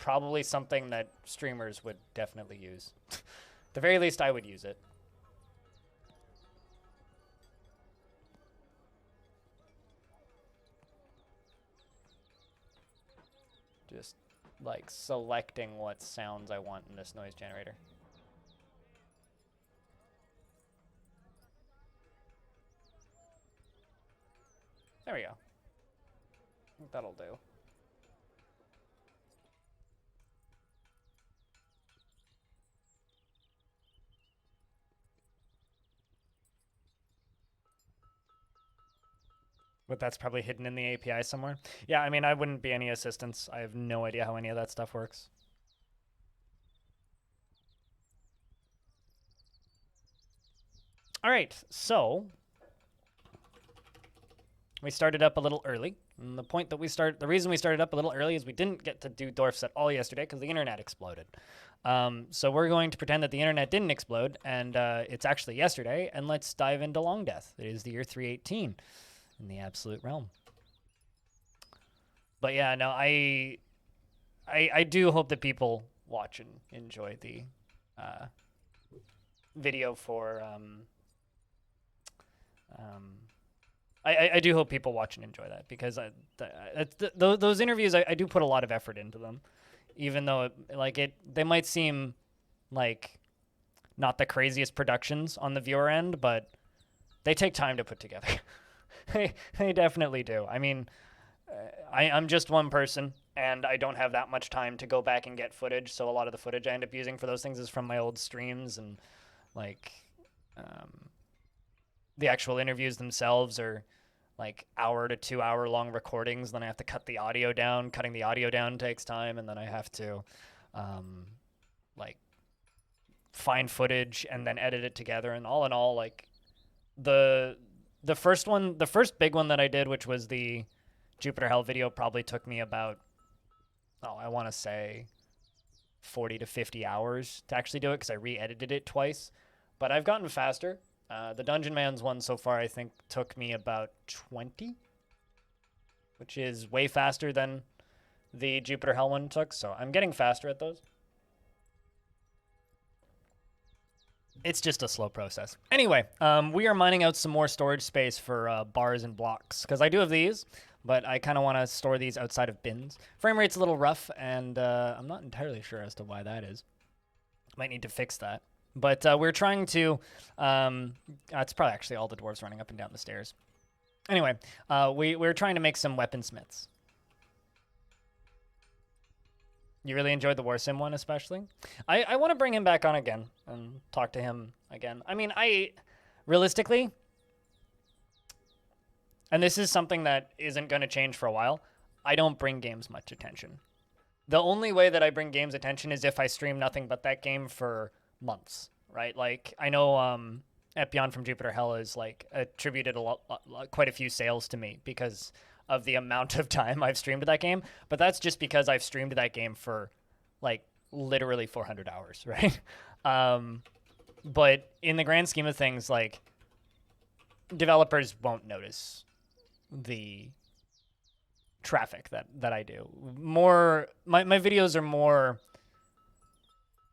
probably something that streamers would definitely use. At the very least, I would use it. Just like selecting what sounds I want in this noise generator. There we go. I think that'll do. But that's probably hidden in the API somewhere. Yeah, I mean, I wouldn't be any assistance. I have no idea how any of that stuff works. All right, so we started up a little early. And the reason we started up a little early is we didn't get to do Dwarfs at all yesterday because the internet exploded. So we're going to pretend that the internet didn't explode and it's actually yesterday, and let's dive into Longdeath. It is the year 318 in the absolute realm. But yeah, no, I do hope that people watch and enjoy the video for I do hope people watch and enjoy that, because those interviews, I do put a lot of effort into them, even though they might seem like not the craziest productions on the viewer end, but they take time to put together. They definitely do. I mean, I'm just one person, and I don't have that much time to go back and get footage, so a lot of the footage I end up using for those things is from my old streams, and like the actual interviews themselves are like hour to 2 hour long recordings. Then I have to cut the audio down. Cutting the audio down takes time, and then I have to like find footage and then edit it together. And all in all, like the first big one that I did, which was the Jupiter Hell video, probably took me about, I want to say 40 to 50 hours to actually do it, because I re-edited it twice. But I've gotten faster. The Dungeon Man's one so far, I think, took me about 20, which is way faster than the Jupiter Hell one took, so I'm getting faster at those. It's just a slow process. Anyway, we are mining out some more storage space for bars and blocks, because I do have these, but I kind of want to store these outside of bins. Frame rate's a little rough, and I'm not entirely sure as to why that is. Might need to fix that. But we're trying to, it's probably actually all the dwarves running up and down the stairs. Anyway, we're trying to make some weaponsmiths. You really enjoyed the War Sim one, especially? I want to bring him back on again and talk to him again. I mean, realistically, and this is something that isn't going to change for a while, I don't bring games much attention. The only way that I bring games attention is if I stream nothing but that game for months, right? Like, I know Epion from Jupiter Hell is like attributed quite a few sales to me because of the amount of time I've streamed that game, but that's just because I've streamed that game for like literally 400 hours, right? But in the grand scheme of things, like, developers won't notice the traffic that I do. My videos are more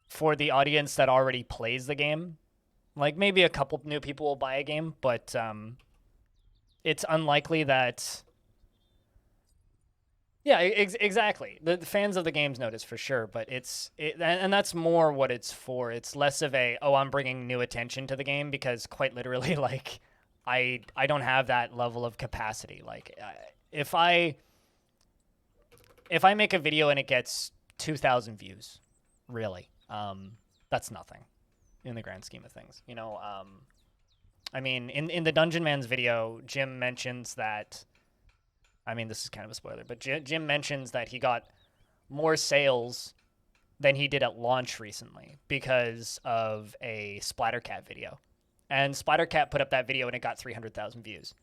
for the audience that already plays the game. Like, maybe a couple new people will buy a game, but it's unlikely that... Yeah, exactly. The fans of the games notice for sure, but and that's more what it's for. It's less of a, I'm bringing new attention to the game, because quite literally, like, I don't have that level of capacity. Like, if I make a video and it gets 2,000 views, really, that's nothing in the grand scheme of things. You know, I mean, in the Dungeon Man's video, Jim mentions that, I mean, this is kind of a spoiler, but Jim mentions that he got more sales than he did at launch recently because of a Splattercat video. And Splattercat put up that video and it got 300,000 views.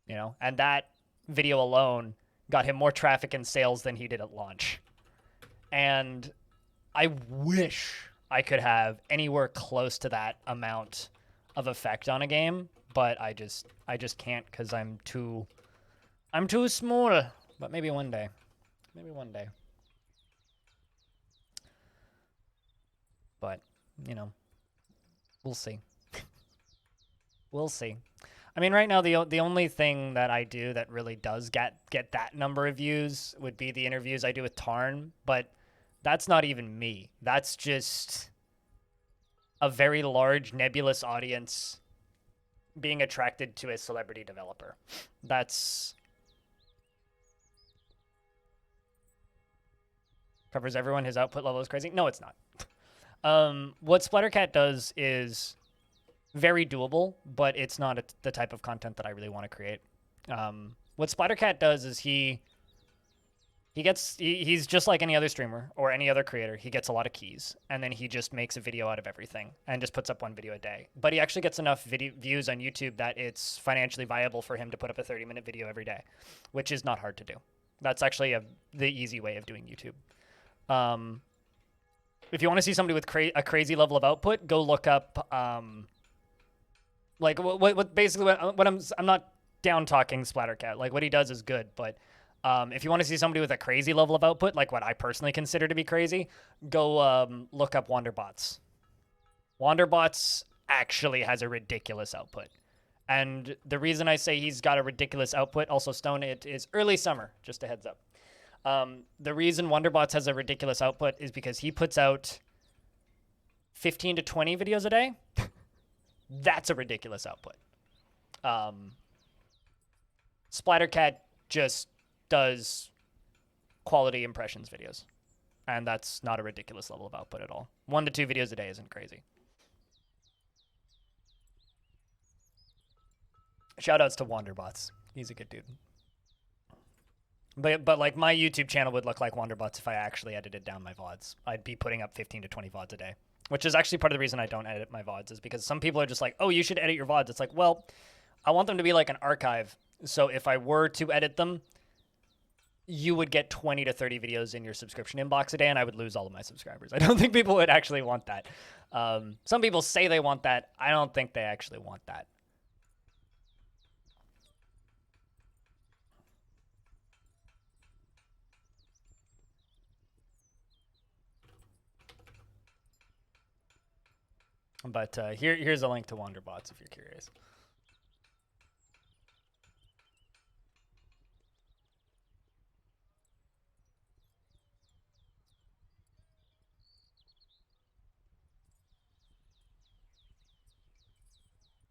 You know, and that video alone got him more traffic and sales than he did at launch. And I wish I could have anywhere close to that amount of effect on a game, but I just can't, because I'm too small. But maybe one day. Maybe one day. but you know, we'll see. We'll see. I mean, right now the only thing that I do that really does get that number of views would be the interviews I do with Tarn, but that's not even me. That's just a very large nebulous audience being attracted to a celebrity developer. That's covers everyone. His output level is crazy. No, it's not. What Splattercat does is very doable, but it's not the type of content that I really want to create. What Splattercat does is he's just like any other streamer or any other creator. He gets a lot of keys, and then he just makes a video out of everything and just puts up one video a day. But he actually gets enough views on YouTube that it's financially viable for him to put up a 30-minute video every day, which is not hard to do. That's actually the easy way of doing YouTube. If you want to see somebody with a crazy level of output, go look up like what basically what I'm not down talking Splattercat. Like what he does is good, but if you want to see somebody with a crazy level of output, like what I personally consider to be crazy, go look up Wanderbots. Wanderbots actually has a ridiculous output. And the reason I say he's got a ridiculous output, also Stone, it is early summer, just a heads up. The reason Wanderbots has a ridiculous output is because he puts out 15 to 20 videos a day. That's a ridiculous output. Splattercat just does quality impressions videos, and that's not a ridiculous level of output at all. 1 to 2 videos a day isn't crazy. Shoutouts to Wanderbots. He's a good dude. But like my YouTube channel would look like Wanderbots if I actually edited down my VODs. I'd be putting up 15 to 20 VODs a day, which is actually part of the reason I don't edit my VODs, is because some people are just like, oh, you should edit your VODs. It's like, well, I want them to be like an archive. So if I were to edit them, you would get 20 to 30 videos in your subscription inbox a day, and I would lose all of my subscribers. I don't think people would actually want that. Some people say they want that. I don't think they actually want that. But here's a link to Wanderbots if you're curious.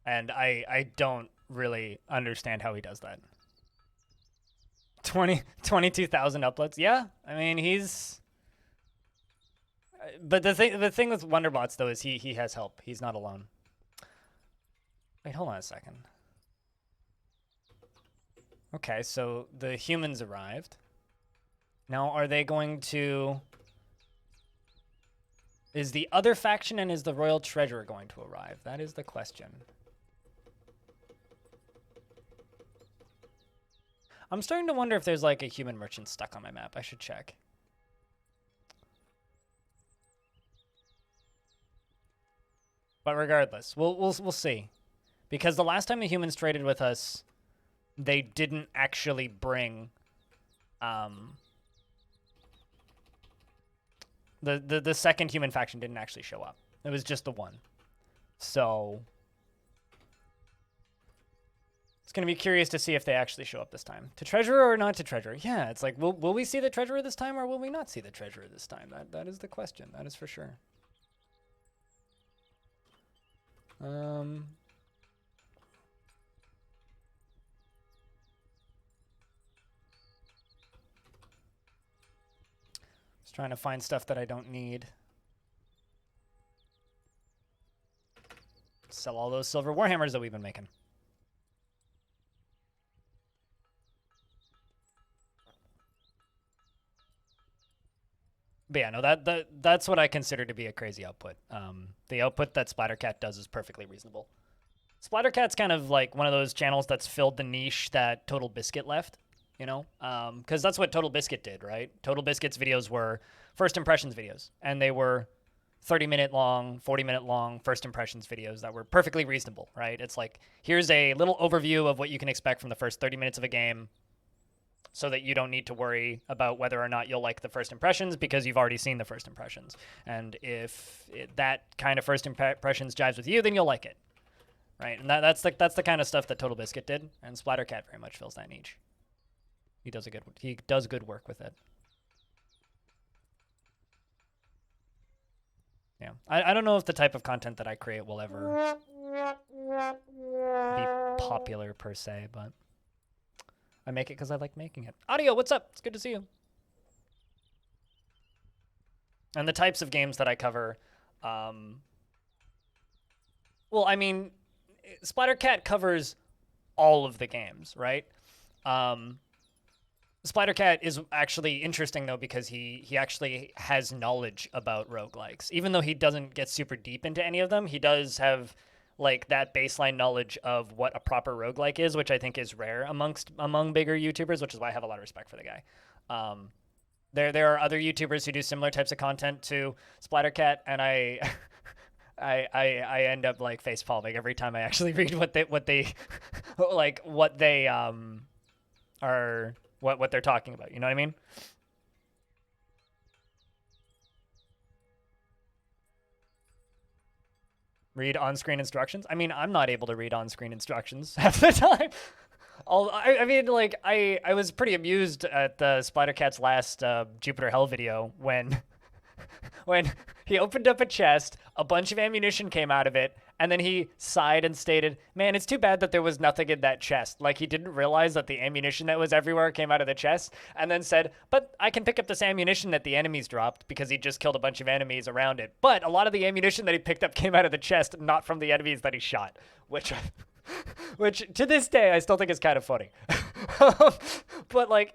And I don't really understand how he does that. 22,000 uploads. Yeah, I mean he's. But the thing with Wanderbots though is he has help. He's not alone. Wait, hold on a second. Okay, so the humans arrived. Now are they going to? Is the other faction and is the Royal Treasurer going to arrive? That is the question. I'm starting to wonder if there's like a human merchant stuck on my map. I should check. But regardless, we'll see. Because the last time the humans traded with us, they didn't actually bring the second human faction didn't actually show up. It was just the one. So it's going to be curious to see if they actually show up this time. To Treasurer or not to Treasurer? Yeah, it's like, will we see the Treasurer this time or will we not see the Treasurer this time? That is the question. That is for sure. Just trying to find stuff that I don't need. Sell all those silver warhammers that we've been making. But yeah, no, that's what I consider to be a crazy output. The output that Splattercat does is perfectly reasonable. Splattercat's kind of like one of those channels that's filled the niche that Total Biscuit left, you know? Because that's what Total Biscuit did, right? Total Biscuit's videos were first impressions videos, and they were 30-minute long, 40-minute long first impressions videos that were perfectly reasonable, right? It's like, here's a little overview of what you can expect from the first 30 minutes of a game. so that you don't need to worry about whether or not you'll like the first impressions because you've already seen the first impressions. And if that kind of first impressions jives with you, then you'll like it, right? And that's the kind of stuff that Total Biscuit did, and Splattercat very much fills that niche. He does good work with it. Yeah, I don't know if the type of content that I create will ever be popular per se, but I make it because I like making it. Audio, what's up? It's good to see you. And the types of games that I cover, well, I mean, Splattercat covers all of the games, right? Splattercat is actually interesting, though, because he actually has knowledge about roguelikes. Even though he doesn't get super deep into any of them, he does have like that baseline knowledge of what a proper roguelike is, which I think is rare among bigger YouTubers, which is why I have a lot of respect for the guy. There are other YouTubers who do similar types of content to Splattercat, and I end up like face palming every time I actually read what they are. What they're talking about. You know what I mean? Read on-screen instructions? I mean, I'm not able to read on-screen instructions half the time. I mean, like, I was pretty amused at the Splattercat's last Jupiter Hell video when he opened up a chest, a bunch of ammunition came out of it, and then he sighed and stated, man, it's too bad that there was nothing in that chest. Like, he didn't realize that the ammunition that was everywhere came out of the chest, and then said, but I can pick up this ammunition that the enemies dropped because he just killed a bunch of enemies around it. But a lot of the ammunition that he picked up came out of the chest, not from the enemies that he shot, which to this day, I still think is kind of funny. But, like,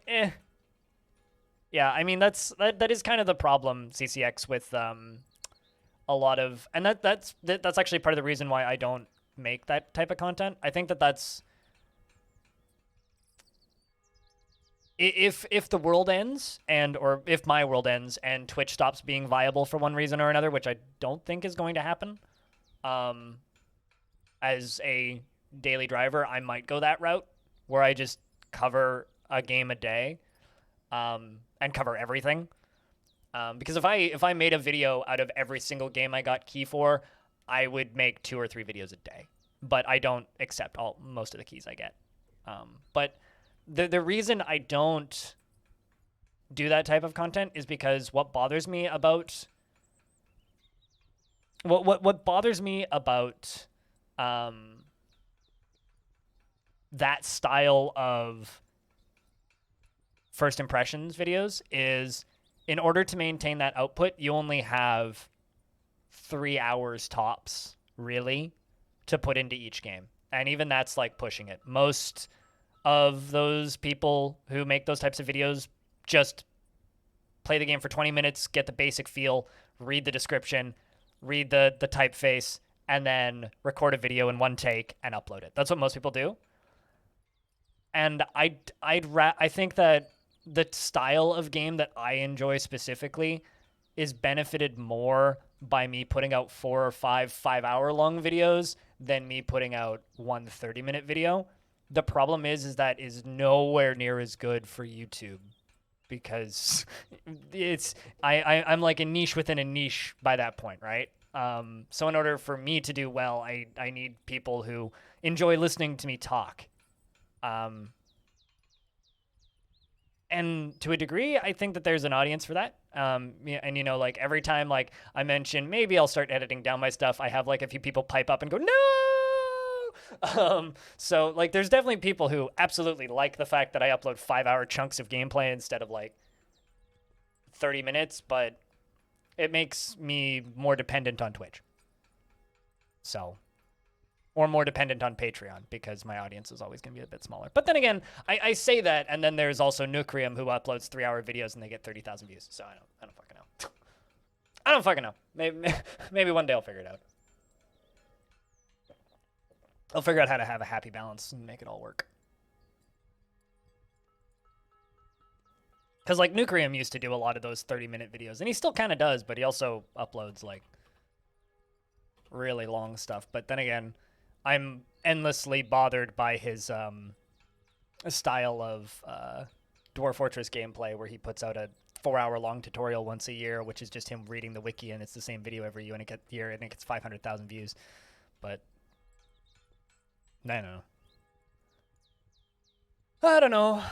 yeah, I mean, that is kind of the problem, CCX, with a lot of, and that's actually part of the reason why I don't make that type of content. I think that's if the world ends or if my world ends and Twitch stops being viable for one reason or another, which I don't think is going to happen, as a daily driver, I might go that route where I just cover a game a day, and cover everything. Because if I made a video out of every single game I got key for, I would make 2 or 3 videos a day. But I don't accept most of the keys I get. But the reason I don't do that type of content is because what bothers me about that style of first impressions videos is, in order to maintain that output, you only have 3 hours tops, really, to put into each game. And even that's like pushing it. Most of those people who make those types of videos just play the game for 20 minutes, get the basic feel, read the description, read the typeface, and then record a video in one take and upload it. That's what most people do. And I think that the style of game that I enjoy specifically is benefited more by me putting out 4 or 5-hour-long videos than me putting out one 30-minute video. The problem is that is nowhere near as good for YouTube, because I'm like a niche within a niche by that point, right? So in order for me to do well, I need people who enjoy listening to me talk. And to a degree, I think that there's an audience for that. And, you know, like every time like I mention, maybe I'll start editing down my stuff, I have like a few people pipe up and go, no! So like there's definitely people who absolutely like the fact that I upload 5-hour chunks of gameplay instead of like 30 minutes, but it makes me more dependent on Twitch. So... or more dependent on Patreon, because my audience is always going to be a bit smaller. But then again, I say that, and then there's also Nucrium, who uploads 3-hour videos and they get 30,000 views. So I don't fucking know. I don't fucking know. Maybe one day I'll figure it out. I'll figure out how to have a happy balance and make it all work. Because like Nucrium used to do a lot of those 30-minute videos, and he still kind of does, but he also uploads like really long stuff. But then again, I'm endlessly bothered by his style of Dwarf Fortress gameplay where he puts out a 4-hour long tutorial once a year, which is just him reading the wiki, and it's the same video every year, and it gets 500,000 views. But I don't know. I don't know.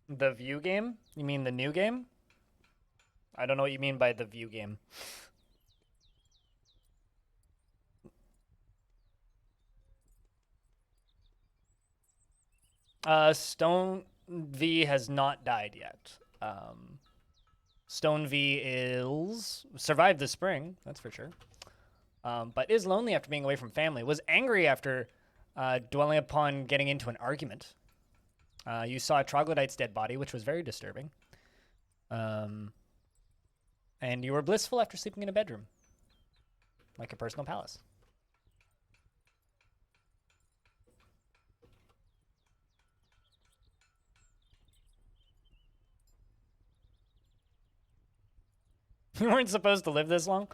The view game? You mean the new game? I don't know what you mean by the view game. Stone V has not died yet. Stone V is survived the spring, that's for sure. But is lonely after being away from family. Was angry after dwelling upon getting into an argument. You saw a troglodyte's dead body, which was very disturbing. And you were blissful after sleeping in a bedroom. Like a personal palace. You weren't supposed to live this long?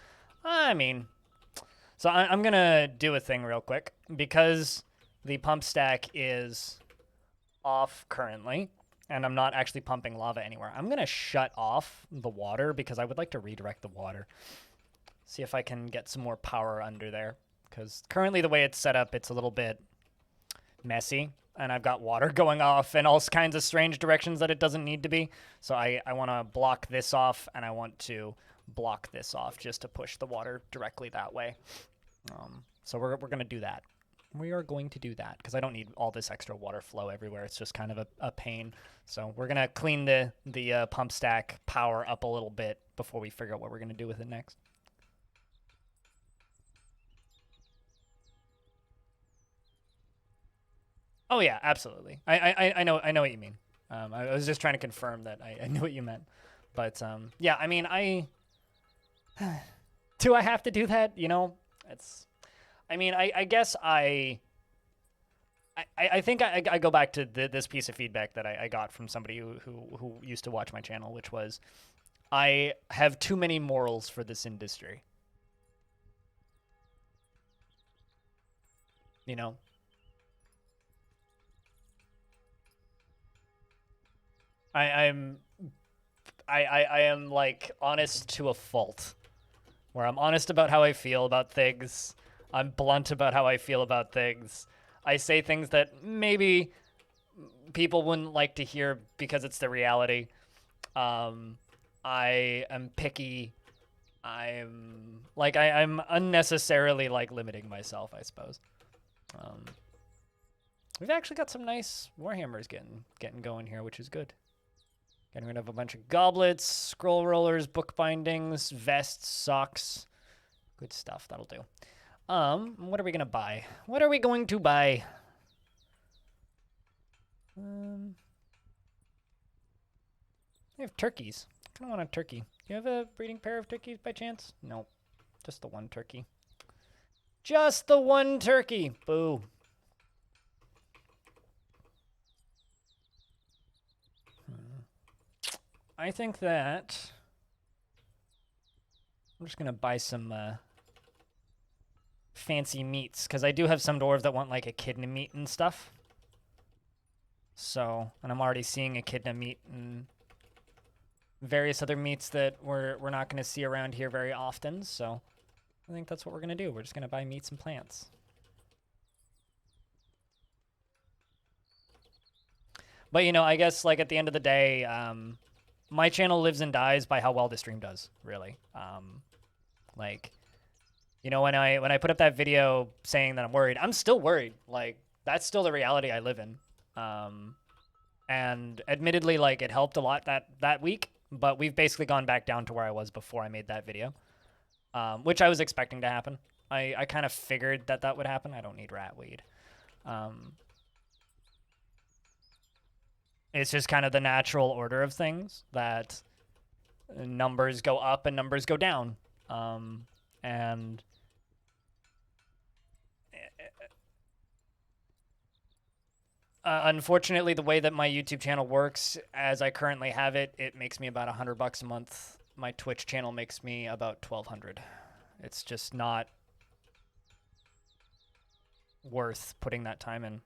I mean... So I'm going to do a thing real quick. Because the pump stack is off currently, and I'm not actually pumping lava anywhere, I'm going to shut off the water because I would like to redirect the water. See if I can get some more power under there. Because currently the way it's set up, it's a little bit messy. And I've got water going off in all kinds of strange directions that it doesn't need to be. So I want to block this off, and I want to block this off just to push the water directly that way. So we're going to do that. We are going to do that because I don't need all this extra water flow everywhere. It's just kind of a pain. So we're going to clean the pump stack power up a little bit before we figure out what we're going to do with it next. Oh yeah, absolutely. I know what you mean. I was just trying to confirm that I knew what you meant. But yeah, I mean, do I have to do that? You know, I mean, I guess I think I go back to this piece of feedback that I got from somebody who used to watch my channel, which was, I have too many morals for this industry. You know? I am like honest to a fault, where I'm honest about how I feel about things. I'm blunt about how I feel about things. I say things that maybe people wouldn't like to hear because it's the reality. I am picky. I'm unnecessarily like limiting myself, I suppose. We've actually got some nice Warhammers getting going here, which is good. Getting rid of a bunch of goblets, scroll rollers, book bindings, vests, socks. Good stuff. That'll do. What are we gonna buy? What are we going to buy? I have turkeys. I kind of want a turkey. Do you have a breeding pair of turkeys by chance? No. Just the one turkey. Just the one turkey! Boo. I think that I'm just gonna buy some fancy meats, because I do have some dwarves that want like echidna meat and stuff. So, and I'm already seeing echidna meat and various other meats that we're not gonna see around here very often. So, I think that's what we're gonna do. We're just gonna buy meats and plants. But you know, I guess like at the end of the day, my channel lives and dies by how well the stream does, really. Like, you know, when I put up that video saying that I'm worried, I'm still worried. Like, that's still the reality I live in. And admittedly, like, it helped a lot that week, but we've basically gone back down to where I was before I made that video, which I was expecting to happen. I kind of figured that would happen. I don't need rat weed. It's just kind of the natural order of things that numbers go up and numbers go down. And Unfortunately, the way that my YouTube channel works, as I currently have it, it makes me about $100 a month. My Twitch channel makes me about 1,200. It's just not worth putting that time in.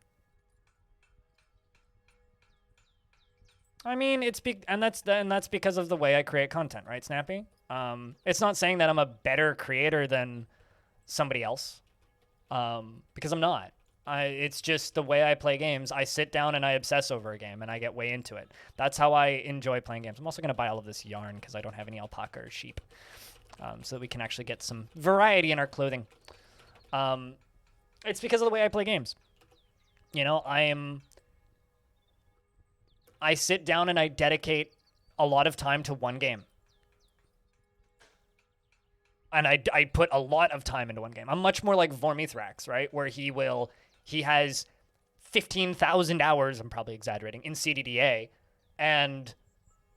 I mean, and that's because of the way I create content, right, Snappy? It's not saying that I'm a better creator than somebody else, because I'm not. It's just the way I play games. I sit down and I obsess over a game and I get way into it. That's how I enjoy playing games. I'm also going to buy all of this yarn because I don't have any alpaca or sheep, so that we can actually get some variety in our clothing. It's because of the way I play games. You know, I sit down and I dedicate a lot of time to one game. And I put a lot of time into one game. I'm much more like Vormithrax, right? Where he has 15,000 hours, I'm probably exaggerating, in CDDA and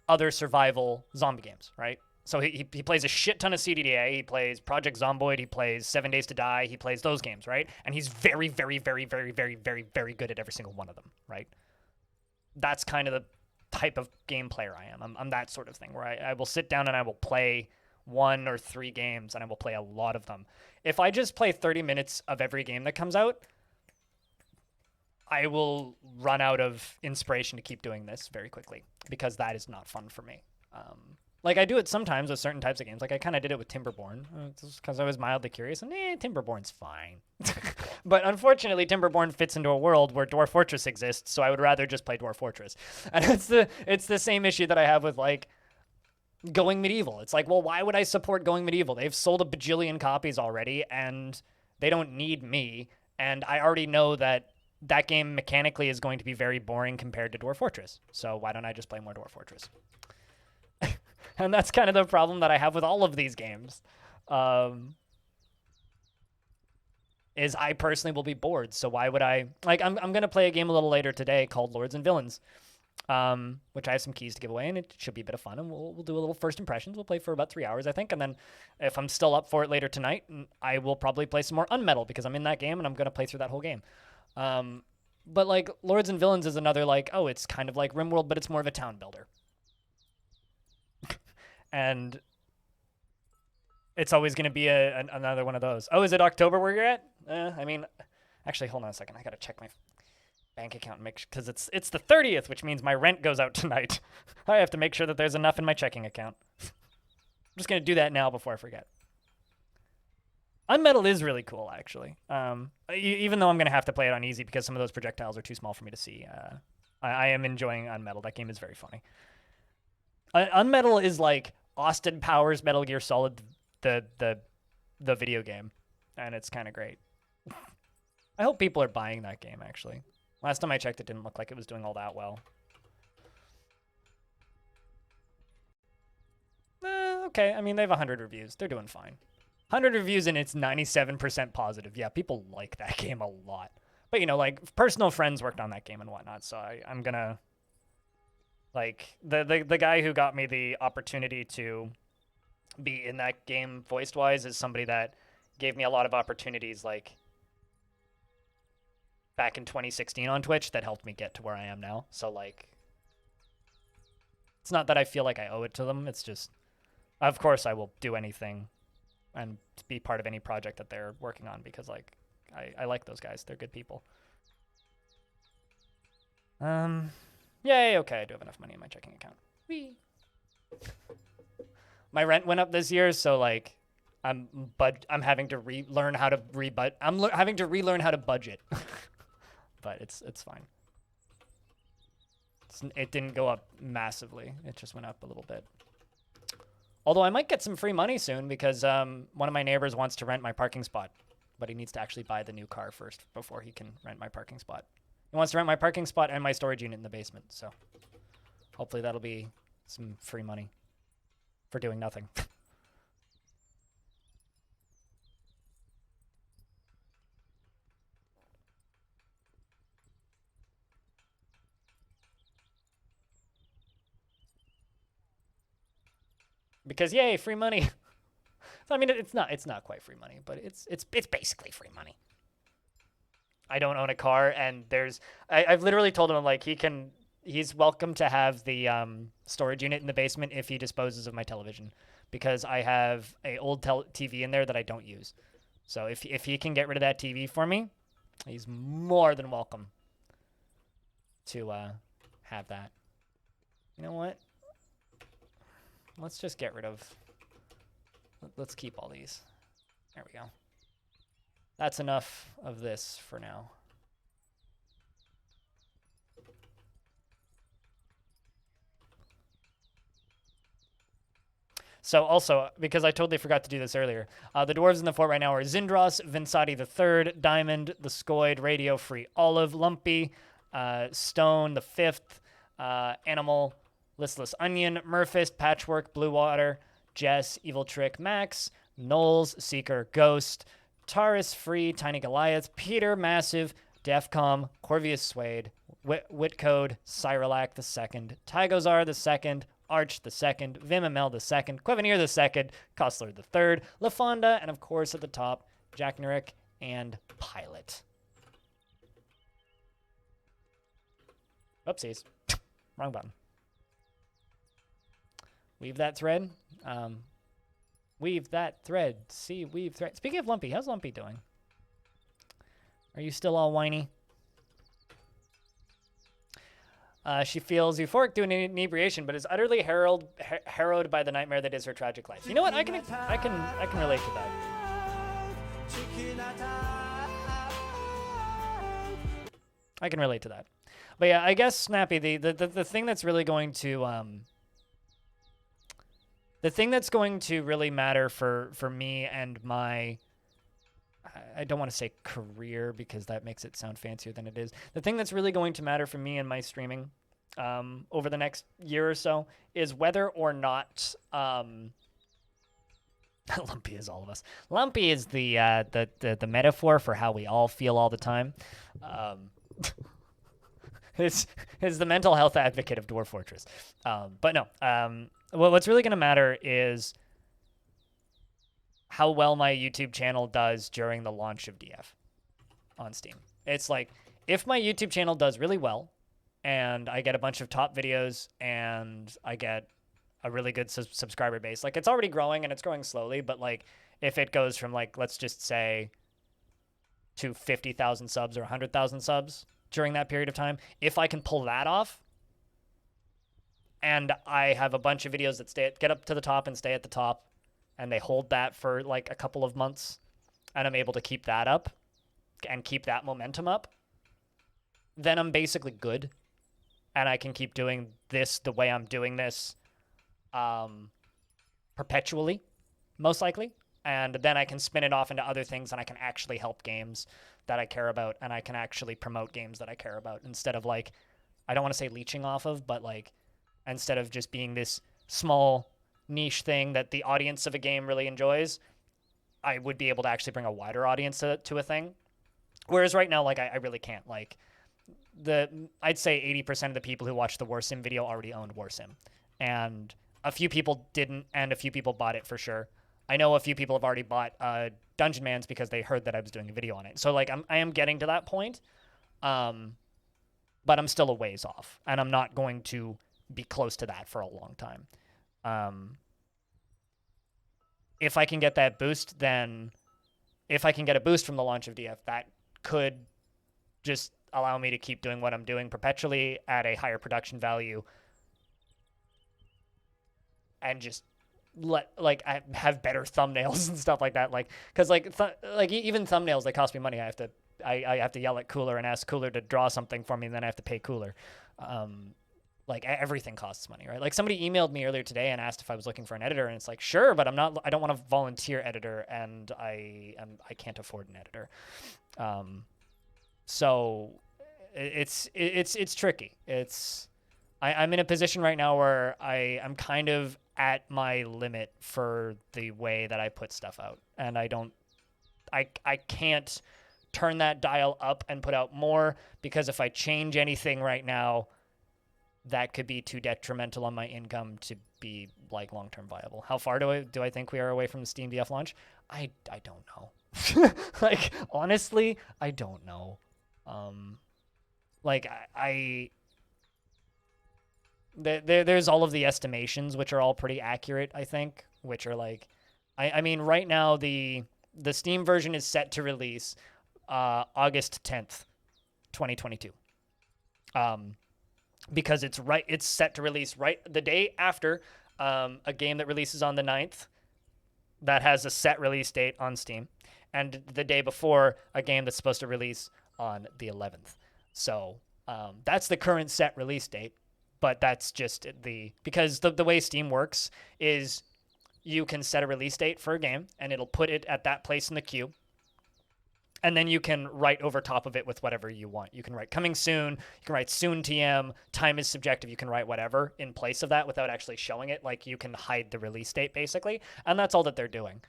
other survival zombie games, right? So he plays a shit ton of CDDA. He plays Project Zomboid. He plays 7 Days to Die. He plays those games, right? And he's very, very, very, very, very, very, very good at every single one of them, right? That's kind of the type of game player I am. I'm that sort of thing where I will sit down and I will play 1 or 3 games and I will play a lot of them. If I just play 30 minutes of every game that comes out, I will run out of inspiration to keep doing this very quickly because that is not fun for me. Like I do it sometimes with certain types of games. Like I kind of did it with Timberborn just because I was mildly curious, and Timberborn's fine. But unfortunately, Timberborn fits into a world where Dwarf Fortress exists, so I would rather just play Dwarf Fortress. And it's the same issue that I have with like Going Medieval. It's like, well, why would I support Going Medieval? They've sold a bajillion copies already, and they don't need me. And I already know that that game mechanically is going to be very boring compared to Dwarf Fortress. So why don't I just play more Dwarf Fortress? And that's kind of the problem that I have with all of these games. Is I personally will be bored. So why would I... Like, I'm going to play a game a little later today called Lords and Villains, which I have some keys to give away, and it should be a bit of fun. And we'll do a little first impressions. We'll play for about 3 hours, I think. And then if I'm still up for it later tonight, I will probably play some more Unmetal because I'm in that game, and I'm going to play through that whole game. But, like, Lords and Villains is another, like, oh, it's kind of like RimWorld, but it's more of a town builder. And it's always going to be another one of those. Oh, is it October where you're at? I mean, actually, hold on a second. I got to check my bank account and make sure, because it's the 30th, which means my rent goes out tonight. I have to make sure that there's enough in my checking account. I'm just going to do that now before I forget. Unmetal is really cool, actually. Even though I'm going to have to play it on easy because some of those projectiles are too small for me to see. I am enjoying Unmetal. That game is very funny. Unmetal is like Austin Powers Metal Gear Solid, the video game, and it's kind of great. I hope people are buying that game, actually. Last time I checked, it didn't look like it was doing all that well. Okay, I mean, they have 100 reviews. They're doing fine. 100 reviews and it's 97% positive. Yeah, people like that game a lot. But, you know, like, personal friends worked on that game and whatnot, so I'm gonna... Like, the guy who got me the opportunity to be in that game voiced-wise is somebody that gave me a lot of opportunities, like, back in 2016 on Twitch that helped me get to where I am now. So, like, it's not that I feel like I owe it to them. It's just, of course, I will do anything and be part of any project that they're working on because, like, I like those guys. They're good people. Yay, okay, I do have enough money in my checking account. Whee! My rent went up this year, so like I'm having to relearn how to having to relearn how to budget. But it's fine. It didn't go up massively. It just went up a little bit. Although I might get some free money soon because one of my neighbors wants to rent my parking spot, but he needs to actually buy the new car first before he can rent my parking spot. He wants to rent my parking spot and my storage unit in the basement, so hopefully that'll be some free money for doing nothing. Because yay, free money. So, I mean, it's not quite free money, but it's basically free money. I don't own a car, and I've literally told him, like, he's welcome to have the storage unit in the basement if he disposes of my television, because I have a old TV in there that I don't use. So if he can get rid of that TV for me, he's more than welcome to have that. You know what? Let's just get rid of... Let's keep all these. There we go. That's enough of this for now. So also, because I totally forgot to do this earlier, the dwarves in the fort right now are Zindros, Vinsati III, Diamond, the Scoid, Radio Free Olive, Lumpy, Stone the Fifth, Animal, Listless Onion, Murfist, Patchwork, Blue Water, Jess, Evil Trick, Max, Knowles, Seeker, Ghost, Taurus Free, Tiny Goliath, Peter Massive, Defcom, Corvius Suede, Whitcode, Cyralac the Second, Tygozar the Second, Arch the Second, Vimamel the Second, Quevenir the Second, Costler the Third, LaFonda, and of course at the top, Jack Nurick and Pilot. Oopsies. Wrong button. Weave that thread. Weave that thread. See, weave thread. Speaking of Lumpy, how's Lumpy doing? Are you still all whiny? She feels euphoric due to inebriation, but is utterly harrowed by the nightmare that is her tragic life. You know what? I can relate to that. I can relate to that. But yeah, I guess Snappy, the thing that's really going to the thing that's going to really matter for me and my, I don't want to say career because that makes it sound fancier than it is. The thing that's really going to matter for me and my streaming over the next year or so is whether or not Lumpy is all of us. Lumpy is the metaphor for how we all feel all the time. Is the mental health advocate of Dwarf Fortress. But no, what's really going to matter is how well my YouTube channel does during the launch of DF on Steam. It's like, if my YouTube channel does really well, and I get a bunch of top videos, and I get a really good subscriber base, like, it's already growing, and it's growing slowly, but, like, if it goes from, like, let's just say, to 50,000 subs or 100,000 subs during that period of time, if I can pull that off, and I have a bunch of videos that get up to the top and stay at the top, and they hold that for like a couple of months, and I'm able to keep that up and keep that momentum up, then I'm basically good, and I can keep doing this the way I'm doing this perpetually, most likely, and then I can spin it off into other things, and I can actually help games that I care about, and I can actually promote games that I care about, instead of, like, I don't want to say leeching off of, but, like, instead of just being this small niche thing that the audience of a game really enjoys, I would be able to actually bring a wider audience to a thing. Whereas right now, like, I really can't. Like, I'd say 80% of the people who watched the Warsim video already owned Warsim, and a few people didn't, and a few people bought it for sure. I know a few people have already bought Dungeon Man's because they heard that I was doing a video on it. So, like, I am getting to that point, but I'm still a ways off, and I'm not going to be close to that for a long time. If I can get that boost, then if I can get a boost from the launch of DF, that could just allow me to keep doing what I'm doing perpetually at a higher production value, and just I have better thumbnails and stuff like that. Like, because even thumbnails, they cost me money. I have to yell at Cooler and ask Cooler to draw something for me, and then I have to pay Cooler. Like, everything costs money, right? Like, somebody emailed me earlier today and asked if I was looking for an editor, and it's like, sure, but I don't want a volunteer editor, and I can't afford an editor. So it's tricky. I'm in a position right now where I'm kind of at my limit for the way that I put stuff out, and I can't turn that dial up and put out more, because if I change anything right now, that could be too detrimental on my income to be, like, long-term viable. How far do I think we are away from the Steam DF launch? I don't know. Like, honestly, I don't know. Um, like there's all of the estimations, which are all pretty accurate, I think, which are like, I mean, right now the Steam version is set to release August 10th, 2022. Um, because it's set to release right the day after a game that releases on the 9th that has a set release date on Steam, and the day before a game that's supposed to release on the 11th. So that's the current set release date, but that's just because the way Steam works is you can set a release date for a game and it'll put it at that place in the queue. And then you can write over top of it with whatever you want. You can write coming soon. You can write soon TM. Time is subjective. You can write whatever in place of that without actually showing it. Like you can hide the release date basically. And that's all that they're doing.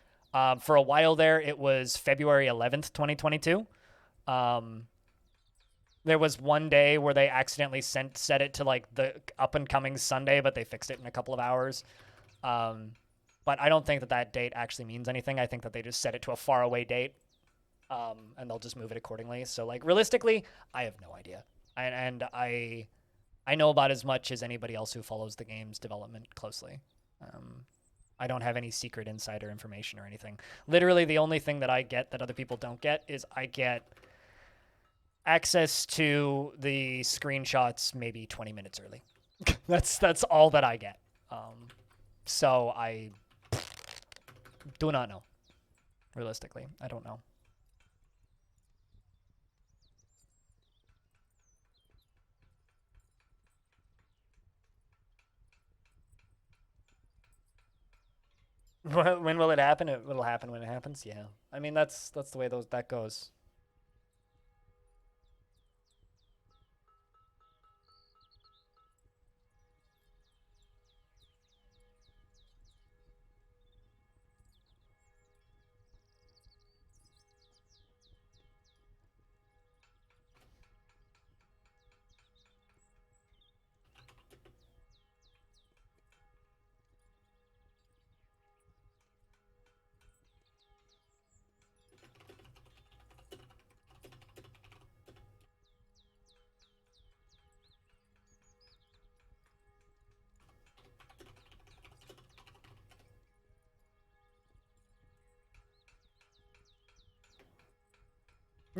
For a while there, it was February 11th, 2022. There was one day where they accidentally set it to like the up and coming Sunday, but they fixed it in a couple of hours. But I don't think that date actually means anything. I think that they just set it to a faraway date. And they'll just move it accordingly. So, like, realistically, I have no idea. And I know about as much as anybody else who follows the game's development closely. I don't have any secret insider information or anything. Literally, the only thing that I get that other people don't get is I get access to the screenshots maybe 20 minutes early. That's all that I get. So I do not know. Realistically, I don't know. When will it happen? It'll happen when it happens. Yeah. I mean, that's the way that goes.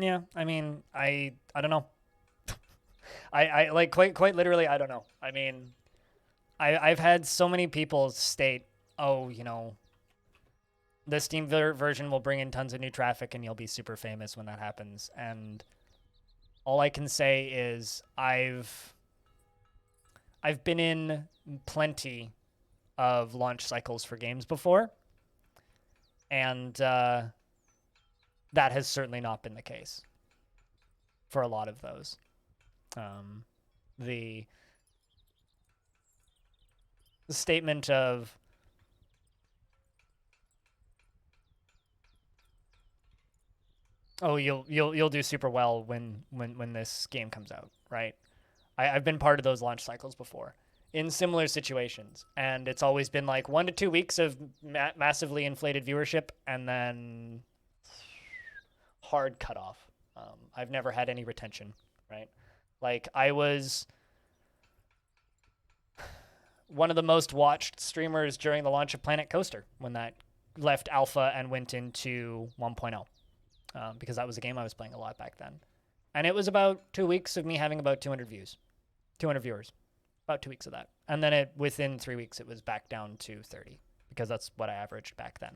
Yeah, I mean, I don't know. I like quite literally I don't know. I mean, I've had so many people state, "Oh, the Steam version will bring in tons of new traffic and you'll be super famous when that happens." And all I can say is I've been in plenty of launch cycles for games before, and that has certainly not been the case for a lot of those. The statement of oh you'll do super well when this game comes out, right? I've been part of those launch cycles before in similar situations, and it's always been like 1 to 2 weeks of massively inflated viewership and then hard cutoff. I've never had any retention, right? Like I was one of the most watched streamers during the launch of Planet Coaster when that left alpha and went into 1.0, because that was a game I was playing a lot back then. And it was about 2 weeks of me having about 200 views, 200 viewers, about 2 weeks of that. And then within 3 weeks, it was back down to 30 because that's what I averaged back then.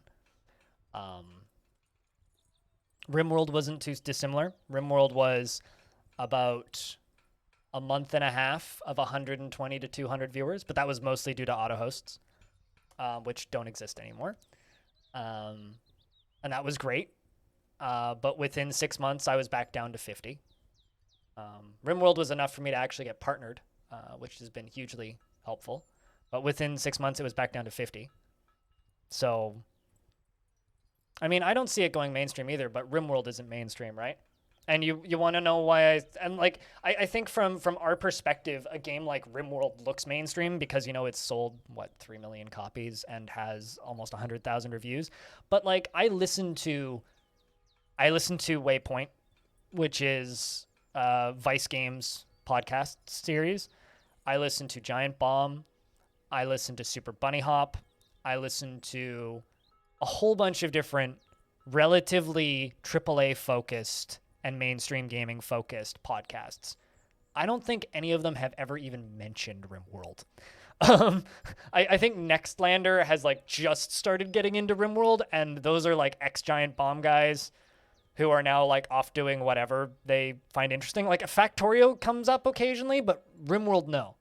RimWorld wasn't too dissimilar. RimWorld was about a month and a half of 120 to 200 viewers, but that was mostly due to auto hosts, which don't exist anymore. And that was great. But within 6 months, I was back down to 50. RimWorld was enough for me to actually get partnered, which has been hugely helpful. But within 6 months, it was back down to 50. So, I mean, I don't see it going mainstream either, but RimWorld isn't mainstream, right? And you want to know why I think from our perspective, a game like RimWorld looks mainstream because, it's sold, 3 million copies and has almost 100,000 reviews. But, I listen to Waypoint, which is Vice Games podcast series. I listen to Giant Bomb. I listen to Super Bunny Hop. I listen to a whole bunch of different relatively AAA focused and mainstream gaming focused podcasts. I don't think any of them have ever even mentioned RimWorld. I think Nextlander has like just started getting into RimWorld, and those are like ex-Giant Bomb guys who are now like off doing whatever they find interesting. Like Factorio comes up occasionally, but RimWorld no.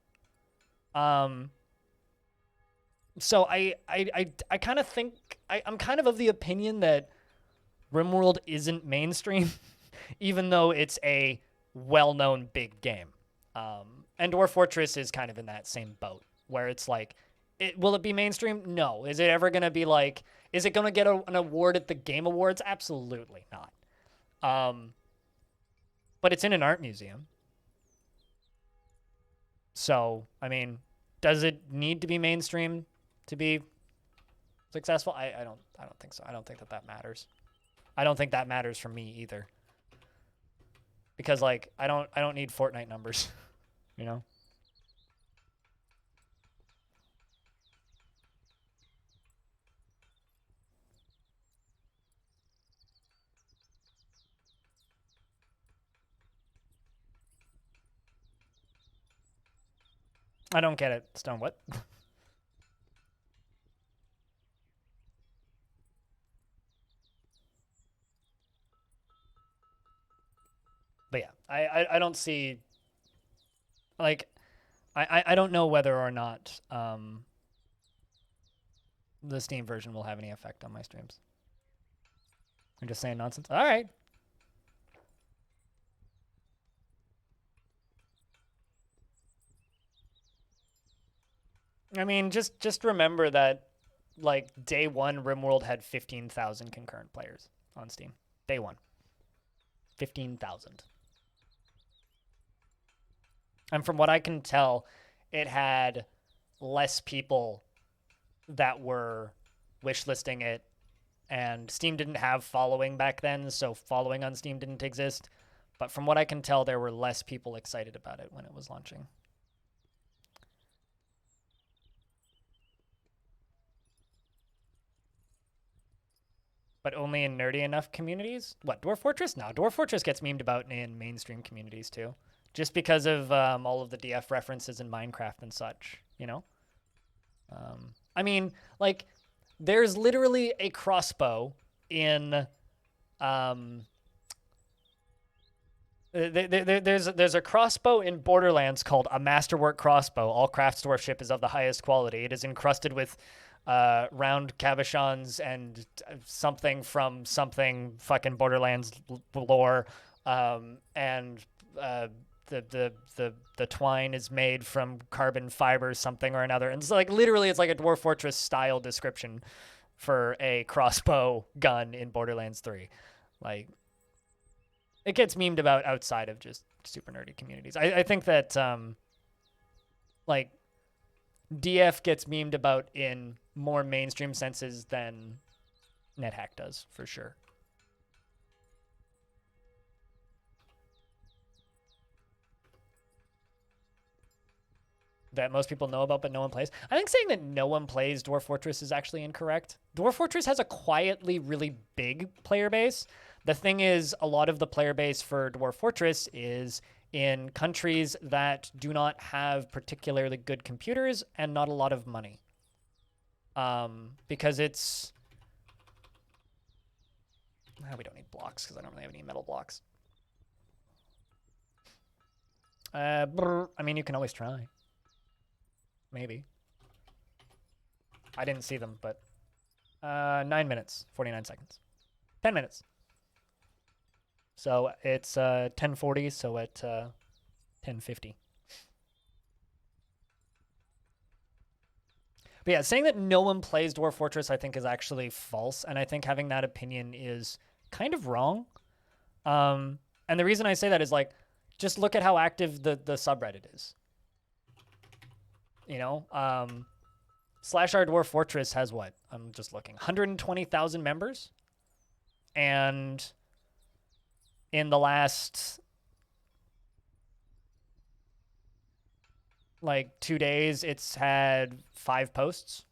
So I kind of think I'm kind of the opinion that RimWorld isn't mainstream, even though it's a well-known big game. And Dwarf Fortress is kind of in that same boat, where it's like, will it be mainstream? No. Is it ever going to be like, is it going to get an award at the Game Awards? Absolutely not. But it's in an art museum. So, I mean, does it need to be mainstream to be successful? I don't think so. I don't think that matters. I don't think that matters for me either. Because like I don't need Fortnite numbers, you know? I don't get it. Stone what? But yeah, I don't see, like, I don't know whether or not the Steam version will have any effect on my streams. I'm just saying nonsense. All right. I mean, just remember that, like, day one, RimWorld had 15,000 concurrent players on Steam. Day one. 15,000. And from what I can tell, it had less people that were wishlisting it, and Steam didn't have following back then, so following on Steam didn't exist. But from what I can tell, there were less people excited about it when it was launching. But only in nerdy enough communities? What, Dwarf Fortress? No, Dwarf Fortress gets memed about in mainstream communities too. Just because of all of the DF references in Minecraft and such, you know? I mean, like, there's literally a crossbow in... there's a crossbow in Borderlands called a Masterwork crossbow. All craft dwarfship is of the highest quality. It is encrusted with round cabochons and something from something fucking Borderlands lore, and the twine is made from carbon fibers, something or another. And it's like literally, it's like a Dwarf Fortress style description for a crossbow gun in Borderlands 3. Like, it gets memed about outside of just super nerdy communities. I think that like DF gets memed about in more mainstream senses than NetHack does, for sure. That most people know about, but no one plays. I think saying that no one plays Dwarf Fortress is actually incorrect. Dwarf Fortress has a quietly really big player base. The thing is, a lot of the player base for Dwarf Fortress is in countries that do not have particularly good computers and not a lot of money. Because it's... we don't need blocks because I don't really have any metal blocks. I mean, you can always try. Maybe. I didn't see them, but 9 minutes, 49 seconds. 10 minutes. So it's 10:40, so at 10:50. But yeah, saying that no one plays Dwarf Fortress, I think, is actually false, and I think having that opinion is kind of wrong. And the reason I say that is, like, just look at how active the subreddit is. You know, /r Dwarf Fortress has what? I'm just looking. 120,000 members. And in the last like 2 days, it's had 5 posts.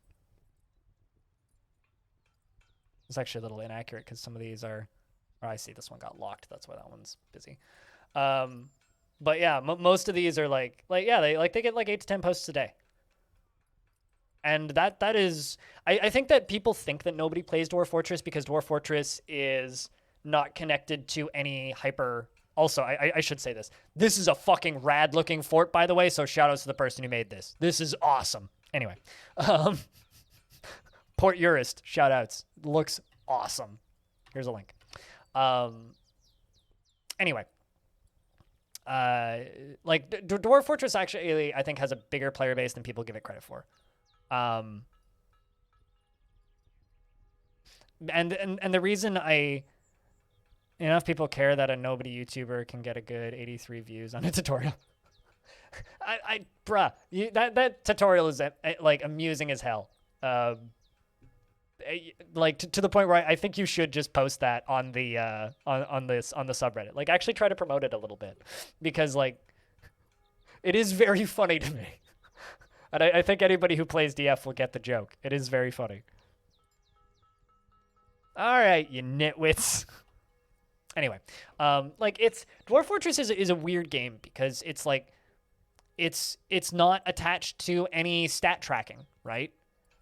It's actually a little inaccurate because some of these are. Oh, I see this one got locked. That's why that one's busy. But yeah, most of these are they get like 8 to 10 posts a day. And that is, I think that people think that nobody plays Dwarf Fortress because Dwarf Fortress is not connected to any hyper. Also, I should say this. This is a fucking rad looking fort, by the way. So shout outs to the person who made this. This is awesome. Anyway, Port Urist, shout outs. Looks awesome. Here's a link. Anyway, Dwarf Fortress actually, I think, has a bigger player base than people give it credit for. And the reason enough people care that a nobody YouTuber can get a good 83 views on a tutorial. That tutorial is like amusing as hell. Like to the point where I think you should just post that on the on the subreddit. Like actually try to promote it a little bit because like it is very funny to me. And I think anybody who plays DF will get the joke. It is very funny. All right, you nitwits. Anyway, it's Dwarf Fortress is a weird game because it's like it's not attached to any stat tracking, right?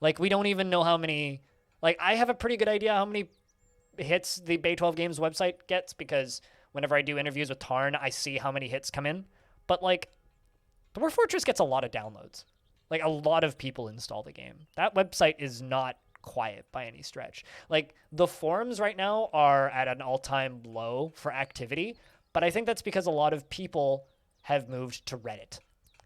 Like we don't even know how many. Like I have a pretty good idea how many hits the Bay 12 Games website gets because whenever I do interviews with Tarn, I see how many hits come in. But like Dwarf Fortress gets a lot of downloads. Like a lot of people install the game. That website is not quiet by any stretch. Like the forums right now are at an all-time low for activity, but I think that's because a lot of people have moved to Reddit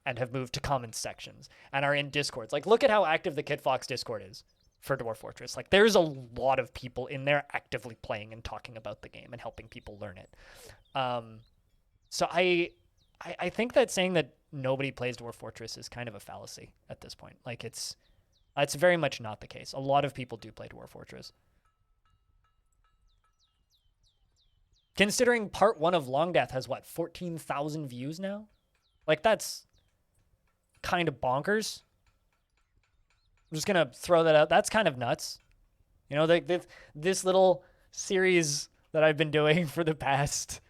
and have moved to comment sections and are in Discords. Like look at how active the Kid Fox Discord is for Dwarf Fortress. Like there's a lot of people in there actively playing and talking about the game and helping people learn it. So I think that saying that nobody plays Dwarf Fortress is kind of a fallacy at this point. Like it's very much not the case. A lot of people do play Dwarf Fortress. Considering part 1 of Longdeath has what, 14,000 views now? Like that's kind of bonkers. I'm just gonna throw that out. That's kind of nuts. You know, this little series that I've been doing for the past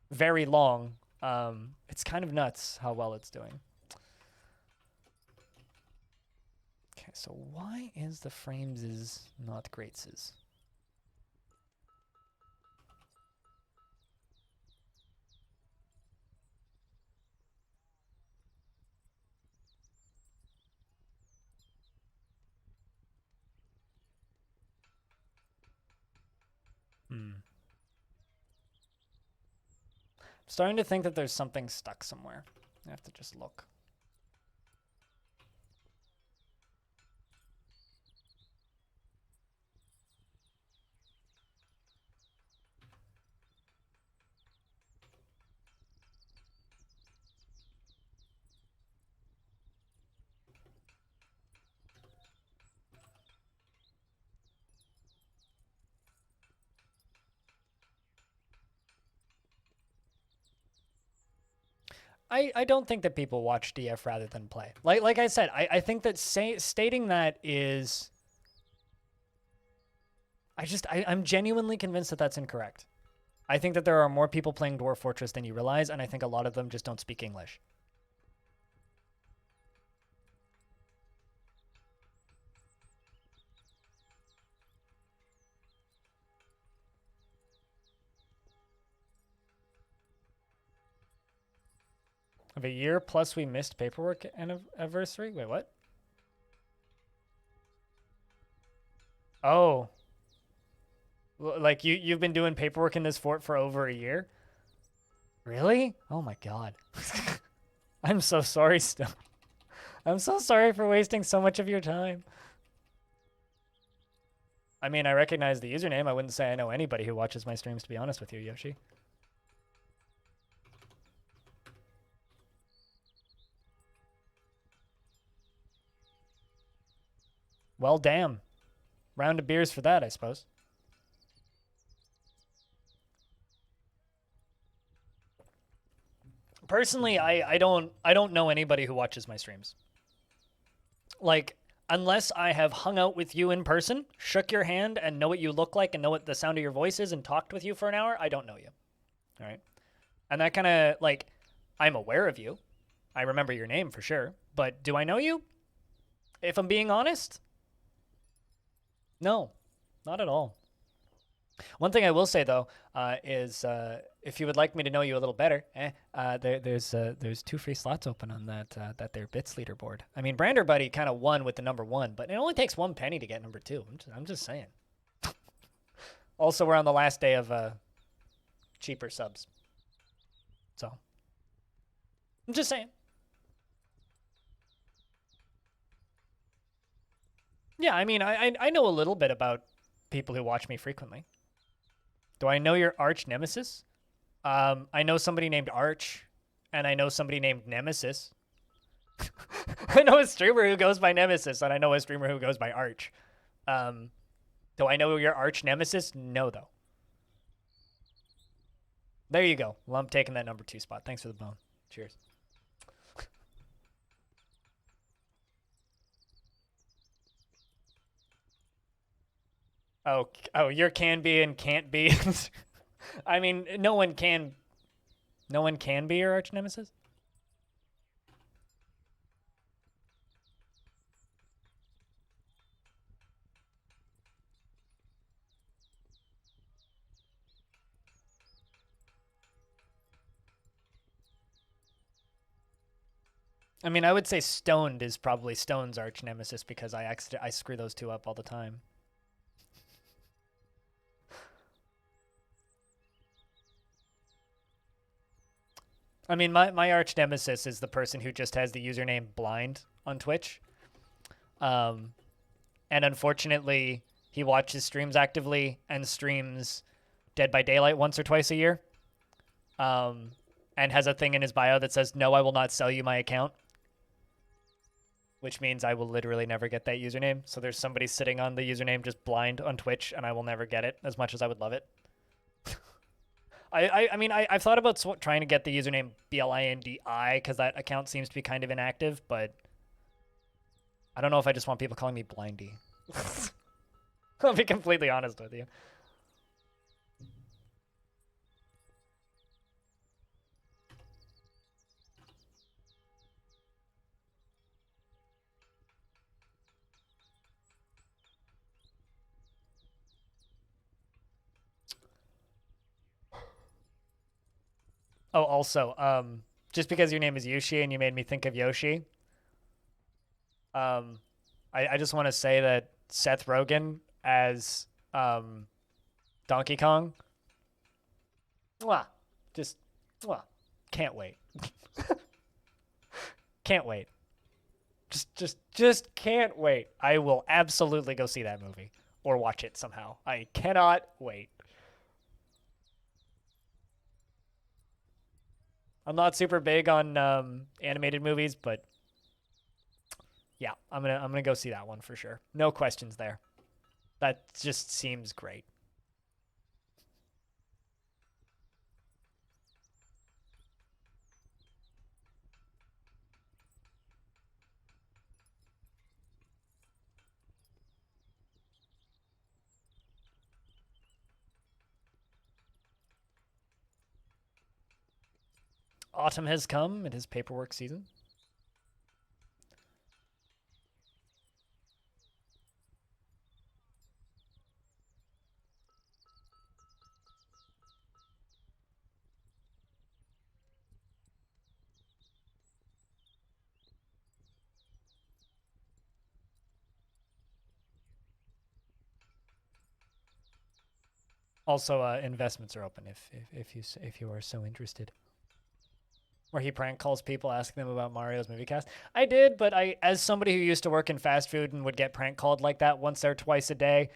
very long. It's kind of nuts how well it's doing. Okay, so why is the frames is not greats? I'm starting to think that there's something stuck somewhere. I have to just look. I don't think that people watch DF rather than play. Like I said, I think that stating that is... I'm genuinely convinced that that's incorrect. I think that there are more people playing Dwarf Fortress than you realize, and I think a lot of them just don't speak English. Of a year plus we missed paperwork anniversary? Wait, what? Oh. Like you've been doing paperwork in this fort for over a year? Really? Oh my god. I'm so sorry still. I'm so sorry for wasting so much of your time. I mean, I recognize the username. I wouldn't say I know anybody who watches my streams, to be honest with you, Yoshi. Well, damn. Round of beers for that, I suppose. Personally, I don't know anybody who watches my streams. Like, unless I have hung out with you in person, shook your hand, and know what you look like, and know what the sound of your voice is, and talked with you for an hour, I don't know you. All right, and that kind of like, I'm aware of you. I remember your name for sure, but do I know you? If I'm being honest, no, not at all. One thing I will say though is if you would like me to know you a little better, there's 2 free slots open on that there bits leaderboard. I mean, Brander Buddy kind of won with the number 1, but it only takes 1 penny to get number 2. I'm just saying. Also, we're on the last day of cheaper subs, so I'm just saying. Yeah, I mean, I know a little bit about people who watch me frequently. Do I know your arch nemesis? I know somebody named Arch, and I know somebody named Nemesis. I know a streamer who goes by Nemesis, and I know a streamer who goes by Arch. Do I know your arch nemesis? No, though. There you go. Well, I'm taking that number 2 spot. Thanks for the bone. Cheers. Oh, your can be and can't be. I mean, no one can be your arch nemesis. I mean, I would say Stoned is probably Stone's arch nemesis because I screw those two up all the time. I mean, my arch nemesis is the person who just has the username blind on Twitch. And unfortunately, he watches streams actively and streams Dead by Daylight once or twice a year. And has a thing in his bio that says, "No, I will not sell you my account." Which means I will literally never get that username. So there's somebody sitting on the username just blind on Twitch, and I will never get it as much as I would love it. I mean, I've thought about trying to get the username BLINDI because that account seems to be kind of inactive, but I don't know if I just want people calling me Blindy. I'll be completely honest with you. Oh, also, just because your name is Yushi and you made me think of Yoshi, um, I just want to say that Seth Rogen as Donkey Kong, mwah, just mwah, can't wait. Can't wait. Just can't wait. I will absolutely go see that movie or watch it somehow. I cannot wait. I'm not super big on animated movies, but yeah, I'm gonna go see that one for sure. No questions there. That just seems great. Autumn has come. It is paperwork season. Also, investments are open if you are so interested. Where he prank calls people asking them about Mario's movie cast. I did, but as somebody who used to work in fast food and would get prank called like that once or twice a day,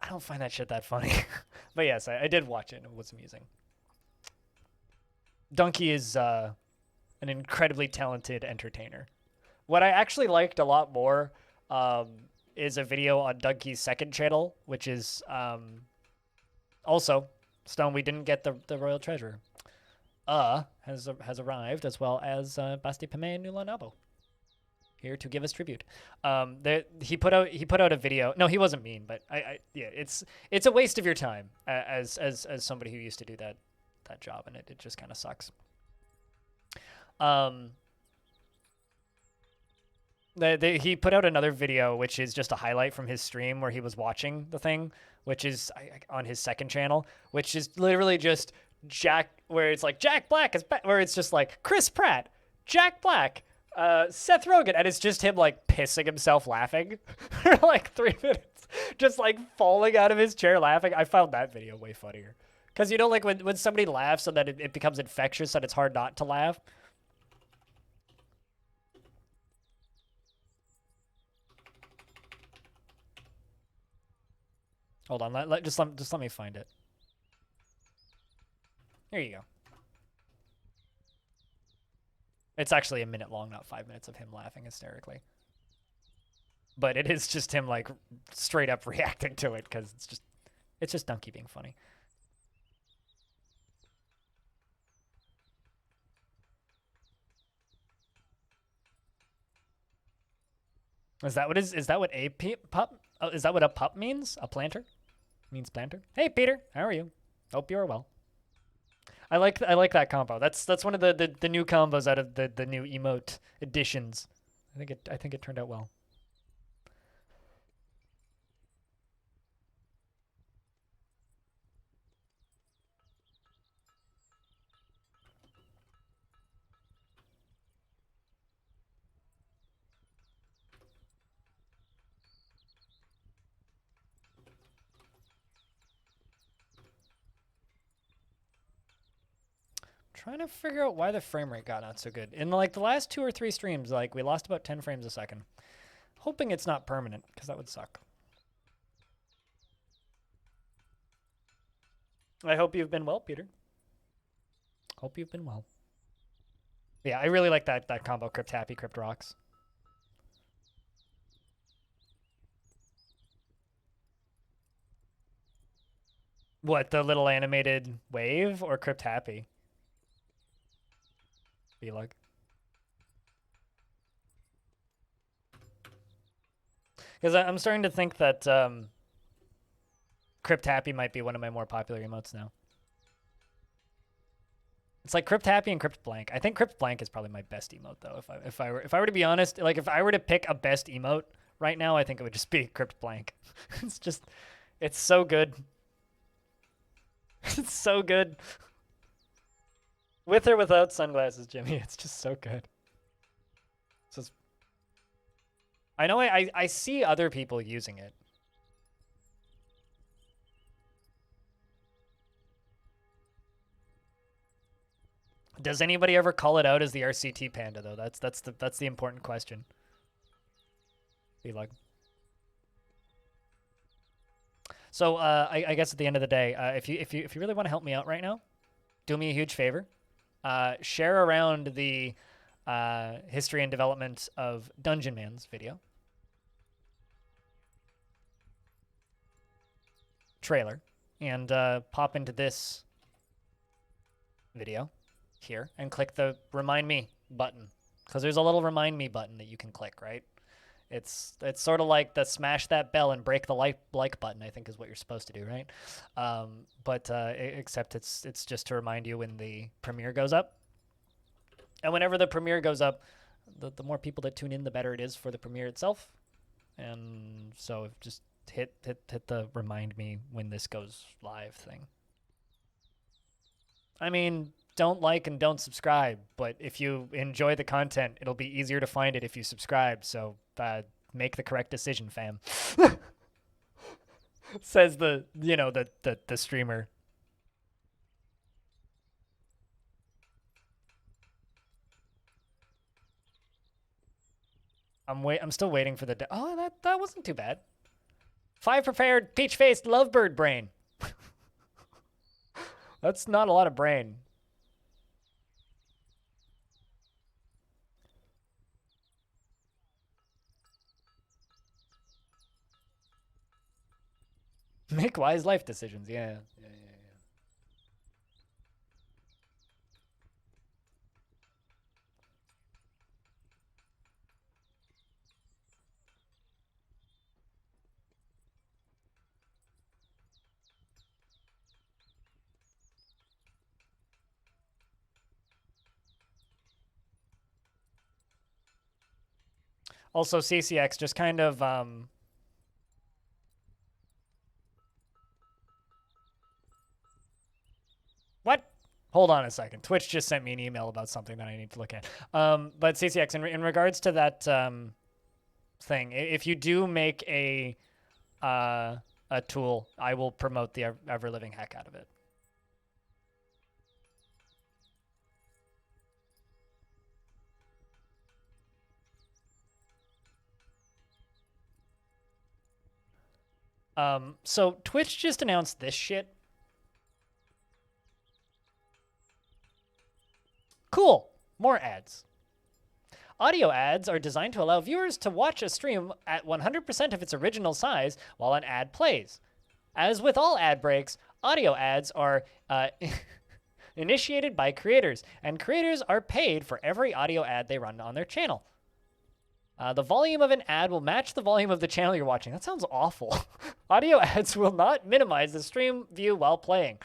I don't find that shit that funny. But yes, I did watch it and it was amusing. Donkey is an incredibly talented entertainer. What I actually liked a lot more is a video on Donkey's second channel, which is also Stone. We didn't get the royal treasure. has arrived, as well as Basti Pime Nulanabo, here to give us tribute. He put out a video. No, he wasn't mean, but yeah, it's a waste of your time as somebody who used to do that job, and it just kind of sucks. He put out another video, which is just a highlight from his stream where he was watching the thing, which is on his second channel, which is literally just Jack, where it's like Jack Black is back, where it's just like Chris Pratt, Jack Black, Seth Rogen, and it's just him like pissing himself laughing for like 3 minutes, just like falling out of his chair laughing. I found that video way funnier, because you know, like when somebody laughs so that it becomes infectious and it's hard not to laugh. Hold on, just let me find it. Here you go. It's actually a minute long, not 5 minutes of him laughing hysterically. But it is just him like straight up reacting to it, because it's just Donkey being funny. Is that what a pup? Oh, is that what a pup means? A planter? Means planter? Hey Peter, how are you? Hope you are well. I like that combo. That's one of the new combos out of the new emote editions. I think it turned out well. Trying to figure out why the frame rate got not so good. In like the last 2 or 3 streams, like we lost about 10 frames a second. Hoping it's not permanent, because that would suck. I hope you've been well, Peter. Hope you've been well. Yeah, I really like that combo, Crypt Happy, Crypt Rocks. What, the little animated wave or Crypt Happy? Be like. Because I'm starting to think that Crypt Happy might be one of my more popular emotes now. It's like Crypt Happy and Crypt Blank. I think Crypt Blank is probably my best emote though. If I were to be honest, like if I were to pick a best emote right now, I think it would just be Crypt Blank. It's so good. It's so good. With or without sunglasses, Jimmy, it's just so good. I know I see other people using it. Does anybody ever call it out as the RCT panda though? That's the important question. Be like. So I guess at the end of the day, if you really want to help me out right now, do me a huge favor. Share around the history and development of Dungeon Man's video. Trailer. And pop into this video here and click the Remind Me button. Because there's a little Remind Me button that you can click, right? It's sort of like the smash that bell and break the like button, I think is what you're supposed to do, right? Except it's just to remind you when the premiere goes up. And whenever the premiere goes up, the more people that tune in, the better it is for the premiere itself. And so just hit the remind me when this goes live thing. I mean, don't like and don't subscribe, but if you enjoy the content, it'll be easier to find it if you subscribe. So make the correct decision, fam. Says the streamer. I'm still waiting for the oh, that wasn't too bad. 5 prepared peach-faced lovebird brain. That's not a lot of brain. Make wise life decisions. Yeah. Also, CCX just kind of what? Hold on a second. Twitch just sent me an email about something that I need to look at. But CCX, in regards to that thing, if you do make a tool, I will promote the ever living heck out of it. So Twitch just announced this shit. Cool. More ads. Audio ads are designed to allow viewers to watch a stream at 100% of its original size while an ad plays. As with all ad breaks, audio ads are initiated by creators, and creators are paid for every audio ad they run on their channel. The volume of an ad will match the volume of the channel you're watching. That sounds awful. Audio ads will not minimize the stream view while playing.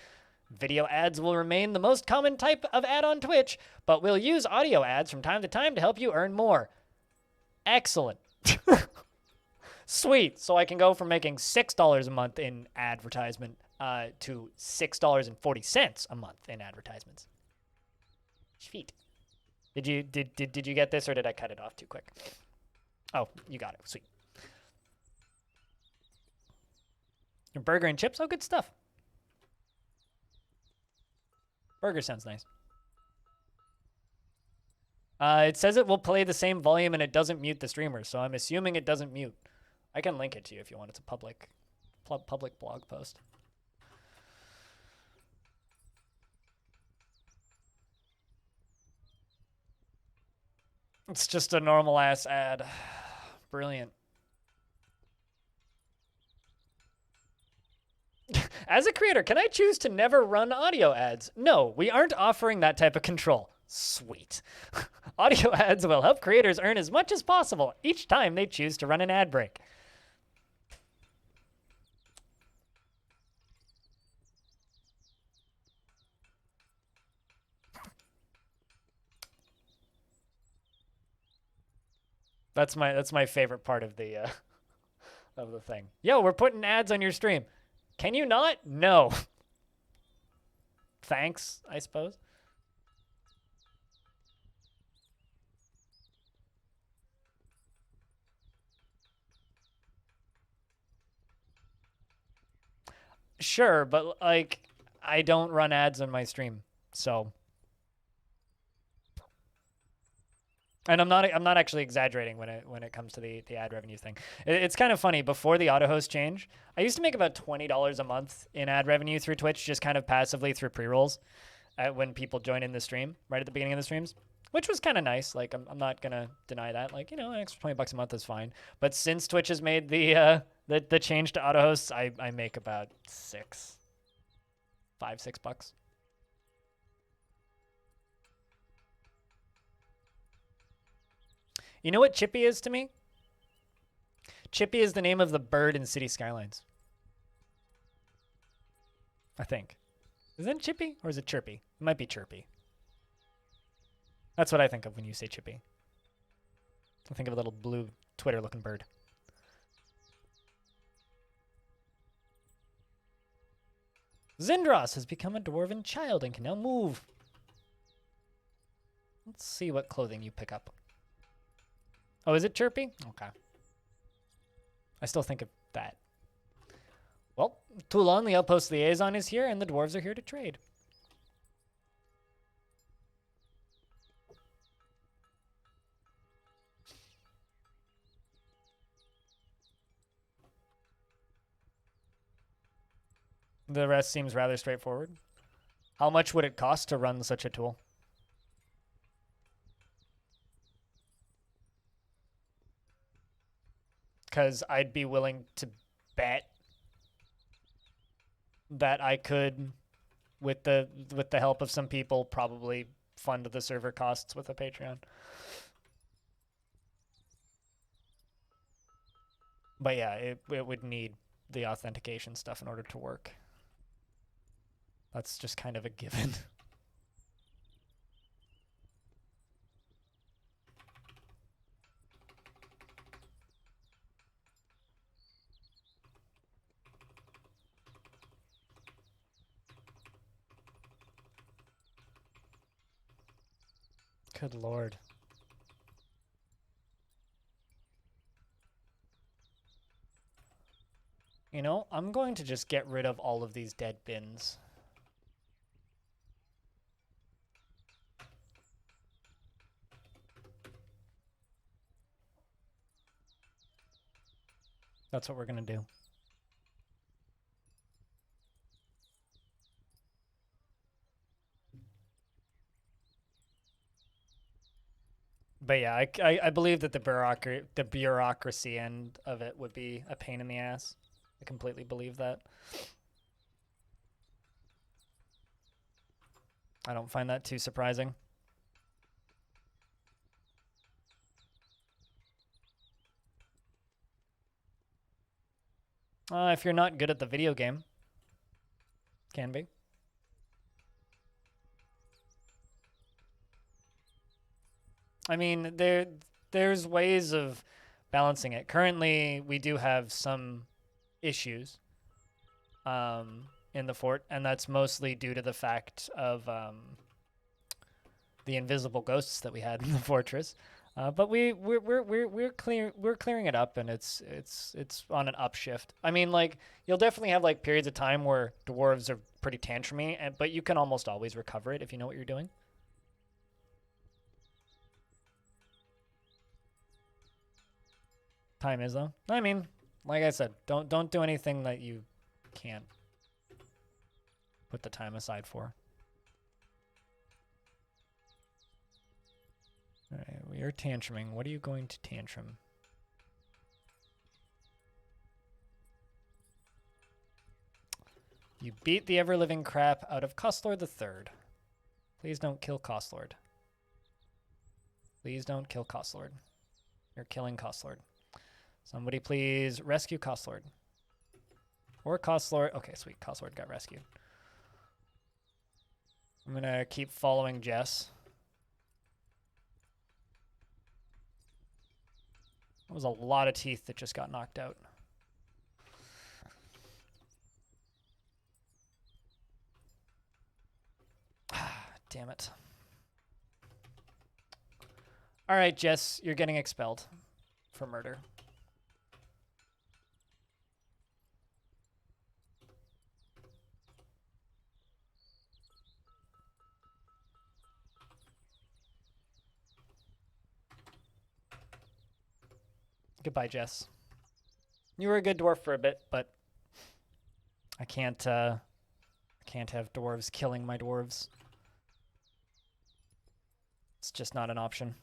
Video ads will remain the most common type of ad on Twitch, but we'll use audio ads from time to time to help you earn more. Excellent. Sweet. So I can go from making $6 a month in advertisement to $6.40 a month in advertisements. Sweet. Did you get this, or did I cut it off too quick? Oh, you got it. Sweet. Your burger and chips? Oh, good stuff. Burger sounds nice. It says it will play the same volume and it doesn't mute the streamer, so I'm assuming it doesn't mute. I can link it to you if you want. It's a public blog post. It's just a normal ass ad. Brilliant. As a creator, can I choose to never run audio ads? No, we aren't offering that type of control. Sweet. Audio ads will help creators earn as much as possible each time they choose to run an ad break. That's my favorite part of the thing. Yo, we're putting ads on your stream. Can you not? No. Thanks, I suppose. Sure, but like I don't run ads on my stream, so. And I'm not actually exaggerating when it comes to the ad revenue thing. It's kind of funny. Before the auto host change, I used to make about $20 a month in ad revenue through Twitch, just kind of passively through pre-rolls when people join in the stream right at the beginning of the streams, which was kind of nice. Like I'm not gonna deny that. Like, you know, an extra $20 a month is fine. But since Twitch has made the change to auto hosts, I make about $6 bucks. You know what Chippy is to me? Chippy is the name of the bird in City Skylines. I think. Is that Chippy or is it Chirpy? It might be Chirpy. That's what I think of when you say Chippy. I think of a little blue Twitter-looking bird. Zindros has become a dwarven child and can now move. Let's see what clothing you pick up. Oh, is it Chirpy? Okay. I still think of that. Well, Toulon, the outpost liaison, is here, and the dwarves are here to trade. The rest seems rather straightforward. How much would it cost to run such a tool? Because I'd be willing to bet that I could, with the help of some people, probably fund the server costs with a Patreon. But yeah, it would need the authentication stuff in order to work. That's just kind of a given. Good lord. You know, I'm going to just get rid of all of these dead bins. That's what we're gonna do. But yeah, I believe that the bureaucracy end of it would be a pain in the ass. I completely believe that. I don't find that too surprising. If you're not good at the video game, can be. I mean, there's ways of balancing it. Currently, we do have some issues in the fort, and that's mostly due to the fact of the invisible ghosts that we had in the fortress. But we're clearing it up, and it's on an upshift. I mean, like, you'll definitely have like periods of time where dwarves are pretty tantrumy, but you can almost always recover it if you know what you're doing. Time is though. I mean, like I said, don't do anything that you can't put the time aside for. All right, we are tantruming. What are you going to tantrum? You beat the ever-living crap out of Costlord III. Please don't kill Costlord. Please don't kill Costlord. You're killing Costlord. Somebody please rescue Costlord. Or Costlord. Okay, sweet. Costlord got rescued. I'm going to keep following Jess. That was a lot of teeth that just got knocked out. Damn it. All right, Jess, you're getting expelled for murder. Goodbye, Jess. You were a good dwarf for a bit, but I can't have dwarves killing my dwarves. It's just not an option.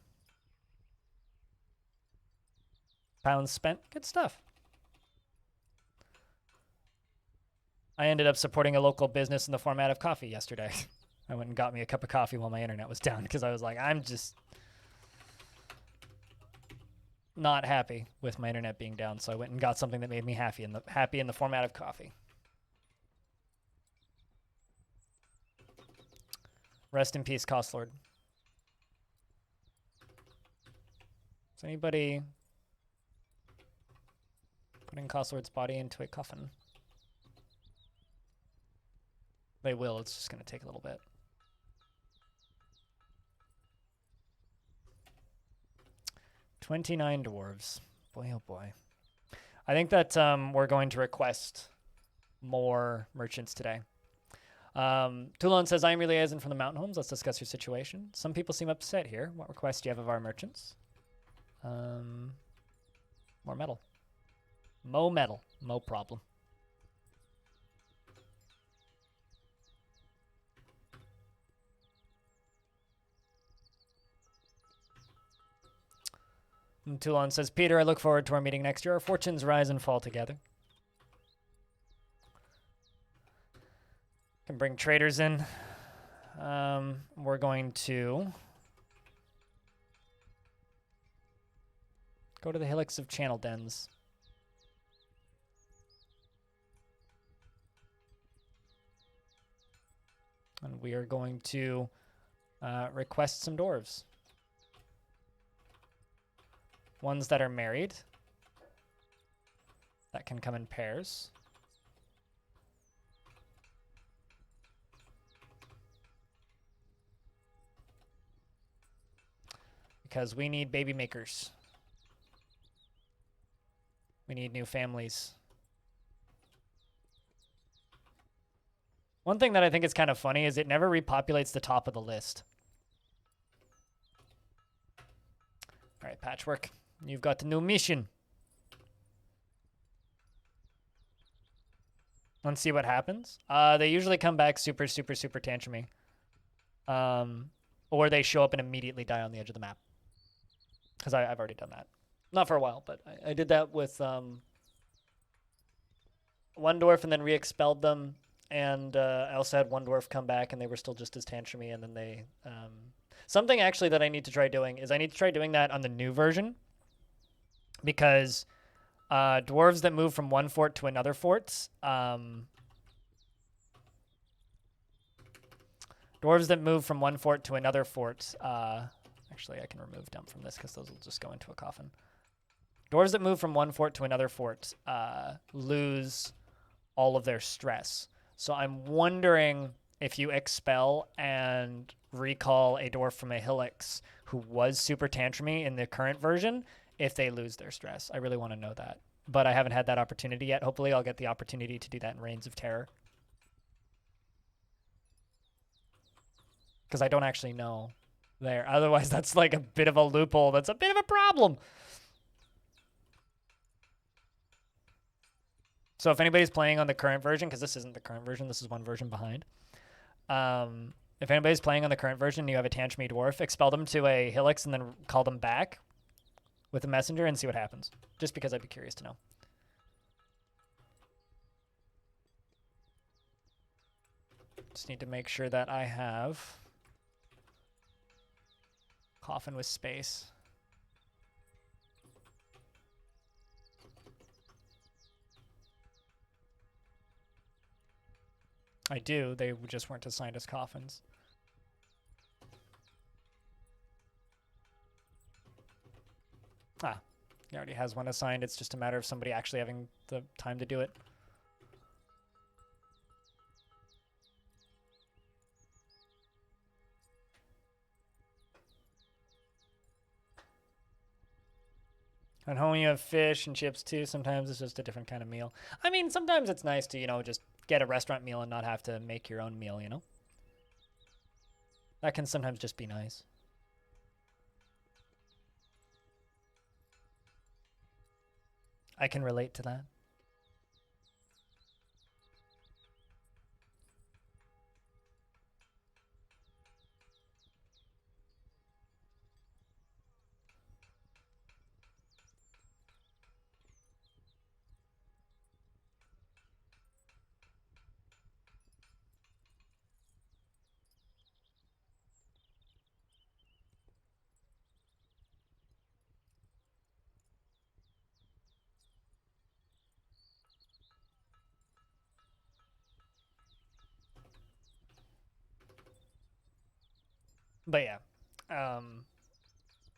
Pounds spent. Good stuff. I ended up supporting a local business in the format of coffee yesterday. I went and got me a cup of coffee while my internet was down because I was like, I'm just not happy with my internet being down, so I went and got something that made me happy in the format of coffee. Rest in peace, Costlord. Is anybody putting Costlord's body into a coffin? They will. It's just going to take a little bit. $29 dwarves. Boy, oh boy. I think that we're going to request more merchants today. Toulon says, I am your liaison from the mountain homes. Let's discuss your situation. Some people seem upset here. What requests do you have of our merchants? More metal. Mo metal. Mo problem. And Toulon says, Peter, I look forward to our meeting next year. Our fortunes rise and fall together. Can bring traders in. We're going to go to the hillocks of Channel Dens. And we are going to request some dwarves. Ones that are married. That can come in pairs. because we need baby makers. We need new families. One thing that I think is kind of funny is it never repopulates the top of the list. All right, Patchwork, you've got the new mission. Let's see what happens. They usually come back super tantrumy. Or they show up and immediately die on the edge of the map. Because I've already done that. Not for a while, but I did that with one dwarf and then re-expelled them. And I also had one dwarf come back and they were still just as tantrumy. And then they... something actually that I need to try doing is I need to try doing that on the new version. Because... dwarves that move from one fort to another fort. Dwarves that move from one fort to another fort. Actually, I can remove dump from this because those will just go into a coffin. Dwarves that move from one fort to another fort lose all of their stress. So I'm wondering if you expel and recall a dwarf from a Helix who was super tantrumy in the current version, if they lose their stress. I really want to know that. But I haven't had that opportunity yet. Hopefully I'll get the opportunity to do that in Reigns of Terror. Because I don't actually know there. Otherwise, that's like a bit of a loophole. That's a bit of a problem. So if anybody's playing on the current version, because this isn't the current version, this is one version behind. If anybody's playing on the current version and you have a tantrumy dwarf, expel them to a Helix and then call them back with a messenger and see what happens. Just because I'd be curious to know. Just need to make sure that I have coffin with space. I do. They just weren't assigned as coffins. Ah, he already has one assigned. It's just a matter of somebody actually having the time to do it. At home you have fish and chips too. Sometimes it's just a different kind of meal. I mean, sometimes it's nice to, you know, just get a restaurant meal and not have to make your own meal, you know? That can sometimes just be nice. I can relate to that. But yeah,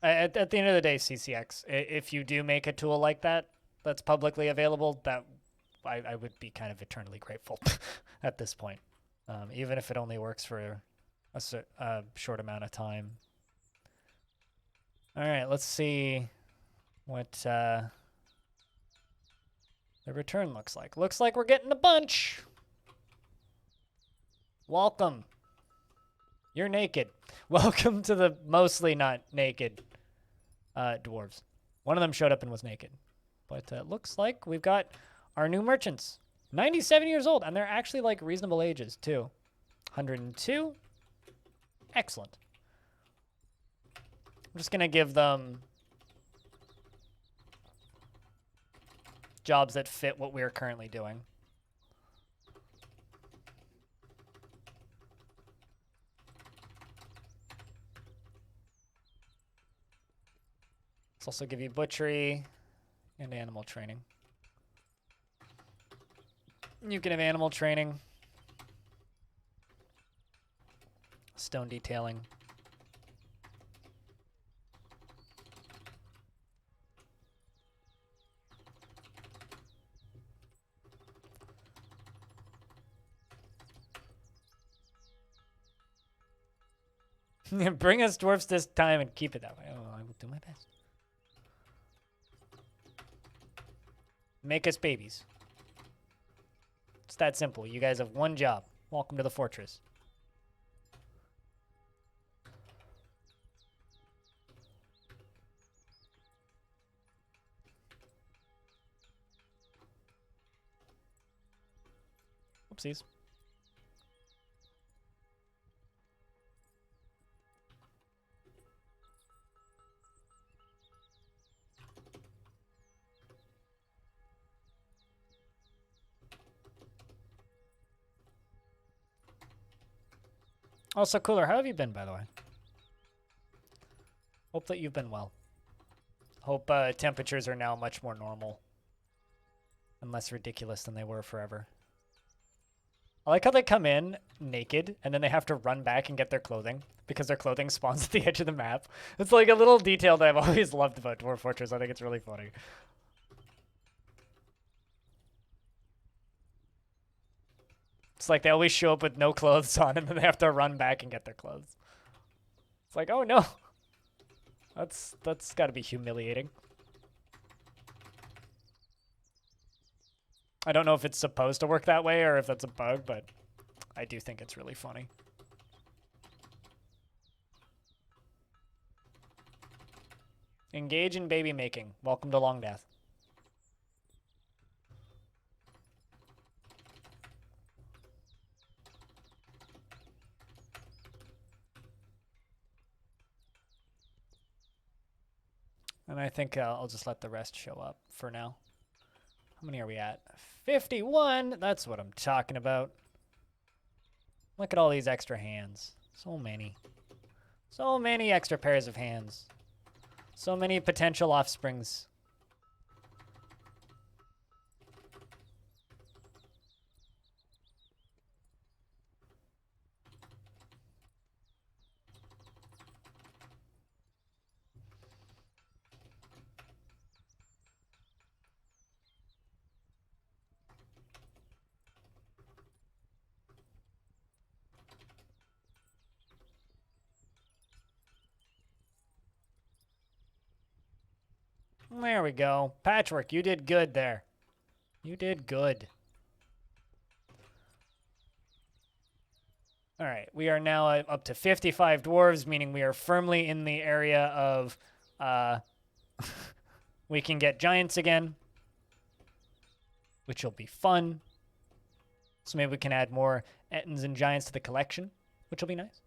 at the end of the day, CCX, if you do make a tool like that that's publicly available, that I would be kind of eternally grateful at this point, even if it only works for a short amount of time. All right, let's see what the return looks like. Looks like we're getting a bunch. Welcome. You're naked. Welcome to the mostly not naked dwarves. One of them showed up and was naked. But it looks like we've got our new merchants. 97 years old, and they're actually like reasonable ages too. 102. Excellent. I'm just going to give them jobs that fit what we're currently doing. Let's also give you butchery and animal training. You can have animal training, stone detailing. Bring us dwarfs this time and keep it that way. Oh, Make us babies. It's that simple. You guys have one job. Welcome to the fortress. Oopsies. Also, Cooler, how have you been, by the way? Hope that you've been well. Hope temperatures are now much more normal and less ridiculous than they were forever. I like how they come in naked and then they have to run back and get their clothing because their clothing spawns at the edge of the map. It's like a little detail that I've always loved about Dwarf Fortress. I think it's really funny. It's like they always show up with no clothes on and then they have to run back and get their clothes. It's like, oh no. That's got to be humiliating. I don't know if it's supposed to work that way or if that's a bug, but I do think it's really funny. Engage in baby making. Welcome to Longdeath. And I think I'll just let the rest show up for now. How many are we at? 51! That's what I'm talking about. Look at all these extra hands. So many. So many extra pairs of hands. So many potential offsprings. There we go. Patchwork, you did good there. You did good. All right, we are now up to 55 dwarves, meaning we are firmly in the area of we can get giants again, which will be fun. So maybe we can add more Ettins and giants to the collection, which will be nice.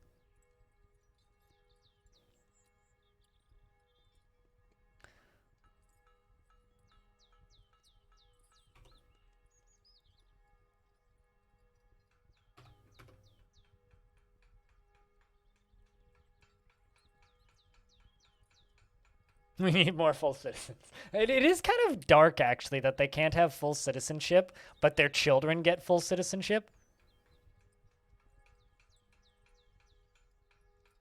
We need more full citizens. It is kind of dark, actually, that they can't have full citizenship, but their children get full citizenship.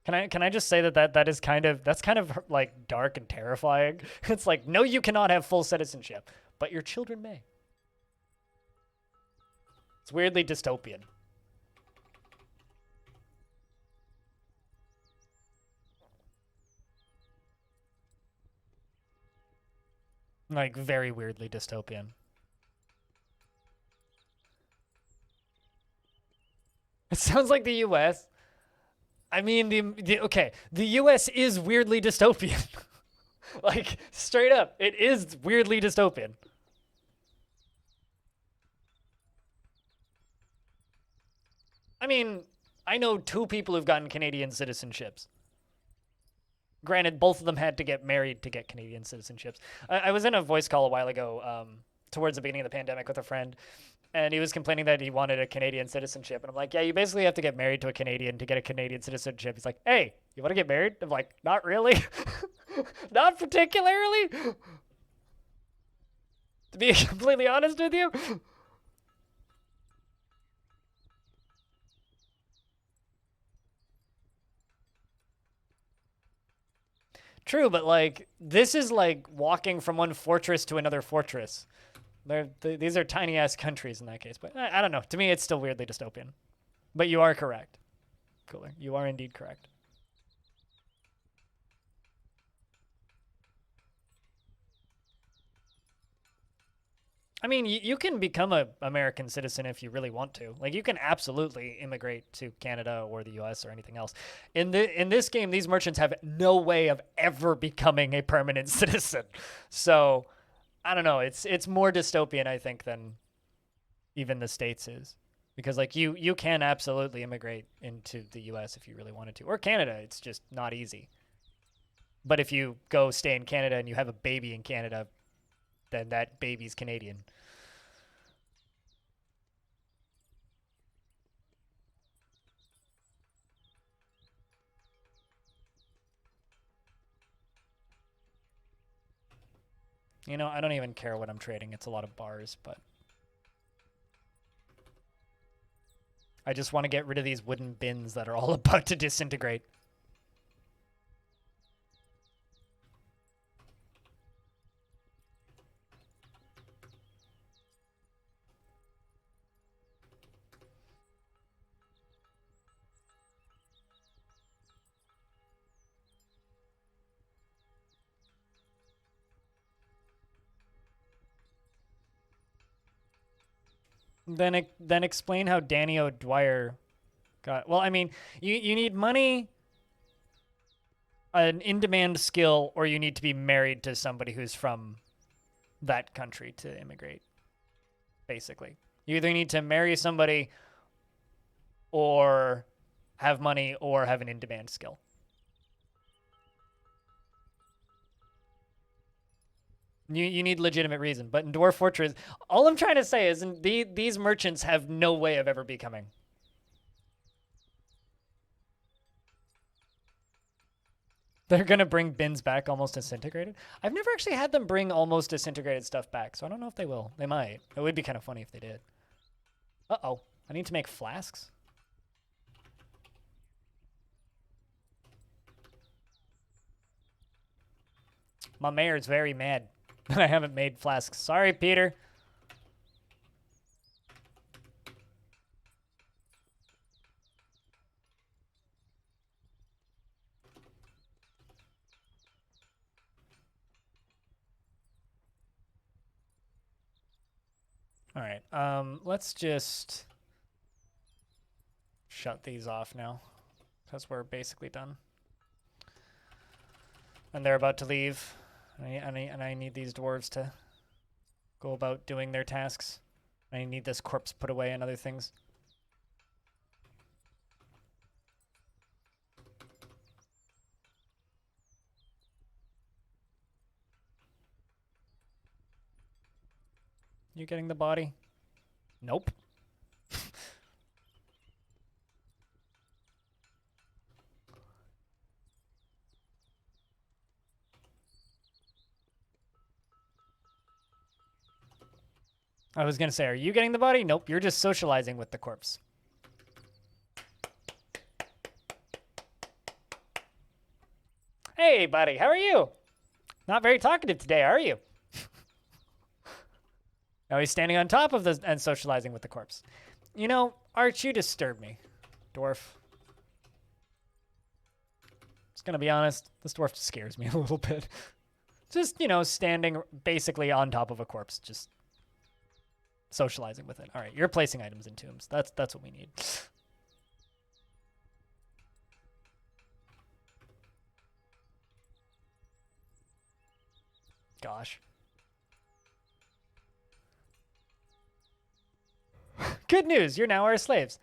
Can I just say that's kind of like dark and terrifying. It's like, no, you cannot have full citizenship, but your children may. It's weirdly dystopian. Like, very weirdly dystopian. It sounds like the US. I mean, okay, the US is weirdly dystopian. Like, straight up, it is weirdly dystopian. I mean, I know 2 people who've gotten Canadian citizenships. Granted, both of them had to get married to get Canadian citizenships. I was in a voice call a while ago, towards the beginning of the pandemic with a friend, and he was complaining that he wanted a Canadian citizenship. And I'm like, yeah, you basically have to get married to a Canadian to get a Canadian citizenship. He's like, hey, you want to get married? I'm like, not really. Not particularly. To be completely honest with you. True, but like, this is like walking from one fortress to another fortress. These are tiny ass countries in that case, but I don't know. To me, it's still weirdly dystopian. But you are correct. Cooler. You are indeed correct. I mean, you can become a American citizen if you really want to. Like, you can absolutely immigrate to Canada or the U.S. or anything else. In this game, these merchants have no way of ever becoming a permanent citizen. So, I don't know. It's more dystopian, I think, than even the States is, because like you can absolutely immigrate into the U.S. if you really wanted to, or Canada. It's just not easy. But if you go stay in Canada and you have a baby in Canada, then that baby's Canadian. You know, I don't even care what I'm trading. It's a lot of bars, but I just want to get rid of these wooden bins that are all about to disintegrate. Then explain how Danny O'Dwyer got. Well, I mean, you need money, an in-demand skill, or you need to be married to somebody who's from that country to immigrate. Basically, you either need to marry somebody, or have money, or have an in-demand skill. You need legitimate reason. But in Dwarf Fortress, all I'm trying to say is these merchants have no way of ever becoming. They're going to bring bins back almost disintegrated? I've never actually had them bring almost disintegrated stuff back, so I don't know if they will. They might. It would be kind of funny if they did. Uh-oh. I need to make flasks? My mayor's very mad that I haven't made flasks. Sorry, Peter. All right. Let's just shut these off now, because we're basically done. And they're about to leave. And I need these dwarves to go about doing their tasks. I need this corpse put away and other things. You getting the body? Nope. I was going to say, are you getting the body? Nope, you're just socializing with the corpse. Hey, buddy, how are you? Not very talkative today, are you? Now he's standing on top of and socializing with the corpse. You know, Arch, you disturb me, dwarf. Just gonna be honest, this dwarf scares me a little bit. Just, you know, standing basically on top of a corpse, just socializing with it. All right, you're placing items in tombs. That's what we need. Gosh. Good news, you're now our slaves.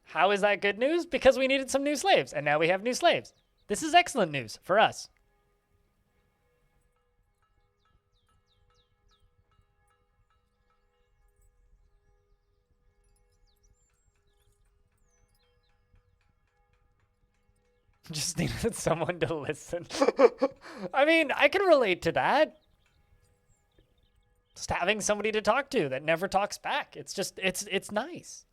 How is that good news? Because we needed some new slaves, and now we have new slaves. This is excellent news for us. Just needed someone to listen. I mean, I can relate to that. Just having somebody to talk to that never talks back. It's just, it's nice.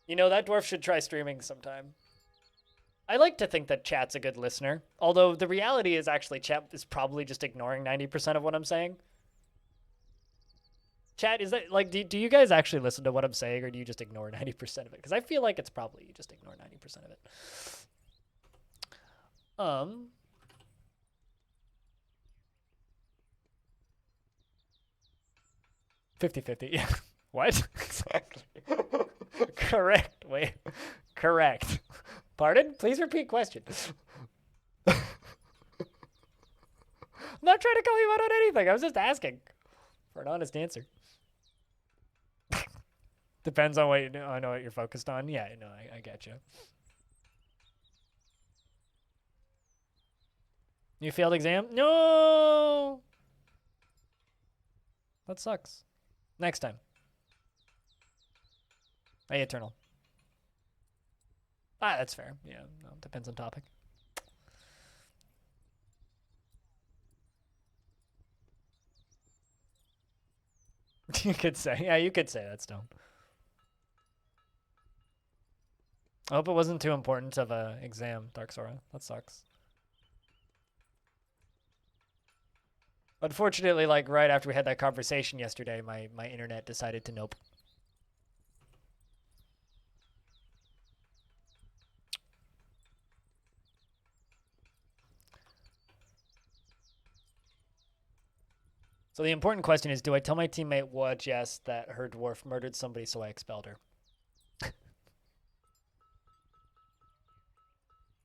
You know, that dwarf should try streaming sometime. I like to think that chat's a good listener. Although the reality is actually chat is probably just ignoring 90% of what I'm saying. Chat, is that, like, do you guys actually listen to what I'm saying, or do you just ignore 90% of it? Because I feel like it's probably you just ignore 90% of it. 50-50. Yeah. What? Exactly. Correct. Wait. Correct. Pardon? Please repeat question. I'm not trying to call you out on anything. I was just asking for an honest answer. Depends on what I know what you're focused on. Yeah, no, I get you. You failed exam? No! That sucks. Next time. Hey, Eternal. Ah, that's fair. Yeah, no, depends on topic. You could say. Yeah, you could say that still. I hope it wasn't too important of a exam, Dark Sora. That sucks. Unfortunately, like right after we had that conversation yesterday, my internet decided to nope. So the important question is, do I tell my teammate Jess that her dwarf murdered somebody so I expelled her?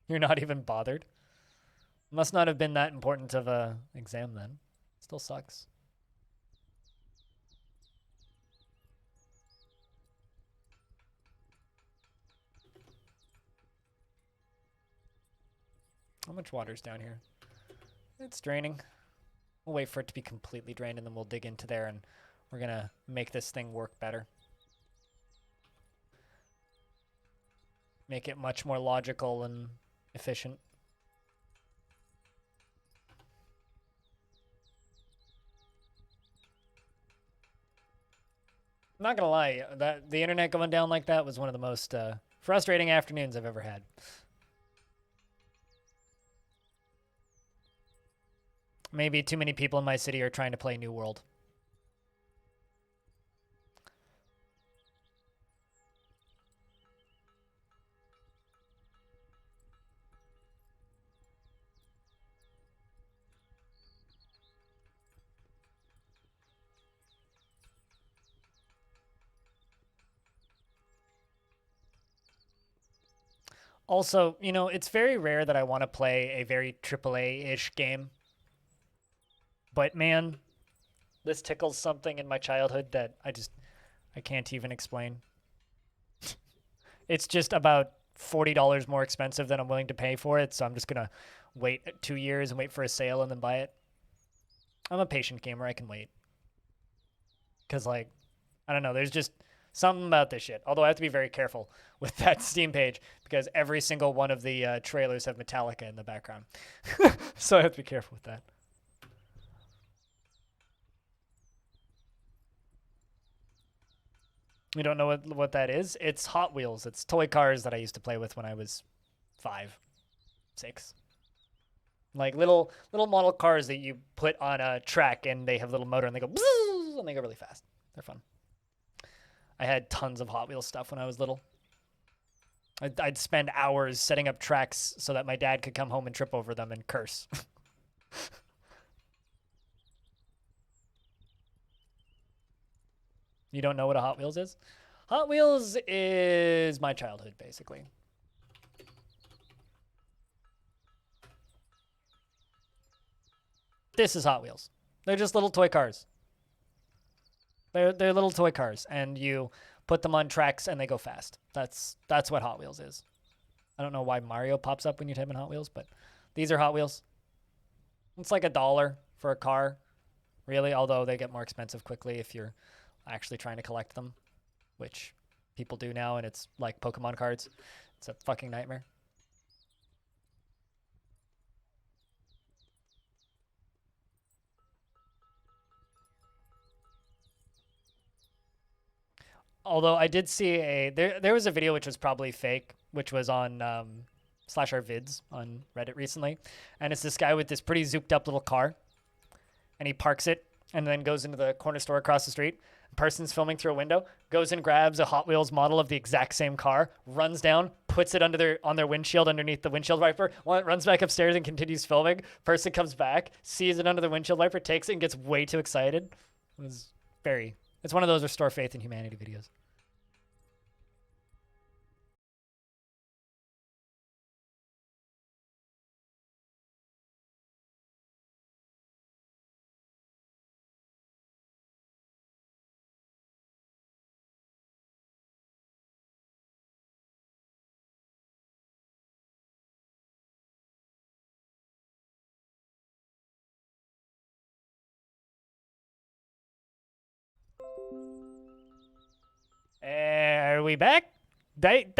You're not even bothered? Must not have been that important of a exam then. Still sucks. How much water's down here? It's draining. We'll wait for it to be completely drained and then we'll dig into there and we're gonna make this thing work better. Make it much more logical and efficient. I'm not gonna lie, the internet going down like that was one of the most frustrating afternoons I've ever had. Maybe too many people in my city are trying to play New World. Also, you know, it's very rare that I want to play a very AAA-ish game. But man, this tickles something in my childhood that I can't even explain. It's just about $40 more expensive than I'm willing to pay for it, so I'm just gonna wait 2 years and wait for a sale and then buy it. I'm a patient gamer, I can wait. Because, like, I don't know, there's just something about this shit. Although I have to be very careful with that Steam page because every single one of the trailers have Metallica in the background. So I have to be careful with that. You don't know what that is? It's Hot Wheels. It's toy cars that I used to play with when I was 5, 6. Like little model cars that you put on a track and they have a little motor and they go bzzz, and they go really fast. They're fun. I had tons of Hot Wheels stuff when I was little. I'd spend hours setting up tracks so that my dad could come home and trip over them and curse. You don't know what a Hot Wheels is? Hot Wheels is my childhood, basically. This is Hot Wheels. They're just little toy cars. They're little toy cars, and you put them on tracks and they go fast. That's what Hot Wheels is. I don't know why Mario pops up when you type in Hot Wheels, but these are Hot Wheels. It's like $1 for a car, really, although they get more expensive quickly if you're actually trying to collect them, which people do now, and it's like Pokemon cards. It's a fucking nightmare. Although I did see there was a video which was probably fake, which was on /rvids on Reddit recently, and it's this guy with this pretty zooped up little car, and he parks it and then goes into the corner store across the street. Person's filming through a window, goes and grabs a Hot Wheels model of the exact same car, runs down, puts it on their windshield underneath the windshield wiper, runs back upstairs and continues filming. Person comes back, sees it under the windshield wiper, takes it and gets way too excited. It was very, It's one of those restore faith in humanity videos. Are we back? It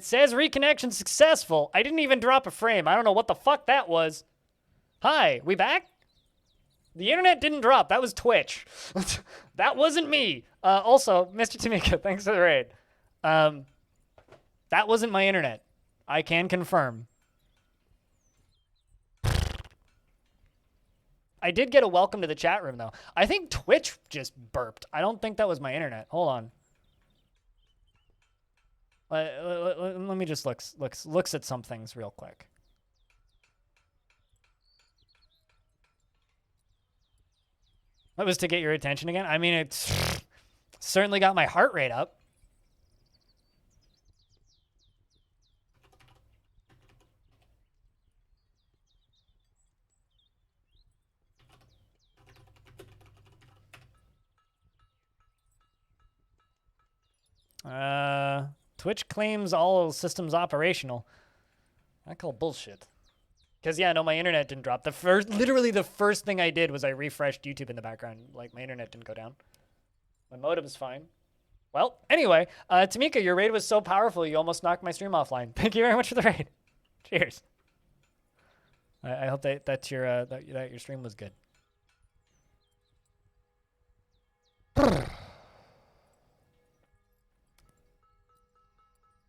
says reconnection successful. I didn't even drop a frame. I don't know what the fuck that was. Hi, we back? The internet didn't drop. That was Twitch. That wasn't me. Also, Mr. Tamika, thanks for the raid. That wasn't my internet. I can confirm. I did get a welcome to the chat room, though. I think Twitch just burped. I don't think that was my internet. Hold on. Let me just looks at some things real quick. That was to get your attention again? I mean, it's certainly got my heart rate up. Twitch claims all systems operational. I call bullshit. Because, yeah, no, my internet didn't drop. Literally the first thing I did was I refreshed YouTube in the background. Like, my internet didn't go down. My modem's fine. Well, anyway, Tamika, your raid was so powerful, you almost knocked my stream offline. Thank you very much for the raid. Cheers. I hope that your stream was good.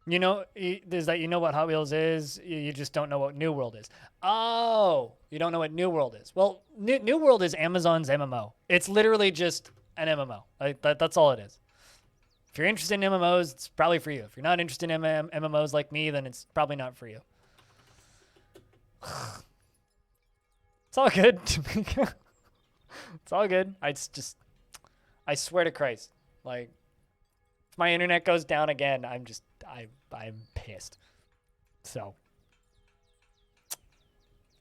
You know, is that you know what Hot Wheels is, you just don't know what New World is. Oh, you don't know what New World is. Well, New World is Amazon's MMO. It's literally just an MMO. Like, that's all it is. If you're interested in MMOs, it's probably for you. If you're not interested in MMOs like me, then it's probably not for you. It's all good. It's all good. I swear to Christ, like, if my internet goes down again, I'm pissed. So,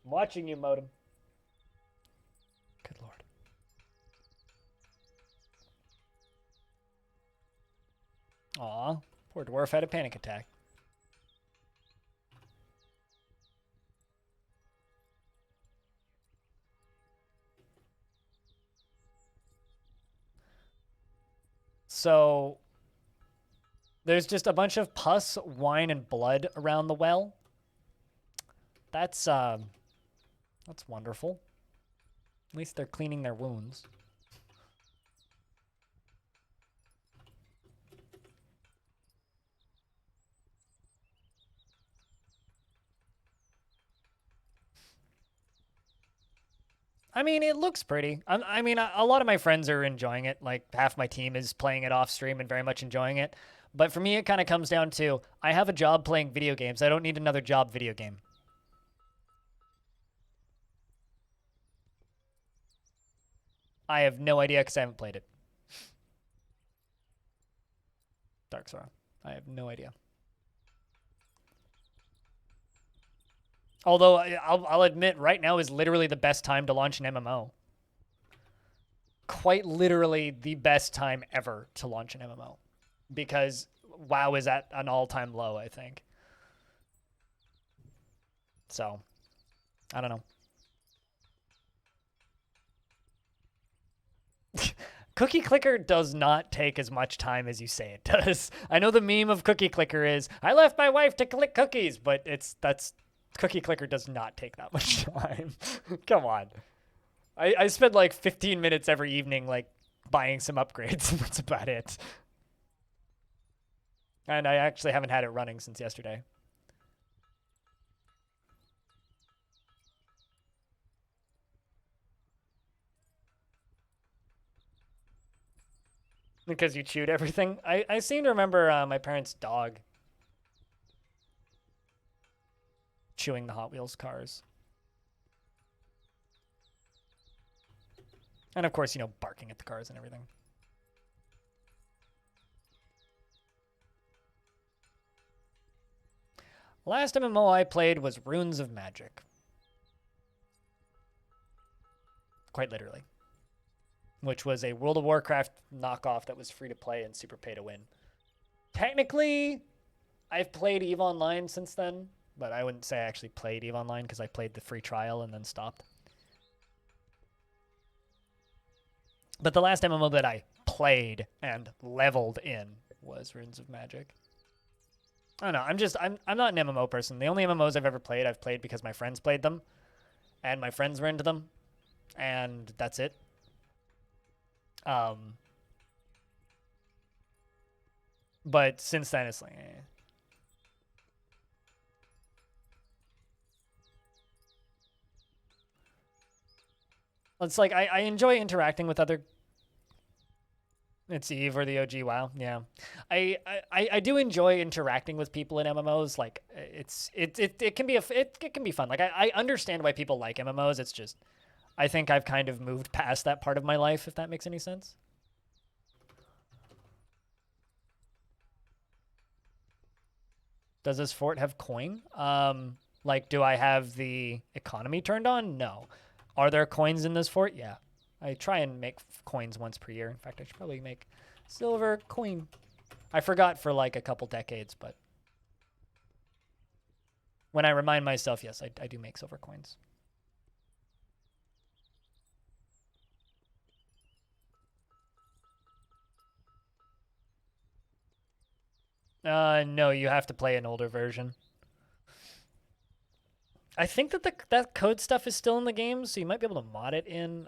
I'm watching you, modem. Good Lord. Aw, poor Dwarf had a panic attack. So, there's just a bunch of pus, wine, and blood around the well. That's wonderful. At least they're cleaning their wounds. I mean, it looks pretty. I mean, a lot of my friends are enjoying it. Like, half my team is playing it off stream and very much enjoying it. But for me, it kind of comes down to, I have a job playing video games. I don't need another job video game. I have no idea because I haven't played it. Dark Sora. I have no idea. Although, I'll admit, right now is literally the best time to launch an MMO. Quite literally the best time ever to launch an MMO. Because WoW is at an all-time low, I think. So, I don't know. Cookie Clicker does not take as much time as you say it does. I know the meme of Cookie Clicker is, I left my wife to click cookies, but Cookie Clicker does not take that much time. Come on. I spend like 15 minutes every evening, like, buying some upgrades, and that's about it. And I actually haven't had it running since yesterday. Because you chewed everything? I seem to remember my parents' dog chewing the Hot Wheels cars. And of course, you know, barking at the cars and everything. Last MMO I played was Runes of Magic. Quite literally. Which was a World of Warcraft knockoff that was free to play and super pay to win. Technically, I've played EVE Online since then, but I wouldn't say I actually played EVE Online because I played the free trial and then stopped. But the last MMO that I played and leveled in was Runes of Magic. I don't know. I'm not an MMO person. The only MMOs I've played because my friends played them, and my friends were into them, and that's it. But since then, it's like, eh. It's like I enjoy interacting with other. It's Eve or the OG WoW. Yeah, I do enjoy interacting with people in MMOs. Like it can be it can be fun. Like I understand why people like MMOs. It's just I think I've kind of moved past that part of my life. If that makes any sense. Does this fort have coin? Like, do I have the economy turned on? No. Are there coins in this fort? Yeah. I try and make coins once per year. In fact, I should probably make silver coin. I forgot for like a couple decades, but when I remind myself, yes, I do make silver coins. No, you have to play an older version. I think that that code stuff is still in the game, so you might be able to mod it in,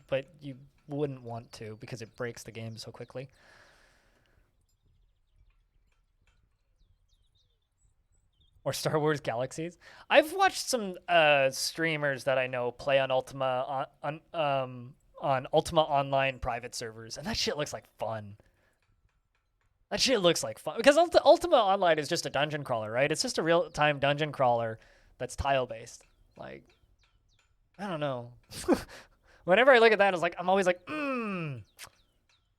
but you wouldn't want to because it breaks the game so quickly. Or Star Wars Galaxies. I've watched some streamers that I know play on Ultima on Ultima Online private servers, and that shit looks like fun. That shit looks like fun because Ultima Online is just a dungeon crawler, right? It's just a real-time dungeon crawler that's tile-based. Like, I don't know. Whenever I look at that, it's like I'm always like,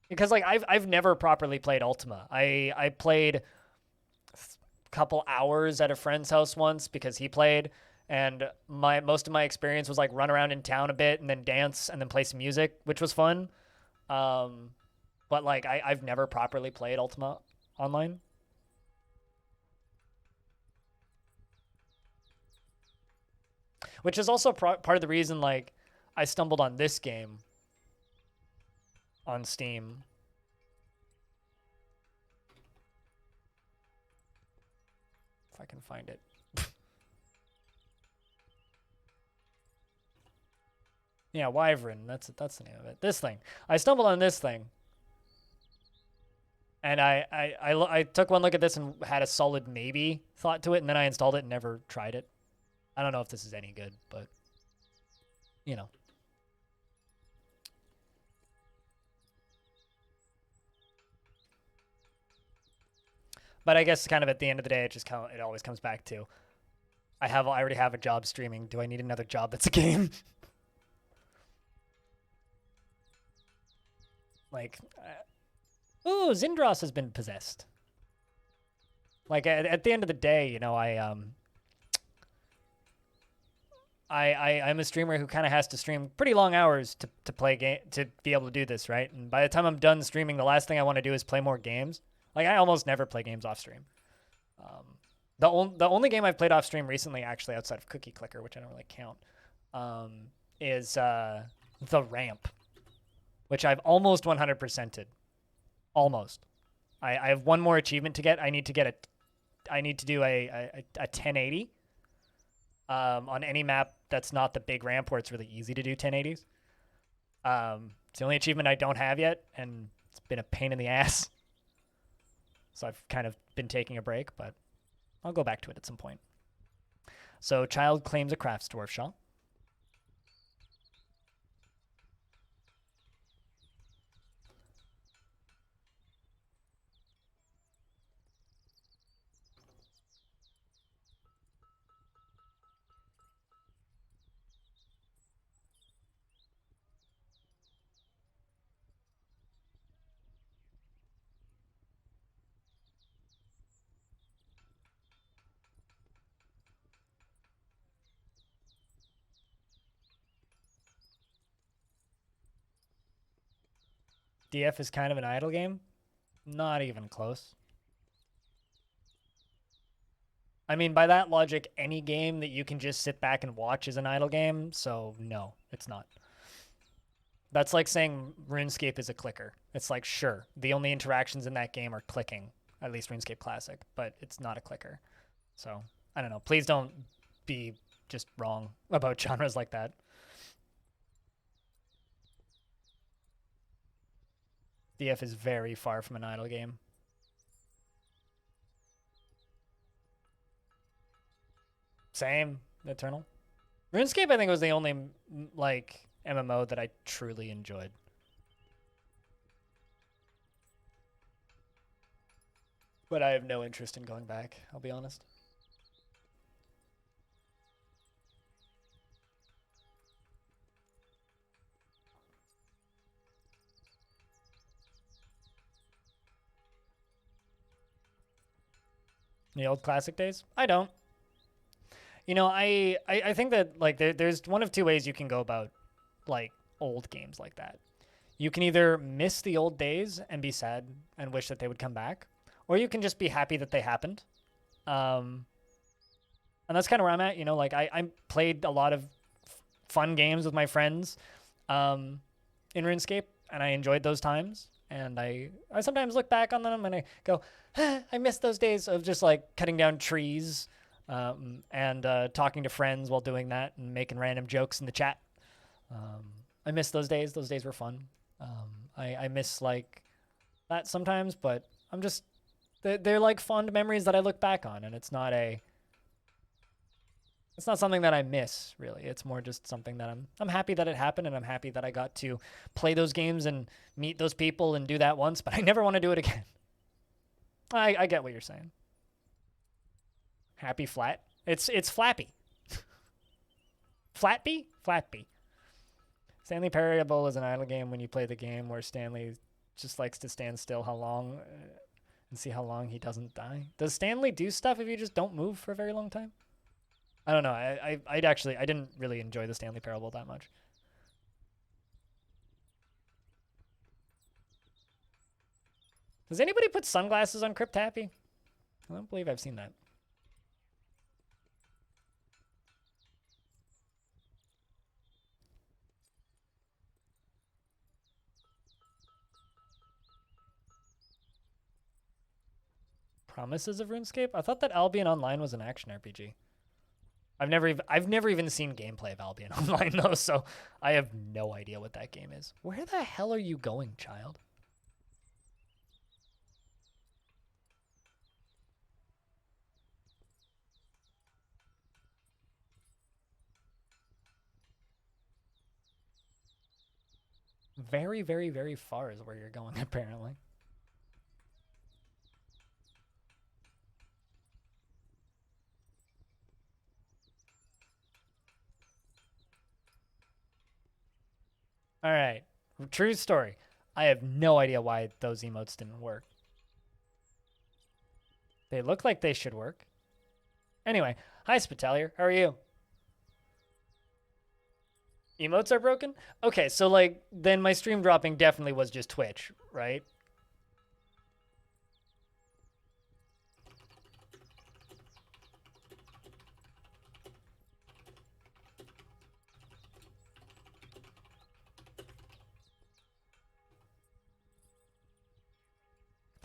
because like I've never properly played Ultima. I played a couple hours at a friend's house once because he played, and most of my experience was like run around in town a bit and then dance and then play some music, which was fun. But like I've never properly played Ultima Online. Which is also part of the reason like I stumbled on this game on Steam. If I can find it. Yeah, Wyvern. That's the name of it. This thing. I stumbled on this thing. And I took one look at this and had a solid maybe thought to it, and then I installed it and never tried it. I don't know if this is any good, but you know. But I guess kind of at the end of the day, it always comes back to I already have a job streaming. Do I need another job that's a game? Like, oh, Zindros has been possessed. Like at the end of the day, you know, I'm a streamer who kind of has to stream pretty long hours to play game to be able to do this, right? And by the time I'm done streaming, the last thing I want to do is play more games. Like I almost never play games off stream. The only game I've played off stream recently, actually outside of Cookie Clicker, which I don't really count, is The Ramp, which I've almost 100%ed. Almost. I have one more achievement to get. I need to do a 1080 on any map that's not the big ramp where it's really easy to do 1080s. It's the only achievement I don't have yet, and it's been a pain in the ass. So I've kind of been taking a break, but I'll go back to it at some point. So child claims a crafts dwarf shop. DF is kind of an idle game. Not even close. I mean, by that logic, any game that you can just sit back and watch is an idle game, so no, it's not. That's like saying RuneScape is a clicker. It's like, sure, the only interactions in that game are clicking, at least RuneScape Classic, but it's not a clicker. So, I don't know. Please don't be just wrong about genres like that. DF is very far from an idle game. Same, Eternal. RuneScape, I think, was the only like MMO that I truly enjoyed. But I have no interest in going back, I'll be honest. The old classic days? I don't. You know, I think that like there's one of two ways you can go about like old games like that. You can either miss the old days and be sad and wish that they would come back, or you can just be happy that they happened. And that's kind of where I'm at. You know, like I played a lot of fun games with my friends in RuneScape, and I enjoyed those times. And I sometimes look back on them and I go, I miss those days of just like cutting down trees and talking to friends while doing that and making random jokes in the chat. I miss those days. Those days were fun. I miss like that sometimes, but I'm just they're like fond memories that I look back on, and it's not something that I miss really. It's more just something that I'm happy that it happened, and I'm happy that I got to play those games and meet those people and do that once, but I never want to do it again. I get what you're saying. Happy flat. It's flappy. Flatby? Flatby. Stanley Parable is an idle game when you play the game where Stanley just likes to stand still and see how long he doesn't die. Does Stanley do stuff if you just don't move for a very long time? I don't know. I didn't really enjoy the Stanley Parable that much. Does anybody put sunglasses on Crypt Happy? I don't believe I've seen that. Promises of RuneScape? I thought that Albion Online was an action RPG. I've never even seen gameplay of Albion Online though, so I have no idea what that game is. Where the hell are you going, child? Very, very, very far is where you're going, apparently. All right. True story. I have no idea why those emotes didn't work. They look like they should work. Anyway, hi Spitalier. How are you? Emotes are broken? Okay, so like then my stream dropping definitely was just Twitch, right?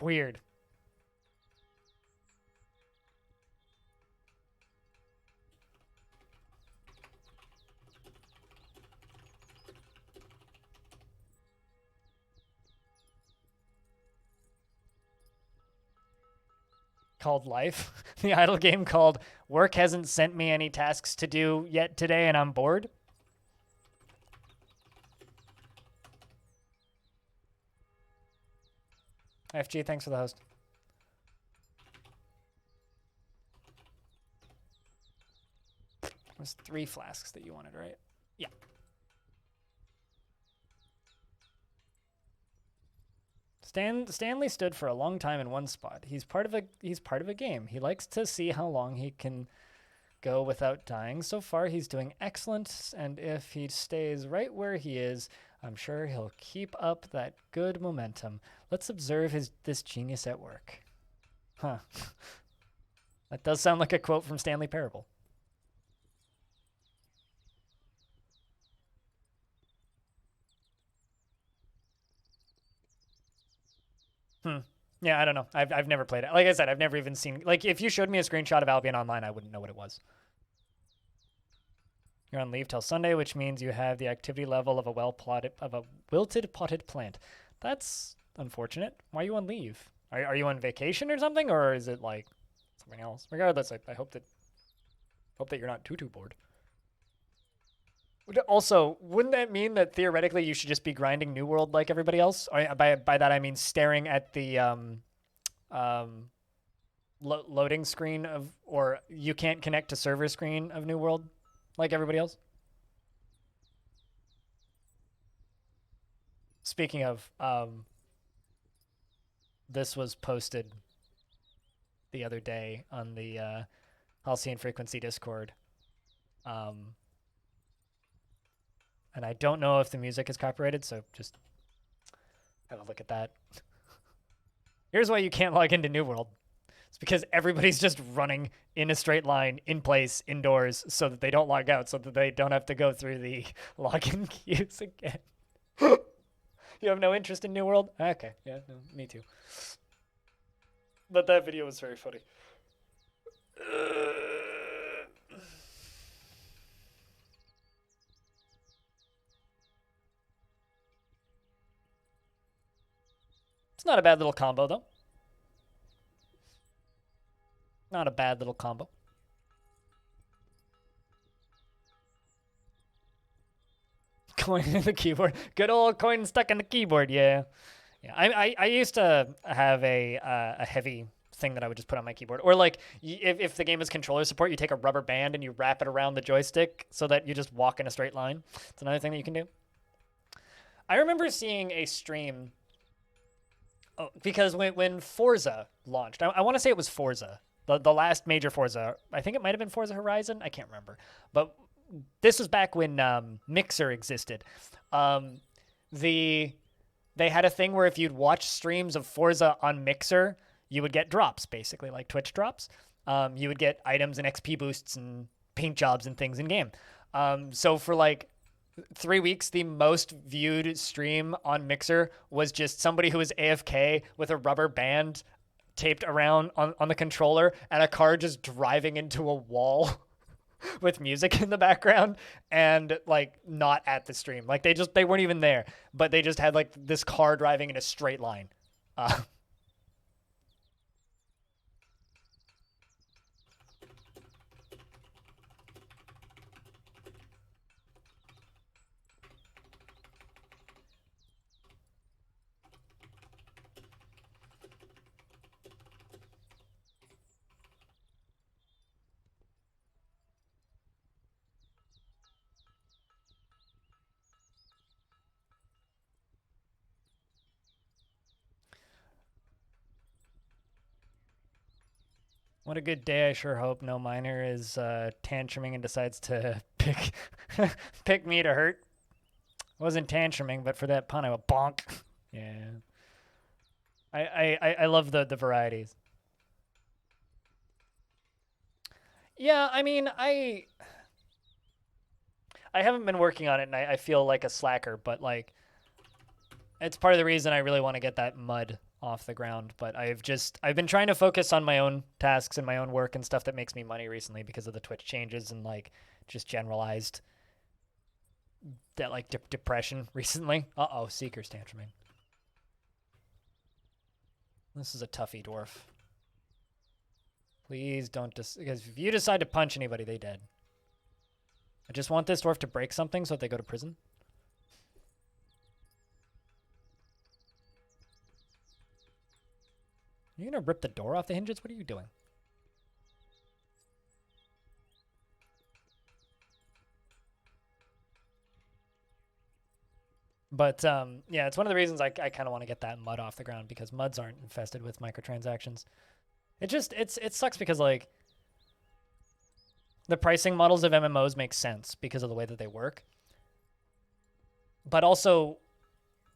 Weird. Called Life. The idle game called Work hasn't sent me any tasks to do yet today and I'm bored. FG, thanks for the host. It was 3 flasks that you wanted, right? Yeah. Stanley stood for a long time in one spot. He's part of a game. He likes to see how long he can go without dying. So far, he's doing excellent, and if he stays right where he is, I'm sure he'll keep up that good momentum. Let's observe this genius at work. Huh. That does sound like a quote from Stanley Parable. Yeah, I don't know. I've never played it. Like I said, I've never even seen. Like, if you showed me a screenshot of Albion Online, I wouldn't know what it was. You're on leave till Sunday, which means you have the activity level of a wilted potted plant. That's unfortunate. Why are you on leave? Are you on vacation or something, or is it like something else? Regardless, I hope that you're not too bored. Also, wouldn't that mean that theoretically you should just be grinding New World like everybody else? By that I mean staring at the loading screen of, or you can't connect to server screen of New World like everybody else. Speaking of, this was posted the other day on the Halcyon Frequency Discord. And I don't know if the music is copyrighted, so just have a look at that. Here's why you can't log into New World. It's because everybody's just running in a straight line, in place, indoors, so that they don't log out, so that they don't have to go through the login queues again. You have no interest in New World? Okay, yeah, no, me too. But that video was very funny. It's not a bad little combo, though. Not a bad little combo. Coin in the keyboard. Good old coin stuck in the keyboard, yeah. Yeah, I used to have a heavy thing that I would just put on my keyboard. Or like, if the game is controller support, you take a rubber band and you wrap it around the joystick so that you just walk in a straight line. It's another thing that you can do. I remember seeing a stream, because when Forza launched, I want to say it was Forza, the last major Forza. I think it might have been Forza Horizon. I can't remember. But this was back when Mixer existed. They had a thing where if you'd watch streams of Forza on Mixer, you would get drops, basically, like Twitch drops. You would get items and XP boosts and paint jobs and things in game. So for like 3 weeks, the most viewed stream on Mixer was just somebody who was AFK with a rubber band taped around on the controller and a car just driving into a wall with music in the background and like not at the stream. Like they weren't even there, but they just had like this car driving in a straight line. What a good day. I sure hope no miner is tantruming and decides to pick me to hurt. I wasn't tantruming, but for that pun, I went bonk. Yeah. I love the varieties. Yeah, I mean, I haven't been working on it, and I feel like a slacker, but like, it's part of the reason I really want to get that mud off the ground. But I've been trying to focus on my own tasks and my own work and stuff that makes me money recently because of the Twitch changes and like just generalized that like depression recently. Uh-oh, Seeker's tantruming. This is a toughie, Dwarf. Please don't because if you decide to punch anybody, they dead. I just want this Dwarf to break something so that they go to prison. You're gonna rip the door off the hinges? What are you doing? But yeah, it's one of the reasons I kind of want to get that mud off the ground because muds aren't infested with microtransactions. It sucks because like the pricing models of MMOs make sense because of the way that they work. but also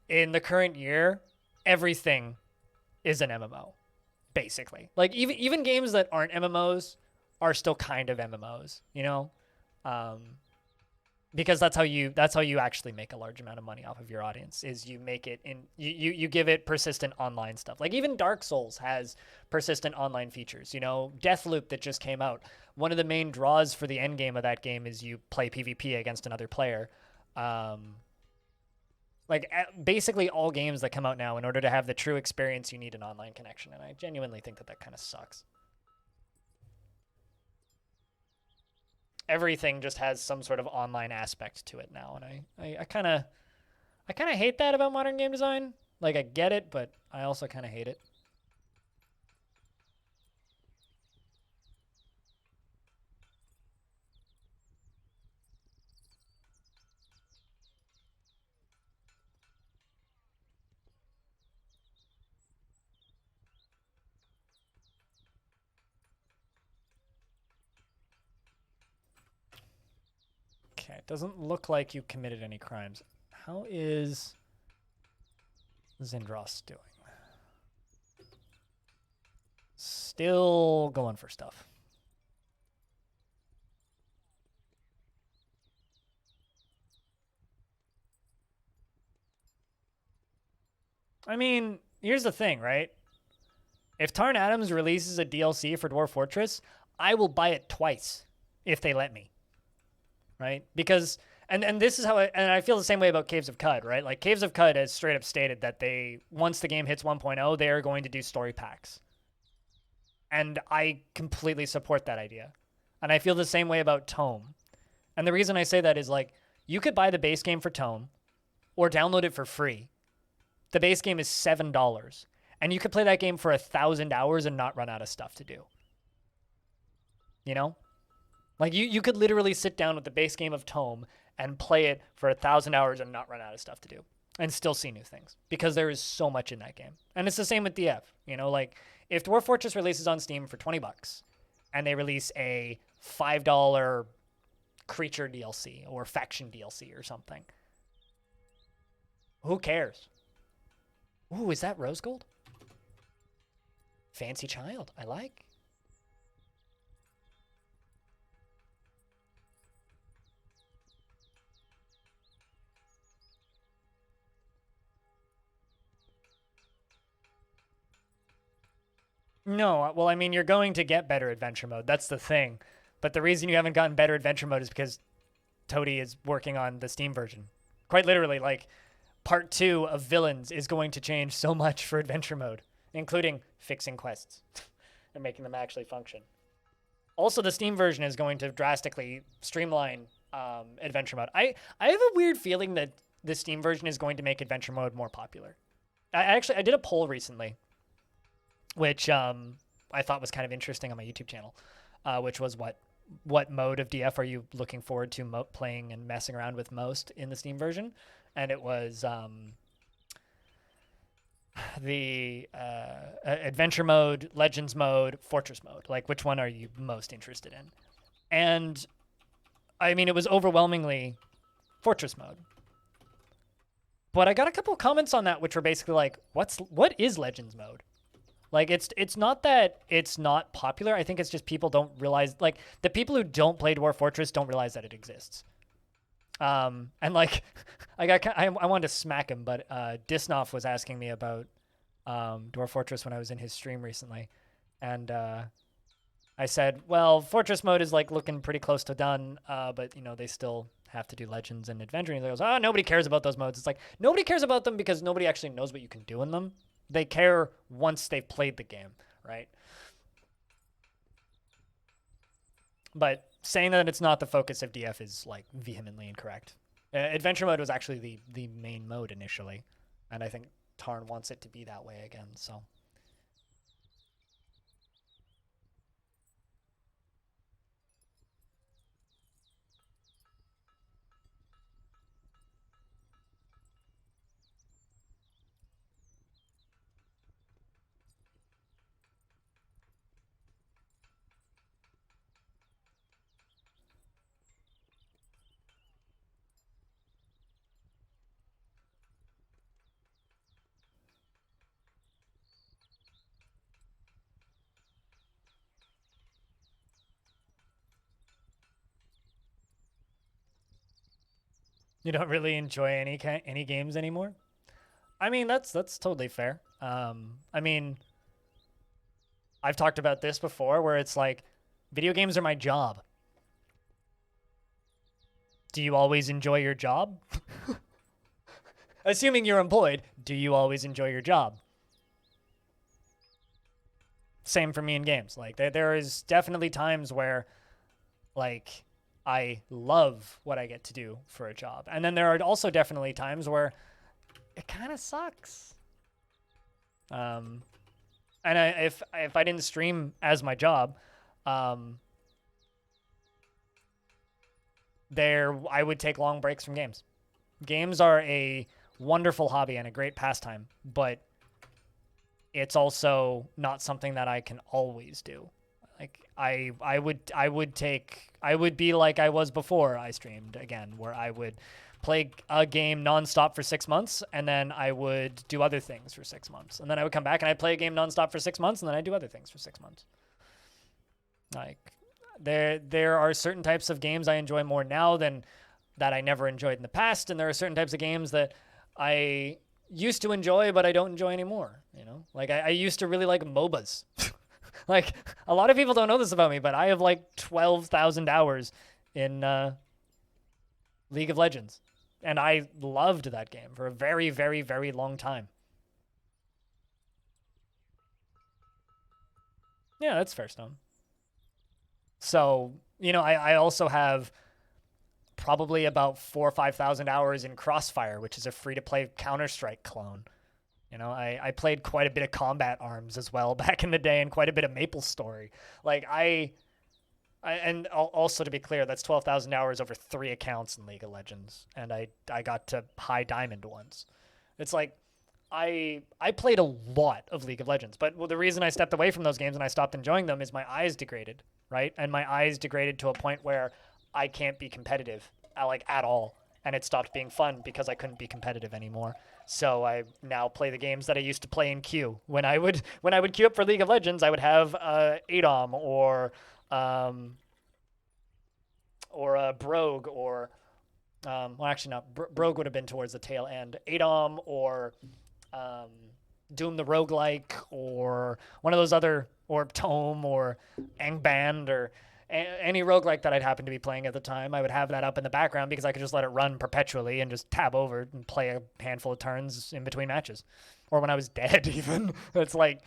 in the current year, everything is an MMO, basically. Like even games that aren't MMOs are still kind of MMOs, you know? Um, because that's how you actually make a large amount of money off of your audience is you make it in you give it persistent online stuff. Like even Dark Souls has persistent online features. You know, Deathloop that just came out. One of the main draws for the end game of that game is you play PvP against another player. Um, like basically all games that come out now, in order to have the true experience, you need an online connection, and I genuinely think that that kind of sucks. Everything just has some sort of online aspect to it now, and I kind of hate that about modern game design. Like I get it, but I also kind of hate it. Okay, it doesn't look like you committed any crimes. How is Zindros doing? Still going for stuff. I mean, here's the thing, right? If Tarn Adams releases a DLC for Dwarf Fortress, I will buy it twice if they let me, right? Because and this is how I feel the same way about Caves of Cud, right? Like Caves of Cud has straight up stated that they once the game hits 1.0, they are going to do story packs. And I completely support that idea. And I feel the same way about Tome. And the reason I say that is like you could buy the base game for Tome or download it for free. The base game is $7, and you could play that game for 1,000 hours and not run out of stuff to do. You know, like you could literally sit down with the base game of Tome and play it for 1,000 hours and not run out of stuff to do, and still see new things because there is so much in that game. And it's the same with DF. You know, like if Dwarf Fortress releases on Steam for $20, and they release a $5 creature DLC or faction DLC or something, who cares? Ooh, is that rose gold? Fancy child. I like. No, well, I mean, you're going to get better adventure mode. That's the thing. But the reason you haven't gotten better adventure mode is because Toady is working on the Steam version. Quite literally, like, part 2 of Villains is going to change so much for adventure mode, including fixing quests and making them actually function. Also, the Steam version is going to drastically streamline adventure mode. I have a weird feeling that the Steam version is going to make adventure mode more popular. I did a poll recently, which I thought was kind of interesting on my YouTube channel, which was what mode of DF are you looking forward to playing and messing around with most in the Steam version? And it was the adventure mode, legends mode, fortress mode. Like, which one are you most interested in? And I mean, it was overwhelmingly fortress mode. But I got a couple of comments on that, which were basically like, what is legends mode? Like it's not that it's not popular. I think it's just people don't realize, like the people who don't play Dwarf Fortress don't realize that it exists. And like I wanted to smack him, but Disnoff was asking me about Dwarf Fortress when I was in his stream recently, and I said, well, Fortress mode is like looking pretty close to done, but you know they still have to do Legends and Adventure. And he goes, oh, nobody cares about those modes. It's like nobody cares about them because nobody actually knows what you can do in them. They care once they've played the game, right? But saying that it's not the focus of DF is like vehemently incorrect. Adventure mode was actually the main mode initially, and I think Tarn wants it to be that way again. So You don't really enjoy any games anymore? I mean, that's totally fair. I mean, I've talked about this before where it's like video games are my job. Do you always enjoy your job? Assuming you're employed, do you always enjoy your job? Same for me in games. Like there is definitely times where like I love what I get to do for a job. And then there are also definitely times where it kind of sucks. And if I didn't stream as my job, there I would take long breaks from games. Games are a wonderful hobby and a great pastime, but it's also not something that I can always do. Like I would be like I was before I streamed again, where I would play a game nonstop for 6 months, and then I would do other things for 6 months, and then I would come back and I'd play a game nonstop for 6 months, and then I'd do other things for 6 months. Like there are certain types of games I enjoy more now than that I never enjoyed in the past, and there are certain types of games that I used to enjoy but I don't enjoy anymore. You know, like I used to really like MOBAs. Like a lot of people don't know this about me, but I have like 12,000 hours in League of Legends, and I loved that game for a very, very, very long time. Yeah, that's fair, Stone. So you know, I also have probably about 4 or 5 thousand hours in Crossfire, which is a free to play Counter Strike clone. You know, I played quite a bit of Combat Arms as well back in the day, and quite a bit of Maple Story. Like and also to be clear, that's 12,000 hours over 3 accounts in League of Legends, and I got to high diamond once. It's like I played a lot of League of Legends, but well, the reason I stepped away from those games and I stopped enjoying them is my eyes degraded, right? And my eyes degraded to a point where I can't be competitive, like at all, and it stopped being fun because I couldn't be competitive anymore. So I now play the games that I used to play in queue. When I would queue up for League of Legends, I would have Adom um, or Brogue or well, actually not. Brogue would have been towards the tail end. Adom or um, Doom the Roguelike or one of those other, or Tome or Angband or any roguelike that I'd happen to be playing at the time. I would have that up in the background because I could just let it run perpetually and just tab over and play a handful of turns in between matches. Or when I was dead, even. It's like,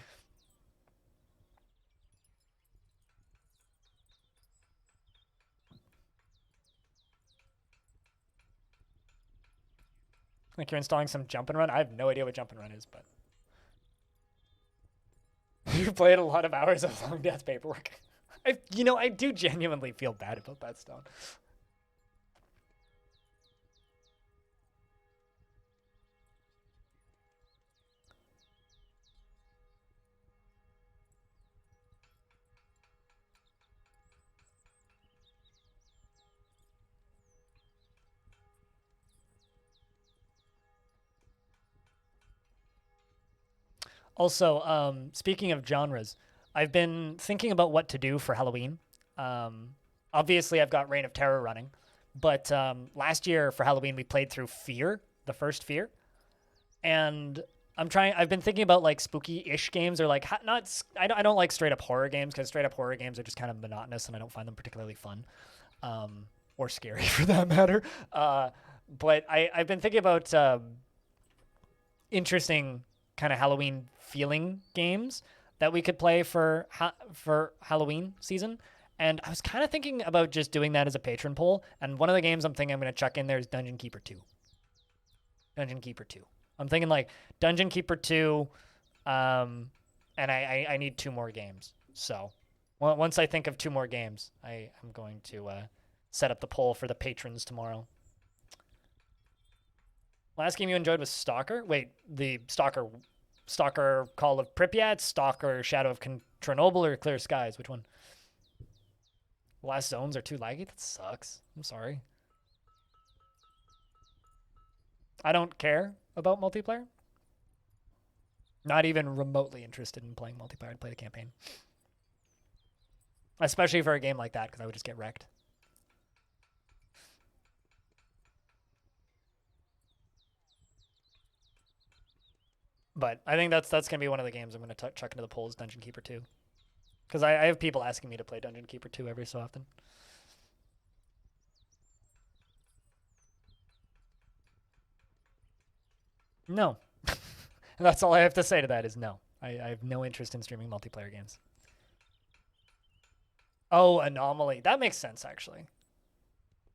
you're installing some jump and run. I have no idea what jump and run is, but you played a lot of hours of Longdeath paperwork. I do genuinely feel bad about that, Stone. Also, speaking of genres, I've been thinking about what to do for Halloween. Um, Obviously, I've got Reign of Terror running, but last year for Halloween we played through Fear, the first Fear, and I've been thinking about like spooky-ish games, or like not. I don't like straight up horror games because straight up horror games are just kind of monotonous, and I don't find them particularly fun, or scary for that matter. But I've been thinking about interesting kind of Halloween feeling games that we could play for Halloween season. And I was kind of thinking about just doing that as a patron poll. And one of the games I'm thinking I'm going to chuck in there is Dungeon Keeper 2. Dungeon Keeper 2. I'm thinking like Dungeon Keeper 2, and I need 2 more games. So once I think of 2 more games, I'm going to set up the poll for the patrons tomorrow. Last game you enjoyed was Stalker? Wait, the Stalker Call of Pripyat, Stalker Shadow of Chernobyl, or Clear Skies? Which one? Last zones are too laggy? That sucks. I'm sorry. I don't care about multiplayer. Not even remotely interested in playing multiplayer. I'd play the campaign. Especially for a game like that, because I would just get wrecked. But I think that's gonna be one of the games I'm gonna chuck into the polls, Dungeon Keeper 2, because I have people asking me to play Dungeon Keeper 2 every so often. No. That's all I have to say to that is no. I have no interest in streaming multiplayer games. Oh, Anomaly. That makes sense, actually.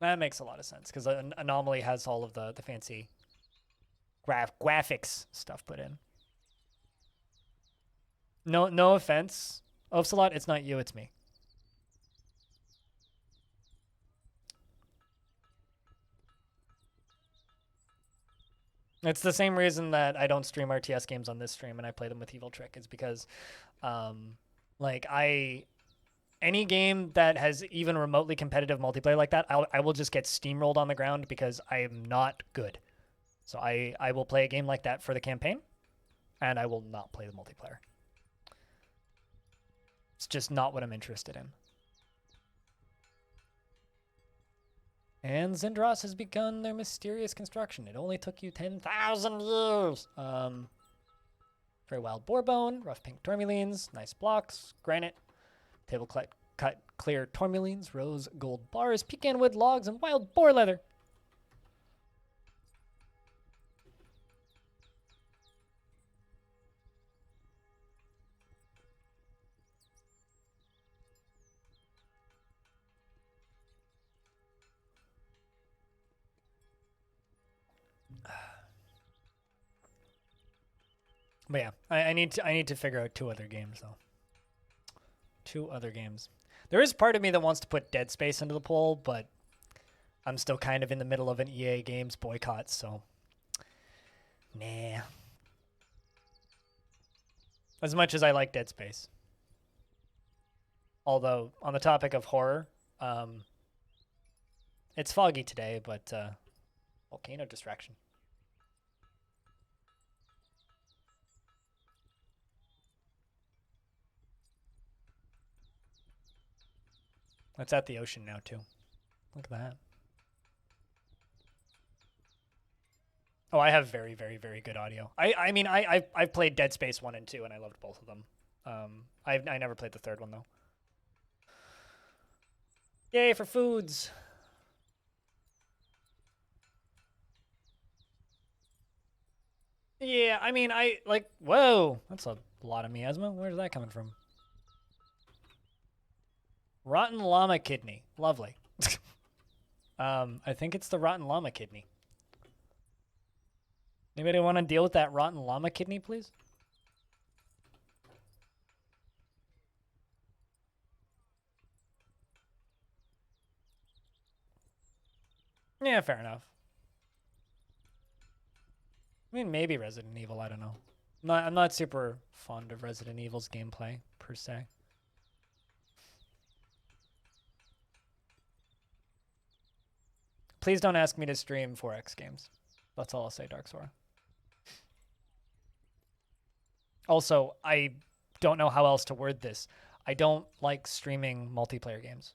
That makes a lot of sense, because Anomaly has all of the fancy graphics stuff put in. No offense, Ocelot, it's not you, it's me. It's the same reason that I don't stream RTS games on this stream and I play them with Evil Trick. It's because, like, any game that has even remotely competitive multiplayer like that, I will just get steamrolled on the ground because I am not good. So I will play a game like that for the campaign, and I will not play the multiplayer. It's just not what I'm interested in. And Zindros has begun their mysterious construction. It only took you 10,000 years. Very wild boarbone, rough pink tourmalines, nice blocks, granite, table cut clear tourmalines, rose gold bars, pecan wood logs, and wild boar leather. But yeah, I need to figure out 2 other games though. 2 other games. There is part of me that wants to put Dead Space into the poll, but I'm still kind of in the middle of an EA Games boycott, so nah. As much as I like Dead Space. Although, on the topic of horror, it's foggy today, but volcano distraction. It's at the ocean now, too. Look at that. Oh, I have very, very, very good audio. I mean, I've played Dead Space 1 and 2, and I loved both of them. I never played the third one, though. Yay for foods! Yeah, I mean, whoa! That's a lot of miasma. Where's that coming from? Rotten llama kidney. Lovely. I think it's the rotten llama kidney. Anybody want to deal with that rotten llama kidney, please? Yeah, fair enough. I mean, maybe Resident Evil, I don't know. I'm not super fond of Resident Evil's gameplay, per se. Please don't ask me to stream 4X games. That's all I'll say, Dark Sora. Also, I don't know how else to word this. I don't like streaming multiplayer games.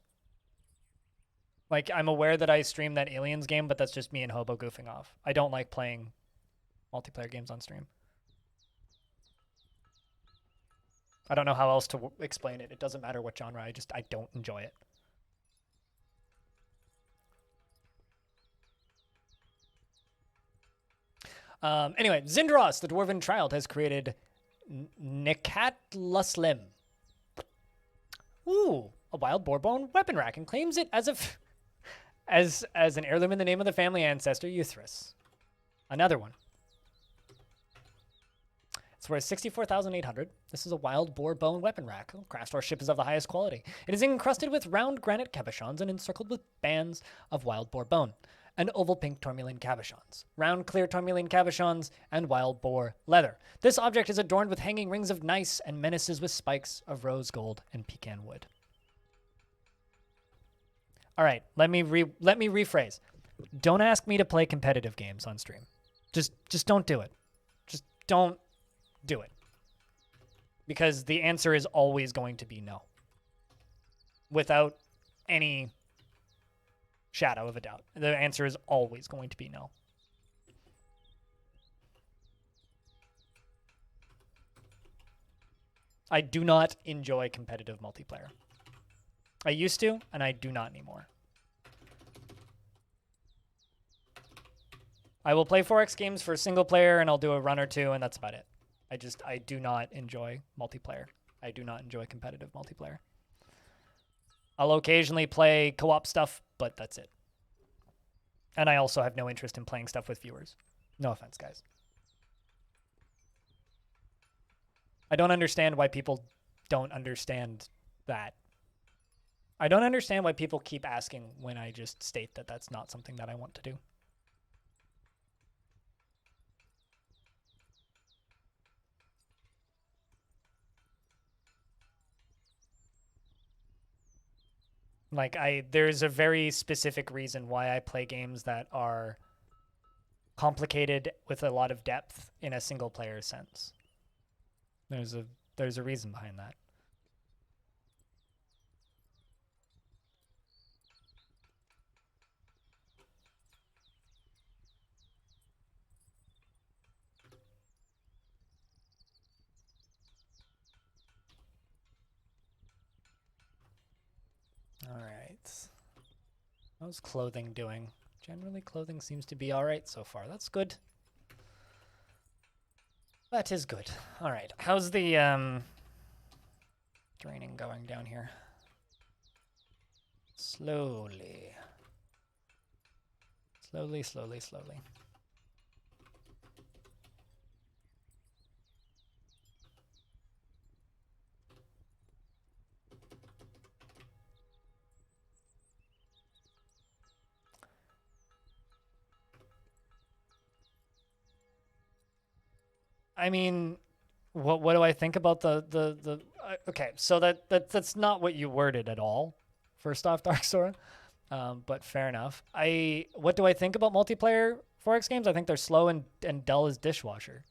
Like, I'm aware that I streamed that Aliens game, but that's just me and Hobo goofing off. I don't like playing multiplayer games on stream. I don't know how else to explain it. It doesn't matter what genre. I don't enjoy it. Anyway, Zindros, the Dwarven child, has created Nekatluslim. Ooh, a wild boarbone weapon rack, and claims it as an heirloom in the name of the family ancestor Euthris. Another one. It's worth 64,800. This is a wild boar bone weapon rack. Craftsmanship is of the highest quality. It is encrusted with round granite cabochons and encircled with bands of wild boar bone and oval pink tourmaline cabochons, round clear tourmaline cabochons, and wild boar leather. This object is adorned with hanging rings of gneiss and menaces with spikes of rose gold and pecan wood. All right, let me rephrase. Don't ask me to play competitive games on stream. Just don't do it. Just don't do it. Because the answer is always going to be no. Without any shadow of a doubt. The answer is always going to be no. I do not enjoy competitive multiplayer. I used to, and I do not anymore. I will play 4X games for single player, and I'll do a run or two, and that's about it. I do not enjoy multiplayer. I do not enjoy competitive multiplayer. I'll occasionally play co-op stuff, but that's it. And I also have no interest in playing stuff with viewers. No offense, guys. I don't understand why people don't understand that. I don't understand why people keep asking when I just state that that's not something that I want to do. Like, there's a very specific reason why I play games that are complicated with a lot of depth in a single player sense. There's a reason behind that. All right. How's clothing doing? Generally, clothing seems to be all right so far. That's good. That is good. All right. How's the draining going down here? Slowly. Slowly, slowly, slowly. I mean, what do I think about the okay, so that's not what you worded at all. First off, Dark Sora. But fair enough. What do I think about multiplayer 4X games? I think they're slow and dull as dishwasher.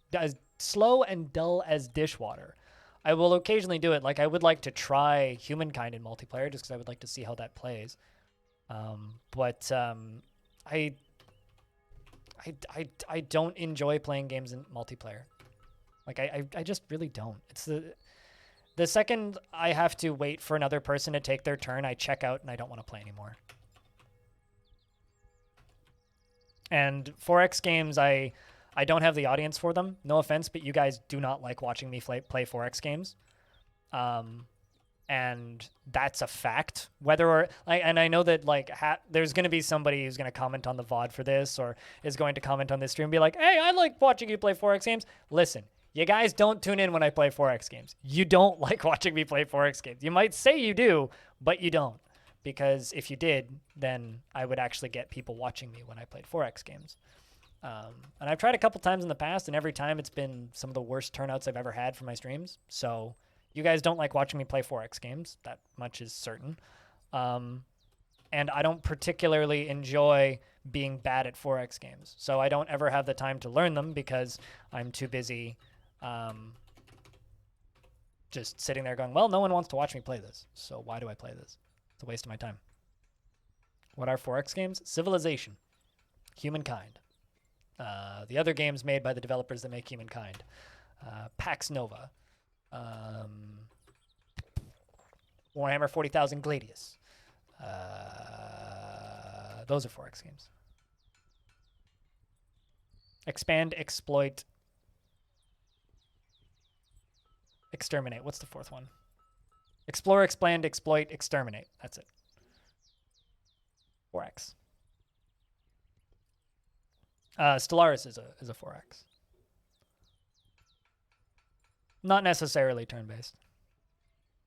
Slow and dull as dishwater. I will occasionally do it. Like, I would like to try Humankind in multiplayer just because I would like to see how that plays. I don't enjoy playing games in multiplayer. Like, I just really don't. It's the second I have to wait for another person to take their turn, I check out and I don't want to play anymore. And 4X games, I don't have the audience for them. No offense, but you guys do not like watching me play 4X games. And that's a fact. And I know that there's going to be somebody who's going to comment on the VOD for this or is going to comment on this stream and be like, hey, I like watching you play 4X games. Listen, you guys don't tune in when I play 4X games. You don't like watching me play 4X games. You might say you do, but you don't. Because if you did, then I would actually get people watching me when I played 4X games. And I've tried a couple times in the past, and every time it's been some of the worst turnouts I've ever had for my streams. So you guys don't like watching me play 4X games. That much is certain. And I don't particularly enjoy being bad at 4X games. So I don't ever have the time to learn them because I'm too busy just sitting there going, well, no one wants to watch me play this. So why do I play this? It's a waste of my time. What are 4X games? Civilization. Humankind. The other games made by the developers that make Humankind. Pax Nova. Warhammer 40,000 Gladius. Those are 4X games. Expand, exploit, exterminate. What's the fourth one? Explore, expand, exploit, exterminate. That's it. 4X. Stellaris is a 4X. Not necessarily turn-based,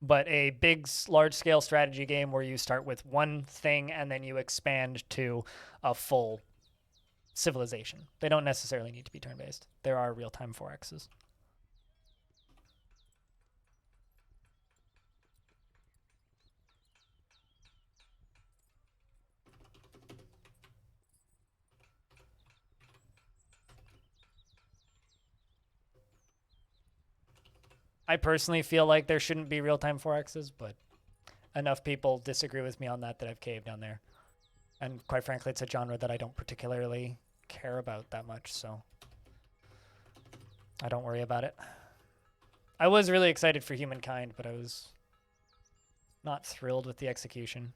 but a big, large-scale strategy game where you start with one thing and then you expand to a full civilization. They don't necessarily need to be turn-based. There are real-time 4Xs. I personally feel like there shouldn't be real-time 4Xs, but enough people disagree with me on that I've caved down there. And quite frankly, it's a genre that I don't particularly care about that much, so I don't worry about it. I was really excited for Humankind, but I was not thrilled with the execution.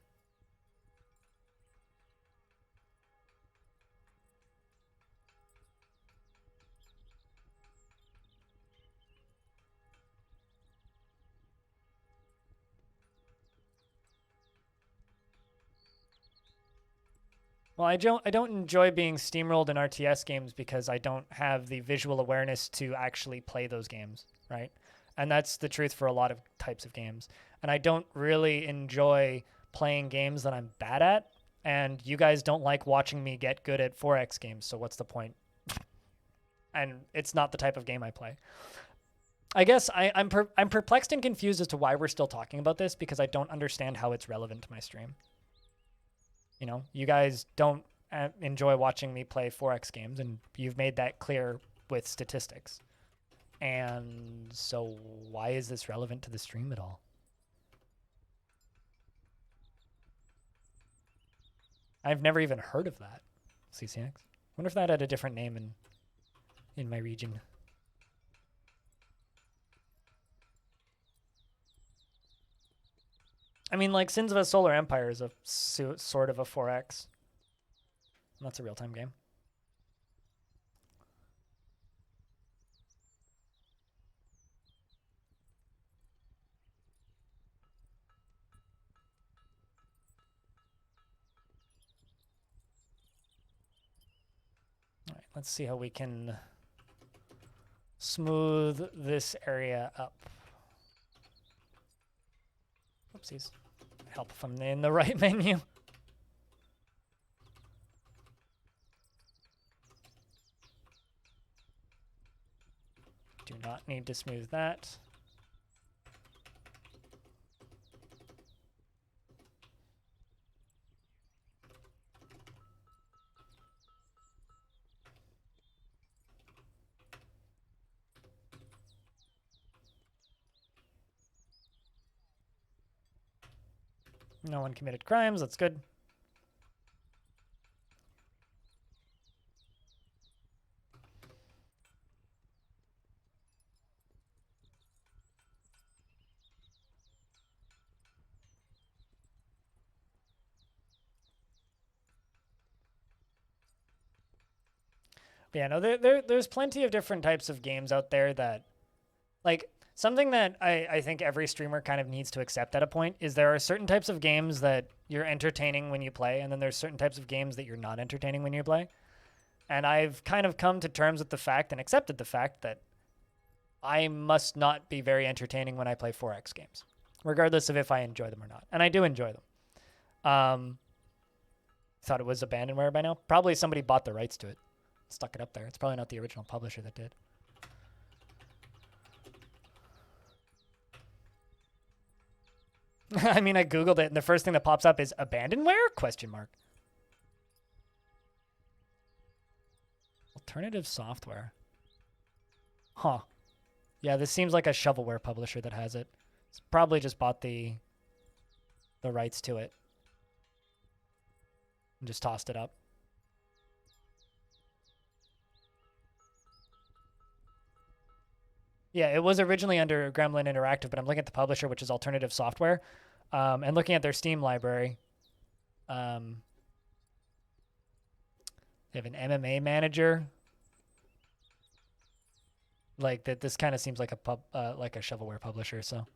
Well, I don't enjoy being steamrolled in RTS games because I don't have the visual awareness to actually play those games, right? And that's the truth for a lot of types of games. And I don't really enjoy playing games that I'm bad at. And you guys don't like watching me get good at 4X games, so what's the point? And it's not the type of game I play. I guess I'm perplexed and confused as to why we're still talking about this because I don't understand how it's relevant to my stream. You know, you guys don't enjoy watching me play 4X games, and you've made that clear with statistics. And so why is this relevant to the stream at all? I've never even heard of that, CCX. Wonder if that had a different name in my region. I mean, like, Sins of a Solar Empire is a sort of a 4X. And that's a real-time game. All right, let's see how we can smooth this area up. Oopsies. Help if I'm in the right menu. Do not need to smooth that. No one committed crimes. That's good. But yeah, no, there's plenty of different types of games out there that, like, something that I think every streamer kind of needs to accept at a point is there are certain types of games that you're entertaining when you play, and then there's certain types of games that you're not entertaining when you play. And I've kind of come to terms with the fact and accepted the fact that I must not be very entertaining when I play 4X games, regardless of if I enjoy them or not. And I do enjoy them. Thought it was abandonware by now. Probably somebody bought the rights to it, stuck it up there. It's probably not the original publisher that did. I mean, I Googled it, and the first thing that pops up is abandonware? Question mark. Alternative software. Huh. Yeah, this seems like a shovelware publisher that has it. It's probably just bought the rights to it and just tossed it up. Yeah, it was originally under Gremlin Interactive, but I'm looking at the publisher, which is Alternative Software, and looking at their Steam library. They have an MMA manager. Like that, this kind of seems like like a shovelware publisher. So,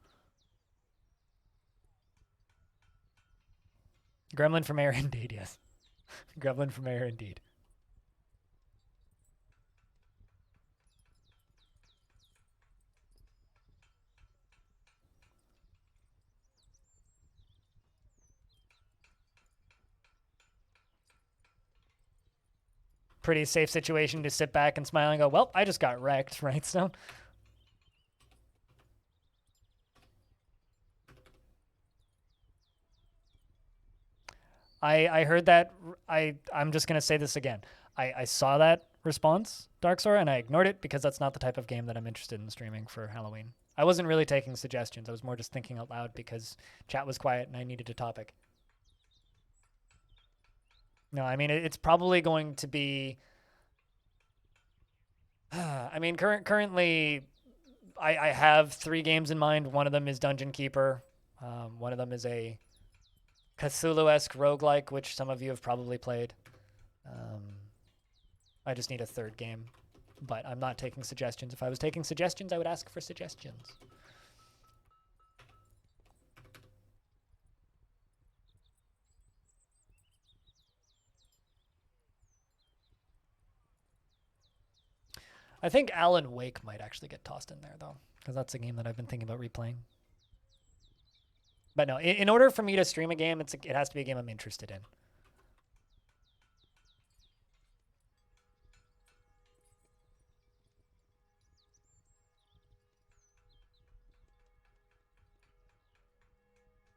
Gremlin for Mayor, indeed. Yes, Gremlin for Mayor, indeed. Pretty safe situation to sit back and smile and go, well, I just got wrecked, right, Stone? I heard that. I'm just going to say this again. I saw that response, Dark Sora, and I ignored it because that's not the type of game that I'm interested in streaming for Halloween. I wasn't really taking suggestions. I was more just thinking out loud because chat was quiet and I needed a topic. No, I mean, it's probably going to be... I mean, currently, I have 3 games in mind. One of them is Dungeon Keeper. One of them is a Cthulhu-esque roguelike, which some of you have probably played. I just need a 3rd game, but I'm not taking suggestions. If I was taking suggestions, I would ask for suggestions. I think Alan Wake might actually get tossed in there, though, because that's a game that I've been thinking about replaying. But no, in order for me to stream a game, it has to be a game I'm interested in.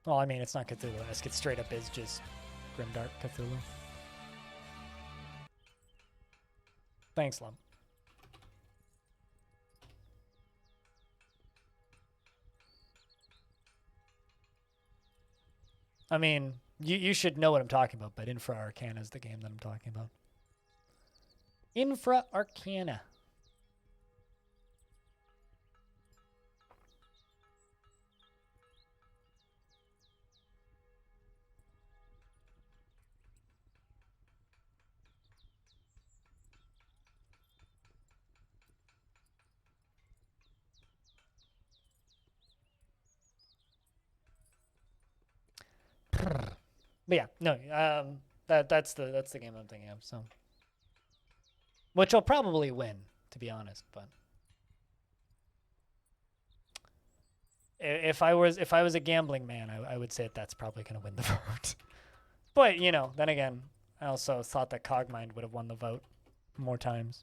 Well, I mean, it's not Cthulhu-esque. It straight up is just Grimdark Cthulhu. Thanks, Lump. I mean, you should know what I'm talking about, but Infra Arcana is the game that I'm talking about. Infra Arcana. But yeah, no, that's the game I'm thinking of. So, which I'll probably win, to be honest. But if I was a gambling man, I would say that's probably gonna win the vote. But you know, then again, I also thought that Cogmind would have won the vote more times,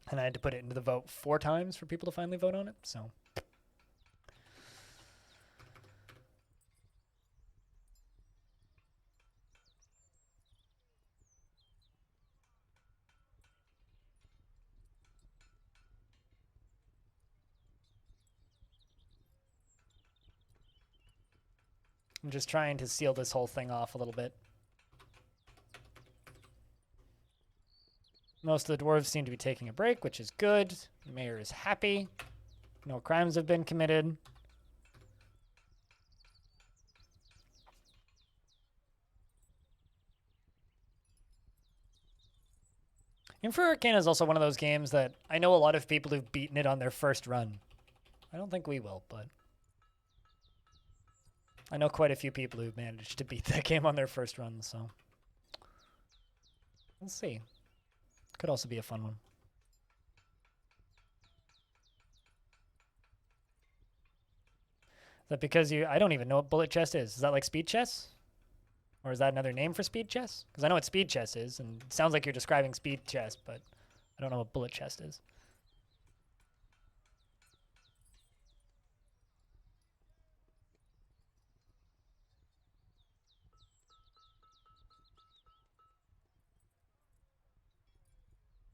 and I had to put it into the vote 4 times for people to finally vote on it. So. I'm just trying to seal this whole thing off a little bit. Most of the dwarves seem to be taking a break, which is good. The mayor is happy. No crimes have been committed. Infra Arcana is also one of those games that I know a lot of people who've beaten it on their first run. I don't think we will, but I know quite a few people who've managed to beat that game on their first run, so we'll see. Could also be a fun one. Is that because I don't even know what bullet chess is. Is that like speed chess? Or is that another name for speed chess? Because I know what speed chess is, and it sounds like you're describing speed chess, but I don't know what bullet chess is.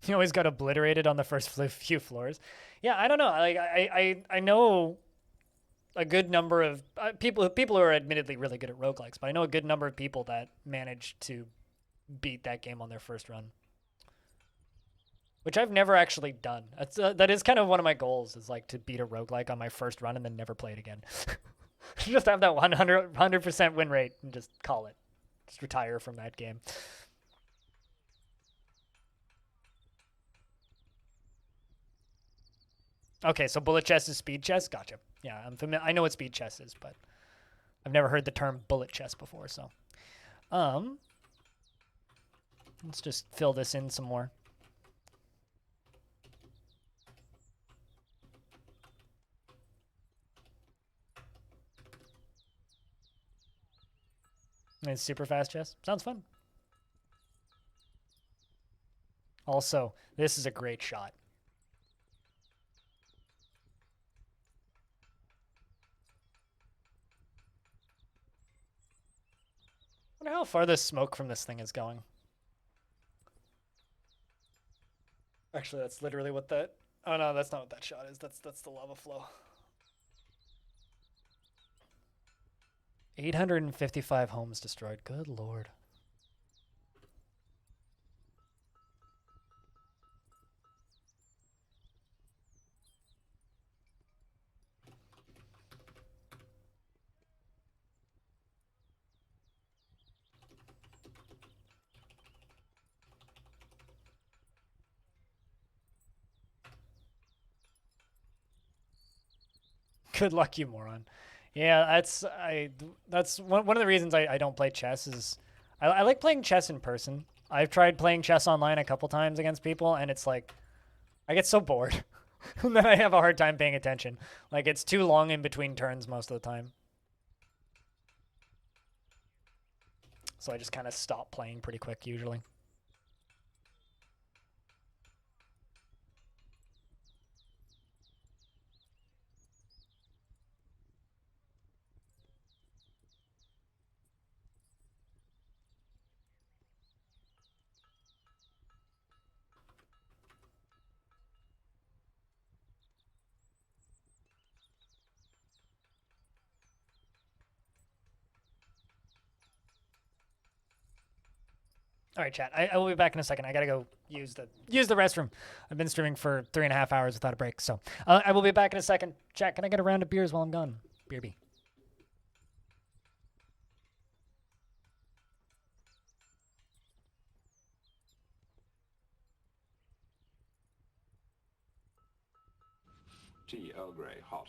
You always got obliterated on the first few floors. Yeah, I don't know. Like I know a good number of people who are admittedly really good at roguelikes, but I know a good number of people that managed to beat that game on their first run, which I've never actually done. That is kind of one of my goals, is like to beat a roguelike on my first run and then never play it again. Just have that 100% win rate and just call it. Just retire from that game. Okay, so bullet chess is speed chess? Gotcha. Yeah, I'm familiar. I know what speed chess is, but I've never heard the term bullet chess before, so. Let's just fill this in some more. And it's super fast chess. Sounds fun. Also, this is a great shot. I wonder how far the smoke from this thing is going. Actually, that's literally what that... Oh, no, that's not what that shot is. That's the lava flow. 855 homes destroyed. Good lord. Good luck, you moron. Yeah, that's one of the reasons I don't play chess is I like playing chess in person. I've tried playing chess online a couple times against people, and it's like I get so bored. And then I have a hard time paying attention. Like it's too long in between turns most of the time. So I just kind of stop playing pretty quick usually. All right, chat. I will be back in a second. I gotta go use the restroom. I've been streaming for 3.5 hours without a break, so I will be back in a second. Chat, can I get a round of beers while I'm gone? Beer B. Tea Earl Grey, hot.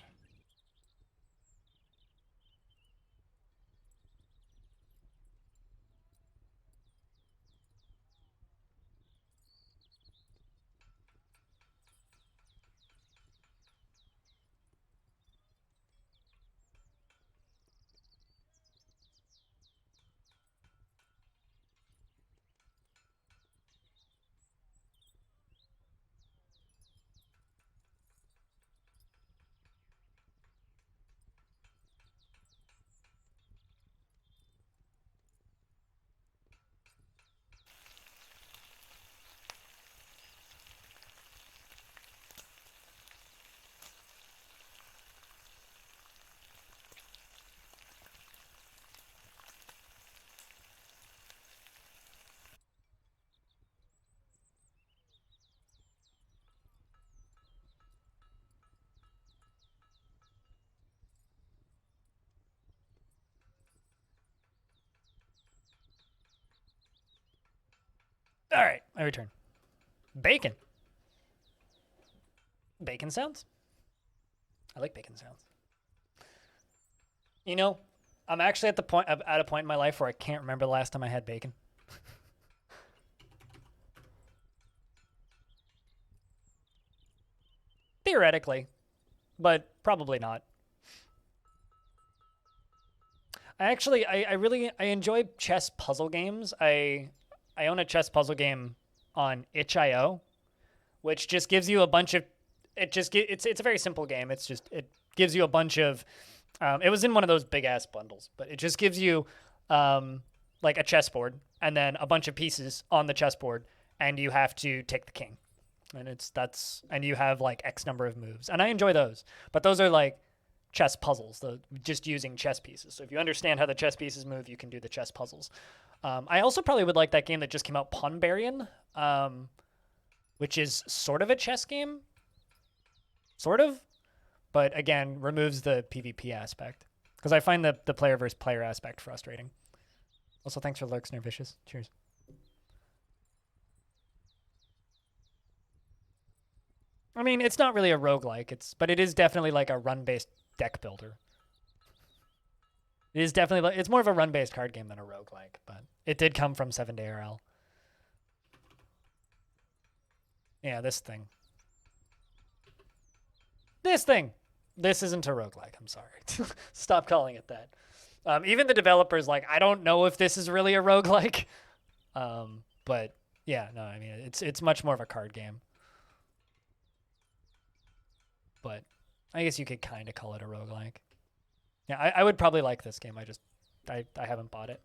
All right, I return. Bacon. Bacon sounds? I like bacon sounds. You know, I'm actually at a point in my life where I can't remember the last time I had bacon. Theoretically, but probably not. I enjoy chess puzzle games. I own a chess puzzle game on itch.io, which just gives you a bunch of it's a very simple game. It gives you a bunch of it was in one of those big ass bundles, but it just gives you like a chessboard and then a bunch of pieces on the chessboard, and you have to take the king, and you have like X number of moves, and I enjoy those. But those are like chess puzzles, just using chess pieces. So if you understand how the chess pieces move, you can do the chess puzzles. I also probably would like that game that just came out, Punbarian, which is sort of a chess game, sort of, but again removes the PvP aspect because I find the player versus player aspect frustrating. Also, thanks for lurks, Nervicious. Cheers. I mean, it's not really a roguelike, but it is definitely like a run-based deck builder. It is definitely it's more of a run-based card game than a roguelike, but it did come from 7-Day RL. Yeah, this thing. This isn't a roguelike. I'm sorry. Stop calling it that. Even the developers like, I don't know if this is really a roguelike. But yeah, no, I mean it's much more of a card game. But I guess you could kind of call it a roguelike. Yeah, I would probably like this game. I haven't bought it.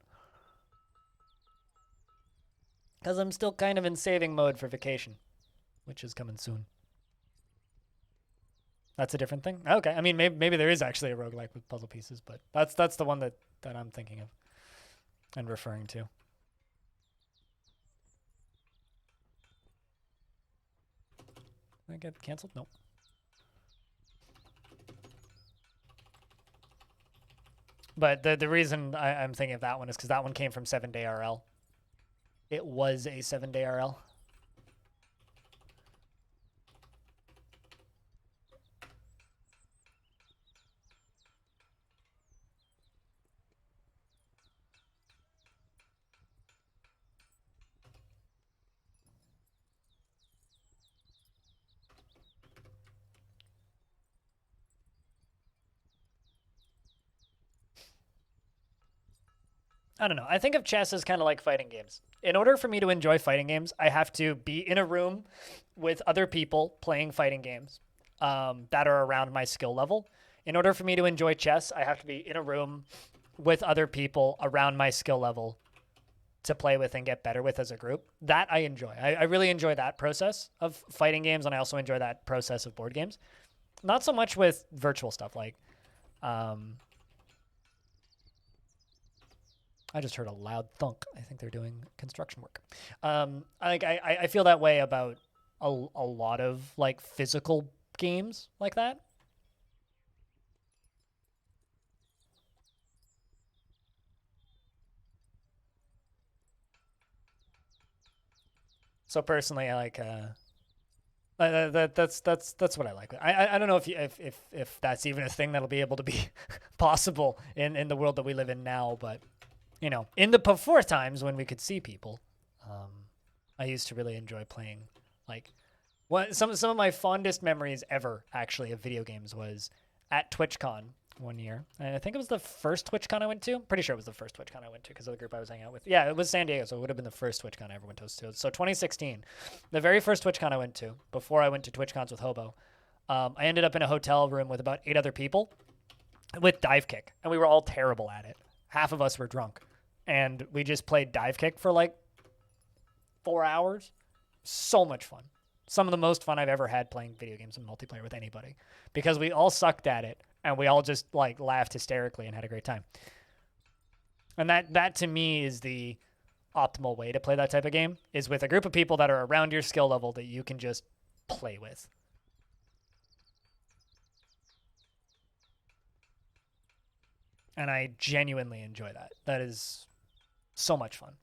Because I'm still kind of in saving mode for vacation, which is coming soon. That's a different thing? Okay. I mean, maybe there is actually a roguelike with puzzle pieces, but that's the one that I'm thinking of and referring to. Did I get canceled? Nope. But the reason I'm thinking of that one is because that one came from 7-Day RL. It was a 7-Day RL. I don't know. I think of chess as kind of like fighting games. In order for me to enjoy fighting games, I have to be in a room with other people playing fighting games that are around my skill level. In order for me to enjoy chess, I have to be in a room with other people around my skill level to play with and get better with as a group. That I enjoy. I really enjoy that process of fighting games, and I also enjoy that process of board games. Not so much with virtual stuff. Like, I just heard a loud thunk. I think they're doing construction work. I feel that way about a lot of like physical games like that. So personally, I like that's what I like. I don't know if that's even a thing that'll be able to be possible in the world that we live in now, but you know, in the before times when we could see people, I used to really enjoy playing. Like, some of my fondest memories ever actually of video games was at TwitchCon one year. And I think it was the first TwitchCon I went to. Pretty sure it was the first TwitchCon I went to because of the group I was hanging out with. Yeah, it was San Diego, so it would have been the first TwitchCon I ever went to. So 2016, the very first TwitchCon I went to before I went to TwitchCons with Hobo. I ended up in a hotel room with about 8 other people with Dive Kick, and we were all terrible at it. Half of us were drunk, and we just played Dive Kick for like 4 hours. So much fun. Some of the most fun I've ever had playing video games in multiplayer with anybody, because we all sucked at it and we all just like laughed hysterically and had a great time. And that to me is the optimal way to play that type of game, is with a group of people that are around your skill level that you can just play with. And I genuinely enjoy that. That is so much fun.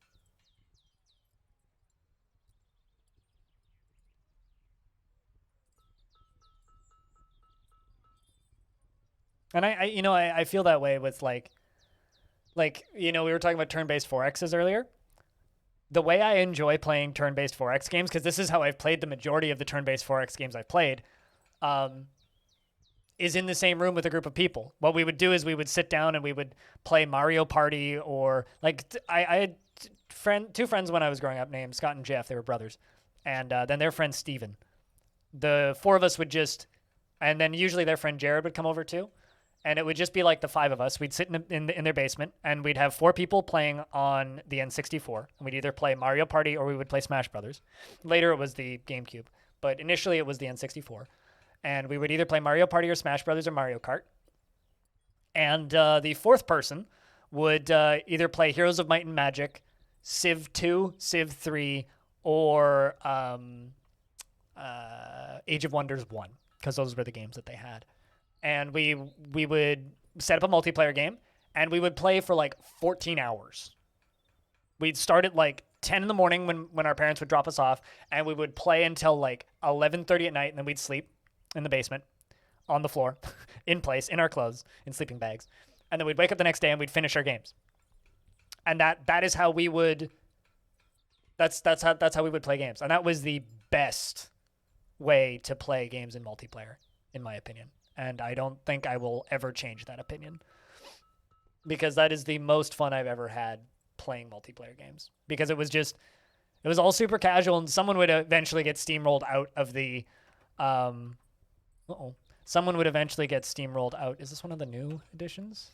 And I feel that way with like, we were talking about turn-based 4Xs earlier. The way I enjoy playing turn-based 4X games, because this is how I've played the majority of the turn-based 4X games I've played, is in the same room with a group of people. What we would do is we would sit down and we would play Mario Party, or like I had two friends when I was growing up named Scott and Jeff. They were brothers. And then their friend Steven. The 4 of us would just, and then usually their friend Jared would come over too. And it would just be like the 5 of us. We'd sit in their basement, and we'd have 4 people playing on the N64. And we'd either play Mario Party or we would play Smash Brothers. Later, it was the GameCube, but initially it was the N64. And we would either play Mario Party or Smash Brothers or Mario Kart. And the 4th person would either play Heroes of Might and Magic, Civ 2, Civ 3, or Age of Wonders 1, because those were the games that they had. And we would set up a multiplayer game, and we would play for like 14 hours. We'd start at like 10 in the morning when our parents would drop us off, and we would play until like 11:30 at night, and then we'd sleep in the basement on the floor in place, in our clothes, in sleeping bags. And then we'd wake up the next day and we'd finish our games. And that is how we would that's how we would play games. And that was the best way to play games in multiplayer, in my opinion. And I don't think I will ever change that opinion, because that is the most fun I've ever had playing multiplayer games, because it was all super casual, and someone would eventually get steamrolled out of the someone would eventually get steamrolled out. Is this one of the new editions?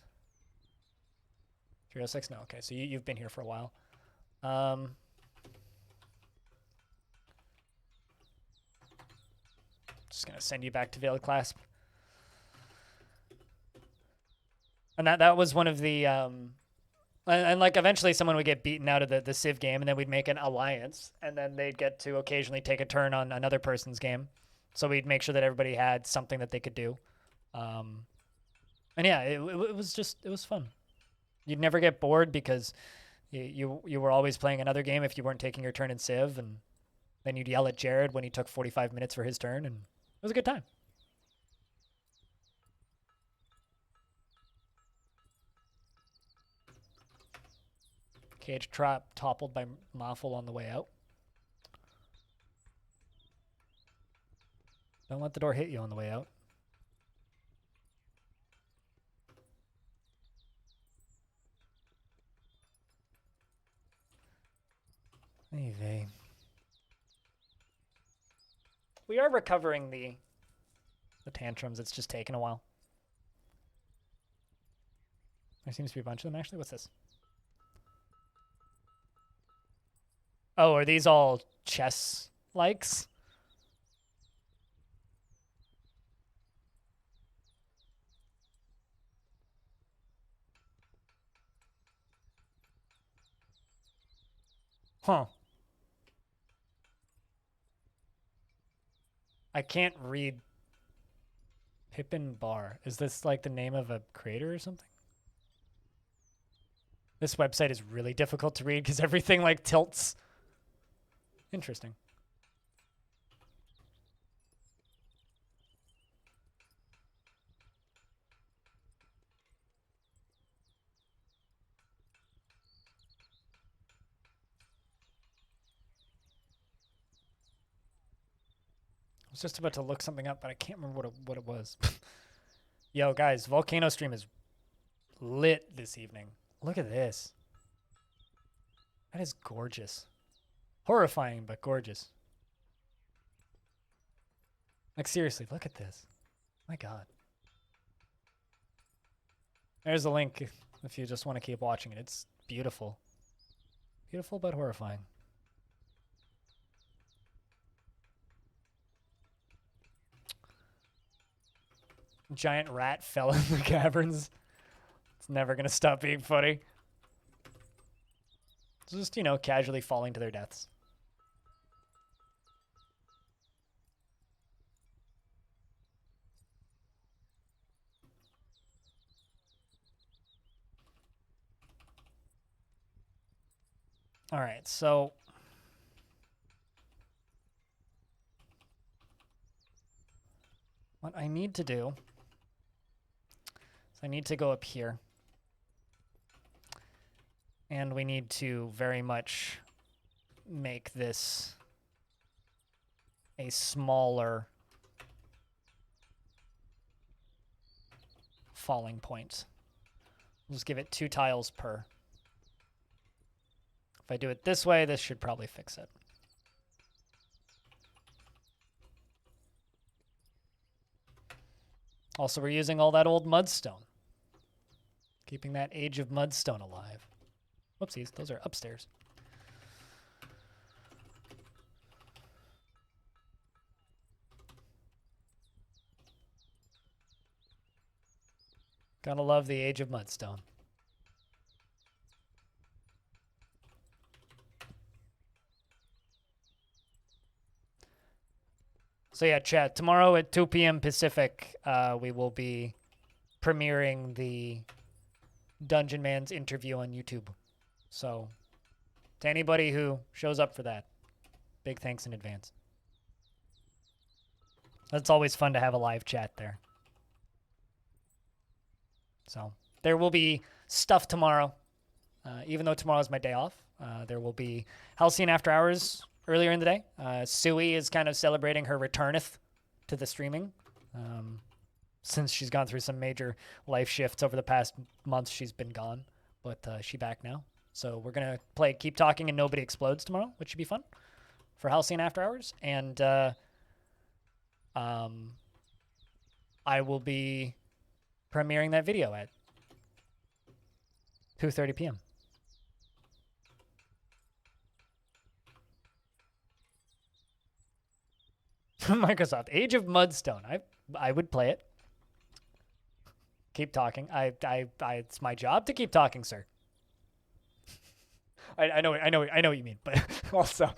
306? No. Okay, so you've been here for a while. Just gonna send you back to Veiled Clasp. And that was one of the and like eventually someone would get beaten out of the Civ game, and then we'd make an alliance, and then they'd get to occasionally take a turn on another person's game. So we'd make sure that everybody had something that they could do. And yeah, it was fun. You'd never get bored, because you were always playing another game if you weren't taking your turn in Civ, and then you'd yell at Jared when he took 45 minutes for his turn, and it was a good time. Cage trap toppled by Maffle on the way out. Don't let the door hit you on the way out. Anyway. We are recovering the tantrums. It's just taken a while. There seems to be a bunch of them, actually. What's this? Oh, are these all chess likes? Huh. I can't read Pippin Bar. Is this like the name of a creator or something? This website is really difficult to read because everything like tilts. Interesting. I was just about to look something up, but I can't remember what it was. Yo, guys, Volcano Stream is lit this evening. Look at this. That is gorgeous. Horrifying, but gorgeous. Like, seriously, look at this. My God. There's a link if you just want to keep watching it. It's beautiful. Beautiful, but horrifying. Giant rat fell in the caverns. It's never going to stop being funny. Just, you know, casually falling to their deaths. All right, so what I need to do is I need to go up here. And we need to very much make this a smaller falling point. We'll just give it 2 tiles per. If I do it this way, this should probably fix it. Also, we're using all that old mudstone. Keeping that age of mudstone alive. Whoopsies, those are upstairs. Gotta love the age of mudstone. So yeah, chat, tomorrow at 2 p.m. Pacific, we will be premiering the Dungeon Man's interview on YouTube. So to anybody who shows up for that, big thanks in advance. It's always fun to have a live chat there. So there will be stuff tomorrow. Even though tomorrow's my day off, there will be Halcyon After Hours earlier in the day. Sui is kind of celebrating her returneth to the streaming. Since she's gone through some major life shifts over the past month, she's been gone. But she's back now. So we're going to play Keep Talking and Nobody Explodes tomorrow, which should be fun for Halcyon After Hours. And I will be premiering that video at 2:30 p.m. Microsoft, Age of Mudstone. I would play it. Keep talking. It's my job to keep talking, sir. I know what you mean, but also,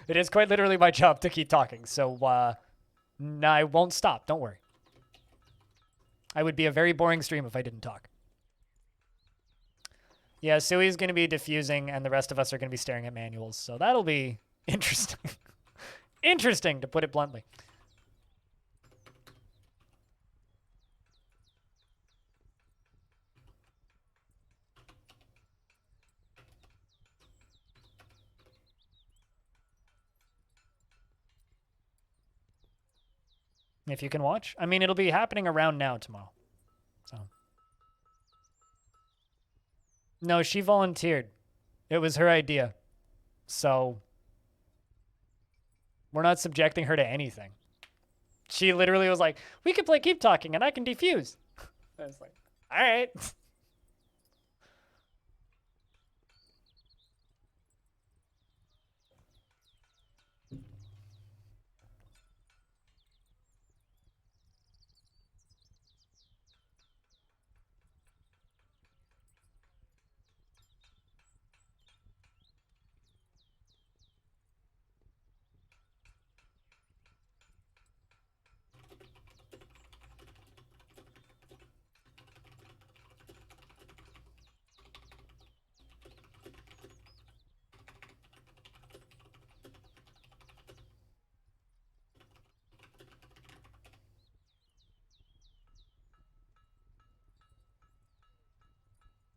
it is quite literally my job to keep talking. So, I won't stop. Don't worry. I would be a very boring stream if I didn't talk. Yeah, Sui's going to be diffusing, and the rest of us are going to be staring at manuals. So that'll be interesting. Interesting, to put it bluntly. If you can watch. I mean, it'll be happening around now tomorrow. So. No, she volunteered. It was her idea. So We're not subjecting her to anything. She literally was like, we could play keep talking and I can defuse. I was like, all right.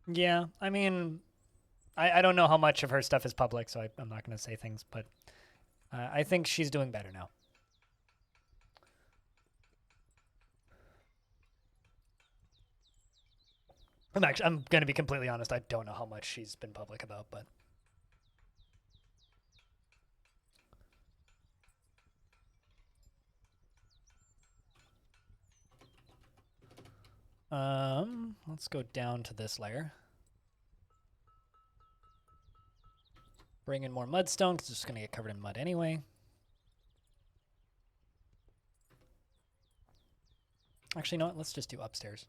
Yeah, I mean, I don't know how much of her stuff is public, so I'm not going to say things, but I think she's doing better now. I'm going to be completely honest. I don't know how much she's been public about, but let's go down to this layer. Bring in more mudstone because it's just going to get covered in mud anyway. Actually, no, let's just do upstairs.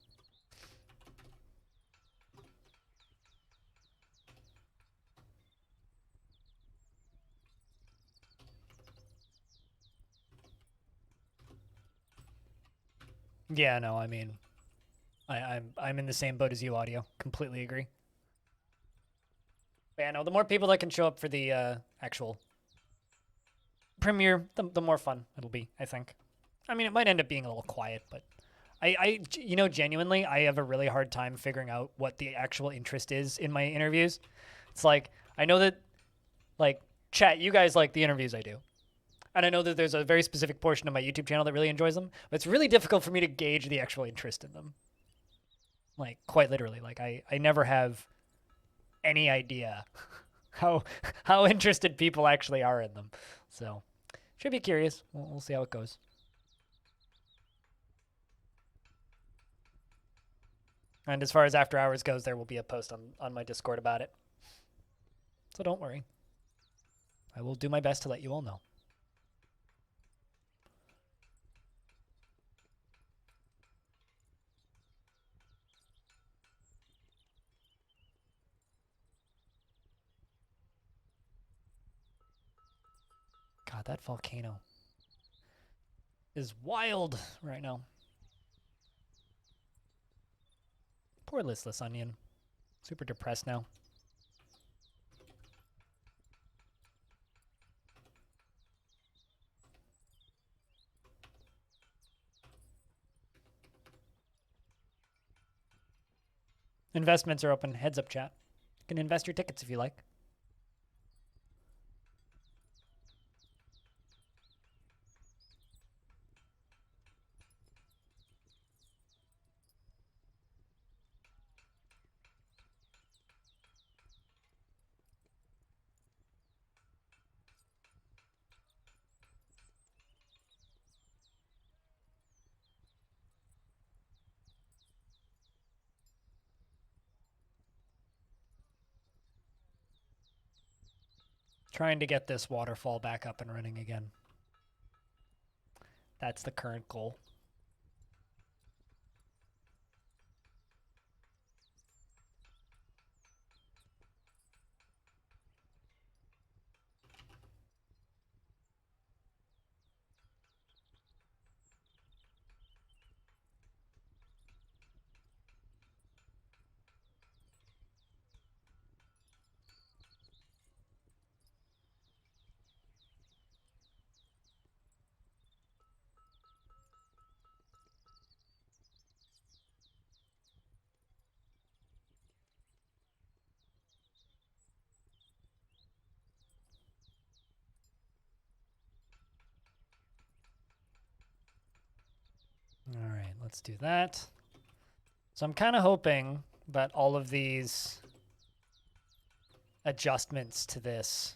Yeah, no, I mean, I'm in the same boat as you, Audio. Completely agree. But yeah, no, the more people that can show up for the actual premiere, the more fun it'll be, I think. I mean, it might end up being a little quiet, but you know, genuinely, I have a really hard time figuring out what the actual interest is in my interviews. It's like, I know that, like, chat, you guys like the interviews I do. And I know that there's a very specific portion of my YouTube channel that really enjoys them, but it's really difficult for me to gauge the actual interest in them. Like, quite literally. Like, I never have any idea how interested people actually are in them. So, should be curious. We'll see how it goes. And as far as After Hours goes, there will be a post on my Discord about it. So don't worry. I will do my best to let you all know. God, that volcano is wild right now. Poor listless onion. Super depressed now. Investments are open. Heads up, chat. You can invest your tickets if you like. Trying to get this waterfall back up and running again. That's the current goal. All right, let's do that. So I'm kind of hoping that all of these adjustments to this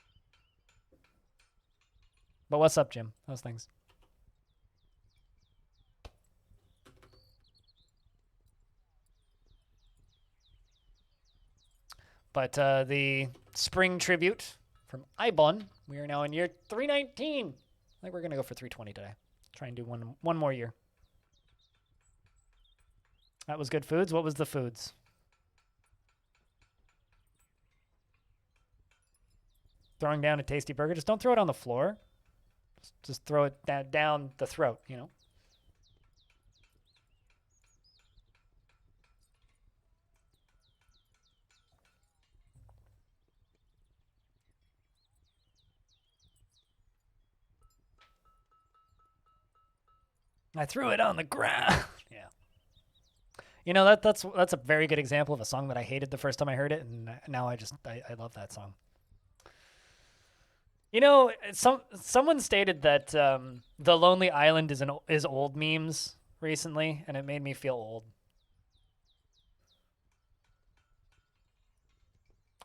But what's up, Jim? How's things? But the spring tribute from Ibon. We are now in year 319. I think we're going to go for 320 today. Try and do one more year. That was good foods. What was the foods? Throwing down a tasty burger. Just don't throw it on the floor. Just throw it down the throat, you know? I threw it on the ground. Yeah. You know, that's a very good example of a song that I hated the first time I heard it, and now I love that song. You know, someone stated that The Lonely Island is old memes recently, and it made me feel old.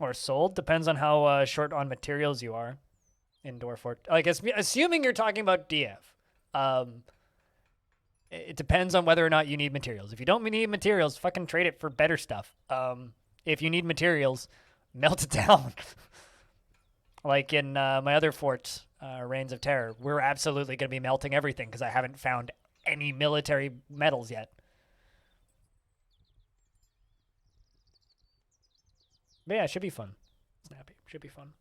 Or sold, depends on how short on materials you are in Dwarf. I guess assuming you're talking about DF. It depends on whether or not you need materials. If you don't need materials, fucking trade it for better stuff. If you need materials, melt it down. Like in my other fort, Reigns of Terror, we're absolutely going to be melting everything because I haven't found any military metals yet. But yeah, it should be fun. Snappy. Should be fun.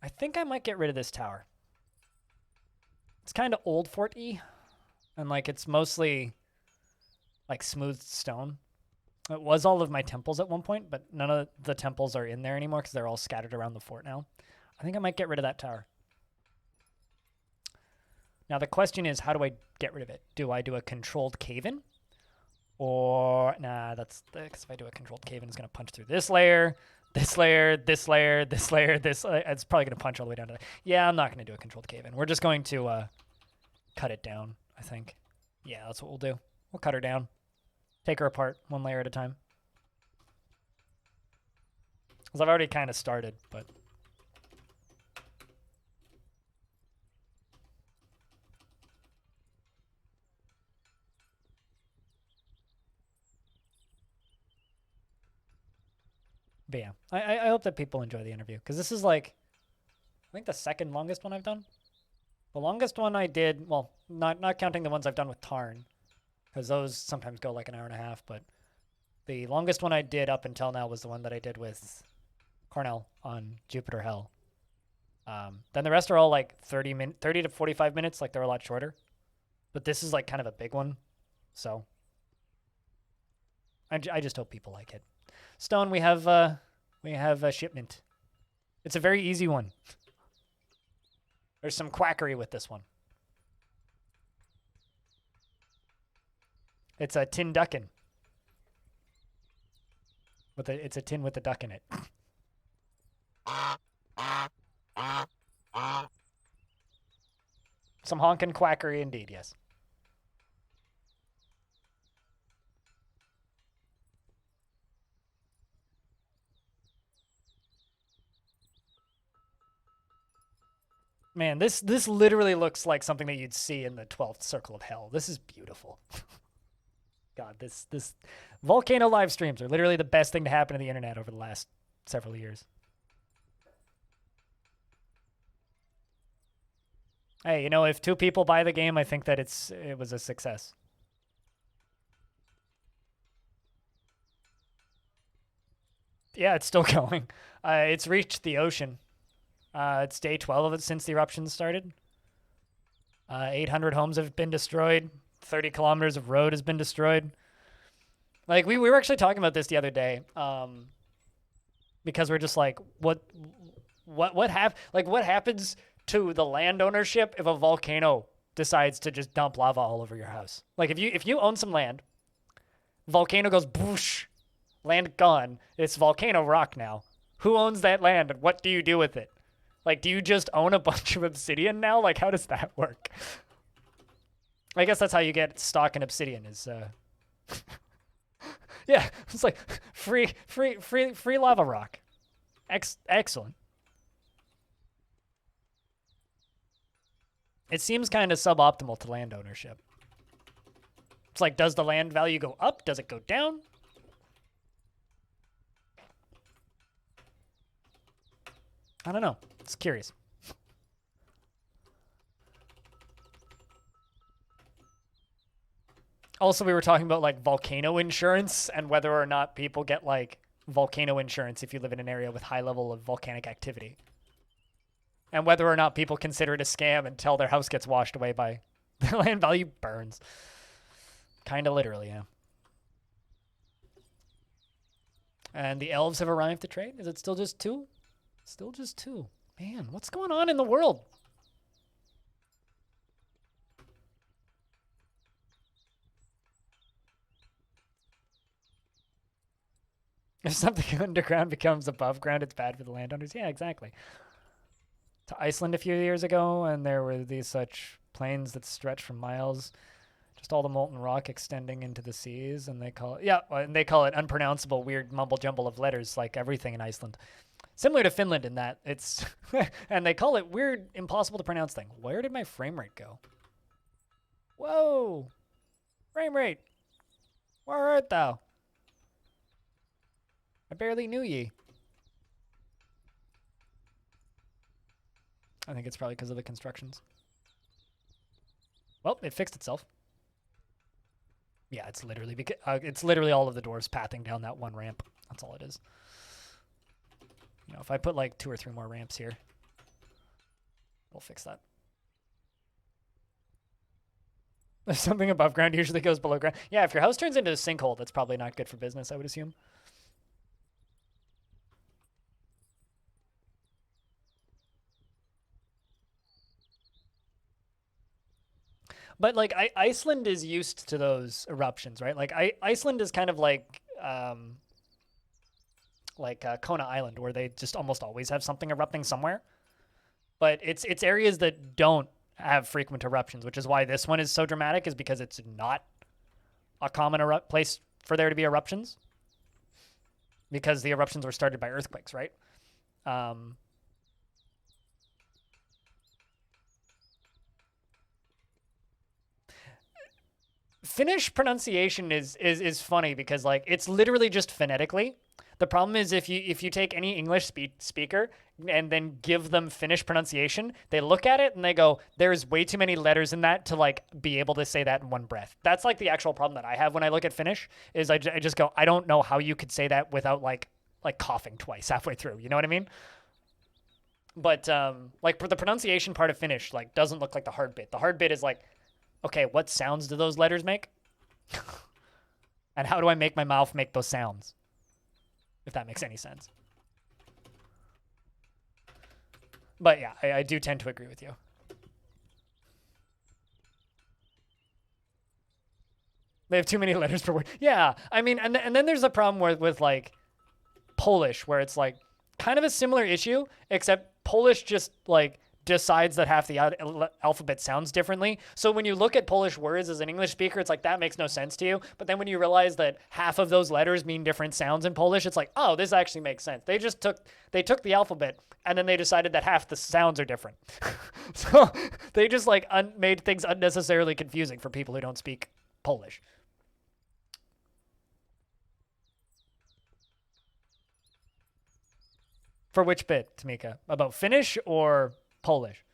I think I might get rid of this tower. It's kind of old fort-y, and like it's mostly like smooth stone. It was all of my temples at one point, but none of the temples are in there anymore because they're all scattered around the fort now. I think I might get rid of that tower. Now the question is, how do I get rid of it? Do I do a controlled cave-in? Or, nah, that's, because if I do a controlled cave-in, it's going to punch through this layer, this layer, this layer, this layer, this, it's probably going to punch all the way down to that. Yeah, I'm not going to do a controlled cave-in. We're just going to cut it down, I think. Yeah, that's what we'll do. We'll cut her down. Take her apart one layer at a time. Because I've already kind of started, but... But yeah, I hope that people enjoy the interview, because this is like, I think the second longest one I've done. The longest one I did, well, not counting the ones I've done with Tarn, because those sometimes go like an hour and a half, but the longest one I did up until now was the one that I did with Cornell on Jupiter Hell. Then the rest are all like 30 to 45 minutes, like they're a lot shorter. But this is like kind of a big one, so I just hope people like it. Stone, we have a shipment. It's a very easy one. There's some quackery with this one. It's a tin duckin. It's a tin with a duck in it. Some honkin' quackery indeed, yes. Man, this literally looks like something that you'd see in the 12th Circle of Hell. This is beautiful. God, this volcano live streams are literally the best thing to happen to the internet over the last several years. Hey, you know, if 2 people buy the game, I think that it was a success. Yeah, it's still going. It's reached the ocean. It's day 12 of it since the eruption started. 800 homes have been destroyed. 30 kilometers of road has been destroyed. Like, we were actually talking about this the other day. Because we're just like, what happens to the land ownership if a volcano decides to just dump lava all over your house? Like, if you own some land, volcano goes boosh, land gone. It's volcano rock now. Who owns that land and what do you do with it? Like, do you just own a bunch of obsidian now? Like, how does that work? I guess that's how you get stock in obsidian is yeah, it's like free lava rock. Excellent. It seems kind of suboptimal to land ownership. It's like, does the land value go up? Does it go down? I don't know. It's curious. Also, we were talking about like volcano insurance and whether or not people get like volcano insurance if you live in an area with high level of volcanic activity. And whether or not people consider it a scam until their house gets washed away by their land value burns. Kind of literally, yeah. And the elves have arrived to trade. Is it still just 2? Still just 2. Man, what's going on in the world? If something underground becomes above ground, it's bad for the landowners. Yeah, exactly. To Iceland a few years ago, and there were these such plains that stretch for miles, just all the molten rock extending into the seas, and they call it, yeah, and they call it unpronounceable, weird mumble jumble of letters, like everything in Iceland. Similar to Finland in that it's, and they call it weird, impossible to pronounce thing. Where did my frame rate go? Whoa, frame rate, where art thou? I barely knew ye. I think it's probably because of the constructions. Well, it fixed itself. Yeah, it's literally all of the dwarves pathing down that one ramp. That's all it is. You know, if I put like 2 or 3 more ramps here, we'll fix that. If something above ground usually goes below ground. Yeah, if your house turns into a sinkhole, that's probably not good for business, I would assume. But like Iceland is used to those eruptions, right? Like Iceland is kind of like Kona Island, where they just almost always have something erupting somewhere. But it's areas that don't have frequent eruptions, which is why this one is so dramatic, is because it's not a common place for there to be eruptions, because the eruptions were started by earthquakes, right? Finnish pronunciation is funny because like it's literally just phonetically. The problem is if you take any English speaker and then give them Finnish pronunciation, they look at it and they go, "There's way too many letters in that to like be able to say that in one breath." That's like the actual problem that I have when I look at Finnish. Is I just go, I don't know how you could say that without like coughing twice halfway through. You know what I mean? But like the pronunciation part of Finnish like doesn't look like the hard bit. The hard bit is like, okay, what sounds do those letters make? And how do I make my mouth make those sounds? If that makes any sense. But yeah, I do tend to agree with you. They have too many letters per word. Yeah, I mean, and then there's a problem with like Polish, where it's like kind of a similar issue, except Polish just like decides that half the alphabet sounds differently. So when you look at Polish words as an English speaker, it's like that makes no sense to you. But then when you realize that half of those letters mean different sounds in Polish, it's like, oh, this actually makes sense. They took the alphabet and then they decided that half the sounds are different. So they just like made things unnecessarily confusing for people who don't speak Polish. For which bit, Tamika? About Finnish or Polish?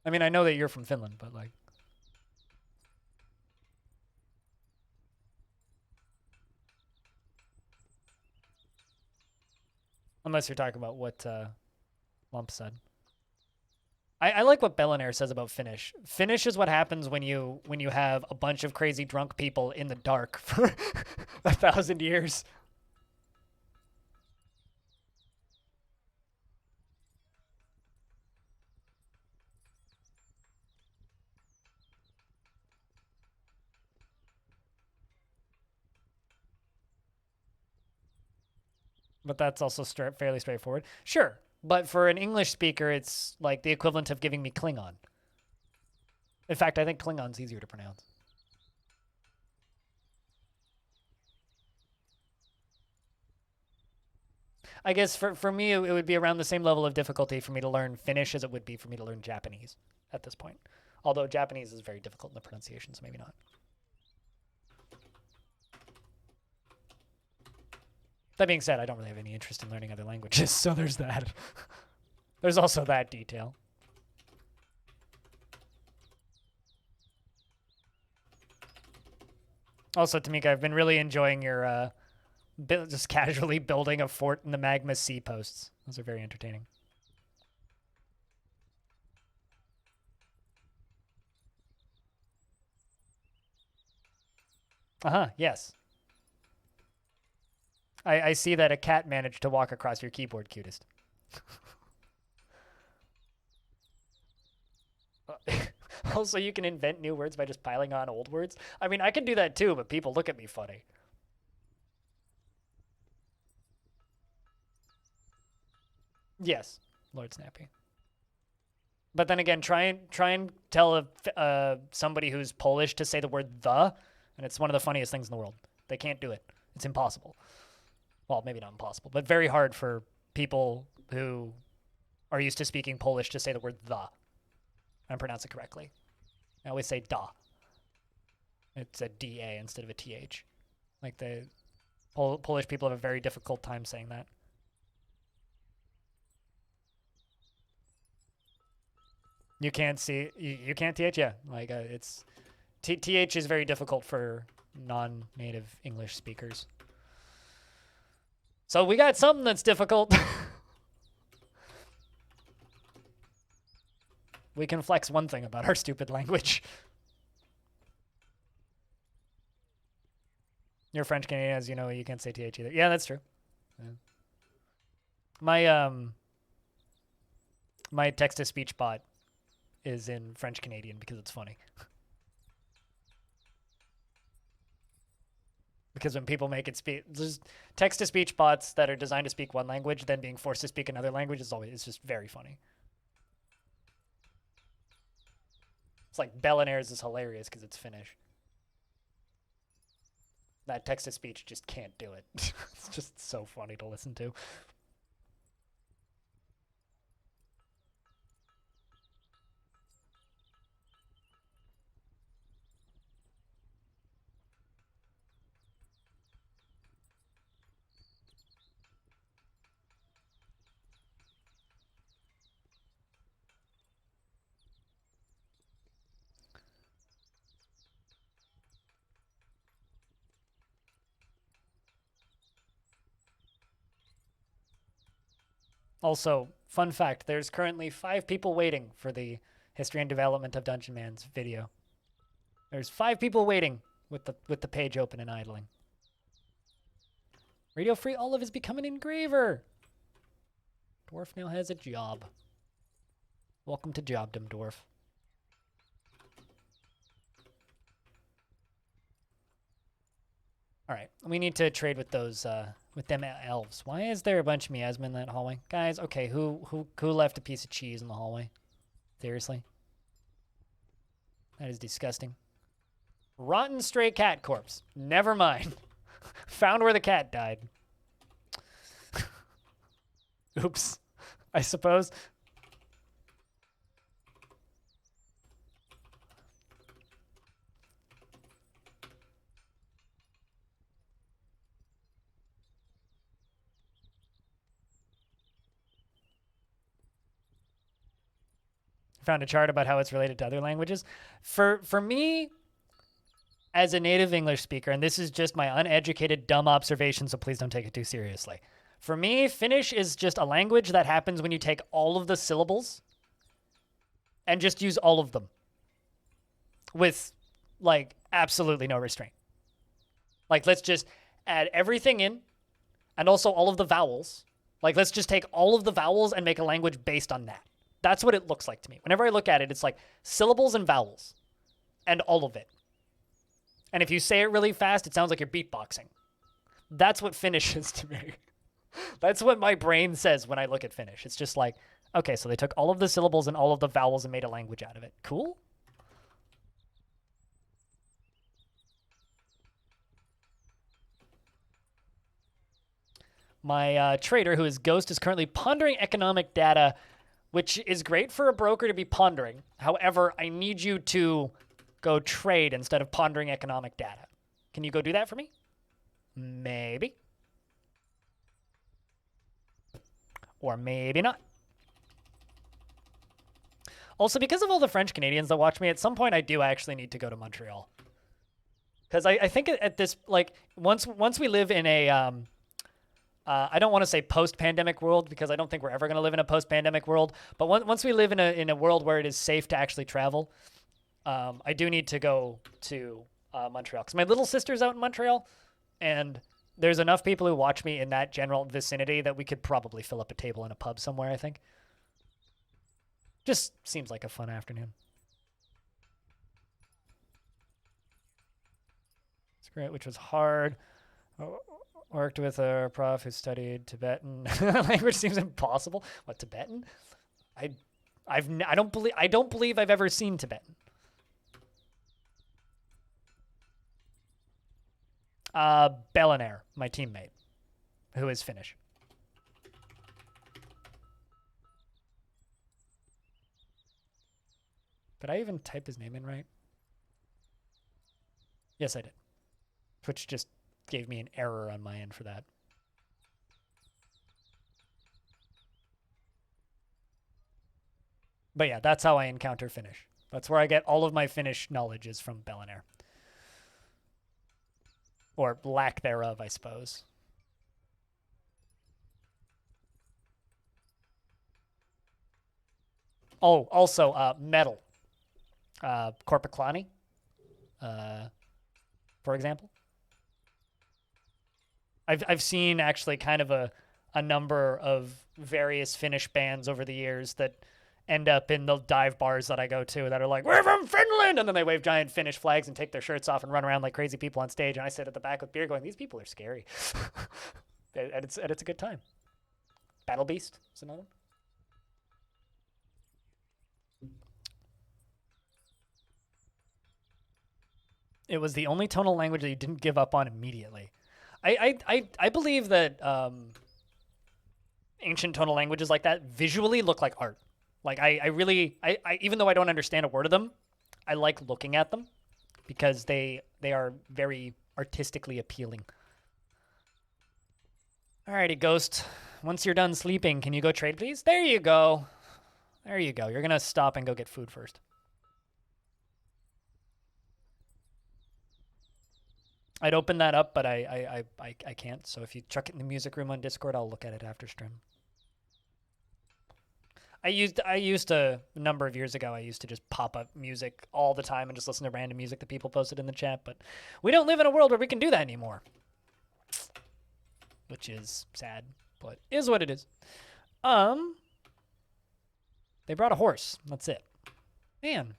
I mean, I know that you're from Finland, but like... Unless you're talking about what Lump said. I like what Bellinair says about Finnish. Finnish is what happens when you have a bunch of crazy drunk people in the dark for 1,000 years. But that's also fairly straightforward. Sure, but for an English speaker, it's like the equivalent of giving me Klingon. In fact, I think Klingon's easier to pronounce. I guess for me, it would be around the same level of difficulty for me to learn Finnish as it would be for me to learn Japanese at this point. Although Japanese is very difficult in the pronunciation, so maybe not. That being said, I don't really have any interest in learning other languages, so there's that. There's also that detail. Also, Tamika, I've been really enjoying your just casually building a fort in the magma sea posts. Those are very entertaining. Uh-huh, yes. I see that a cat managed to walk across your keyboard, cutest. Also, you can invent new words by just piling on old words. I mean, I can do that too, but people look at me funny. Yes, Lord Snappy. But then again, try and tell somebody who's Polish to say the word "the," and it's one of the funniest things in the world. They can't do it. It's impossible. Well, maybe not impossible, but very hard for people who are used to speaking Polish to say the word "the" and pronounce it correctly. I always say "da." It's a "da" instead of a "th." Like the Polish people have a very difficult time saying that. You can't see, you can't th, yeah. Like it's th is very difficult for non-native English speakers. So we got something that's difficult. We can flex one thing about our stupid language. You're French Canadian, as you know, you can't say th either. Yeah, that's true. Yeah. My text-to-speech bot is in French Canadian because it's funny. Because when people make it speak, there's text-to-speech bots that are designed to speak one language, then being forced to speak another language it's just very funny. It's like Bellinairs is hilarious because it's Finnish. That text-to-speech just can't do it. It's just so funny to listen to. Also, fun fact, there's currently 5 people waiting for the history and development of Dungeon Man's video. There's 5 people waiting with the page open and idling. Radio Free Olive has become an engraver. Dwarf now has a job. Welcome to Jobdom, Dwarf. All right, we need to trade with those with them elves. Why is there a bunch of miasma in that hallway, guys? Okay, who left a piece of cheese in the hallway? Seriously, that is disgusting. Rotten stray cat corpse. Never mind. Found where the cat died. Oops. I suppose. Found a chart about how it's related to other languages. For me, as a native English speaker, and this is just my uneducated, dumb observation, so please don't take it too seriously. For me, Finnish is just a language that happens when you take all of the syllables and just use all of them with, like, absolutely no restraint. Like, let's just add everything in and also all of the vowels. Like, let's just take all of the vowels and make a language based on that. That's what it looks like to me. Whenever I look at it, it's like syllables and vowels and all of it. And if you say it really fast, it sounds like you're beatboxing. That's what Finnish is to me. That's what my brain says when I look at Finnish. It's just like, okay, so they took all of the syllables and all of the vowels and made a language out of it. Cool? My trader, who is Ghost, is currently pondering economic data, which is great for a broker to be pondering. However, I need you to go trade instead of pondering economic data. Can you go do that for me? Maybe. Or maybe not. Also, because of all the French Canadians that watch me, at some point I do actually need to go to Montreal. Because I think at this, like, once we live in a, I don't want to say post-pandemic world, because I don't think we're ever going to live in a post-pandemic world, but once we live in a world where it is safe to actually travel, I do need to go to Montreal. Because my little sister's out in Montreal, and there's enough people who watch me in that general vicinity that we could probably fill up a table in a pub somewhere, I think. Just seems like a fun afternoon. It's great, which was hard. Worked with a prof who studied Tibetan. Language seems impossible. What, Tibetan? I don't believe I've ever seen Tibetan. Bellinair, my teammate, who is Finnish. Did I even type his name in right? Yes, I did. Twitch just gave me an error on my end for that. But yeah, that's how I encounter Finnish. That's where I get all of my Finnish knowledge is from Bellinair. Or lack thereof, I suppose. Oh, also, metal. Korpiklani, for example. I've seen actually kind of a number of various Finnish bands over the years that end up in the dive bars that I go to that are like, we're from Finland! And then they wave giant Finnish flags and take their shirts off and run around like crazy people on stage. And I sit at the back with beer going, these people are scary. and it's a good time. Battle Beast is another one. It was the only tonal language that you didn't give up on immediately. I believe that ancient tonal languages like that visually look like art. Like I really even though I don't understand a word of them, I like looking at them because they are very artistically appealing. Alrighty, Ghost. Once you're done sleeping, can you go trade, please? There you go. There you go. You're gonna stop and go get food first. I'd open that up, but I can't. So if you chuck it in the music room on Discord, I'll look at it after stream. I used a number of years ago, I used to just pop up music all the time and just listen to random music that people posted in the chat, but we don't live in a world where we can do that anymore. Which is sad, but is what it is. They brought a horse. That's it. Man.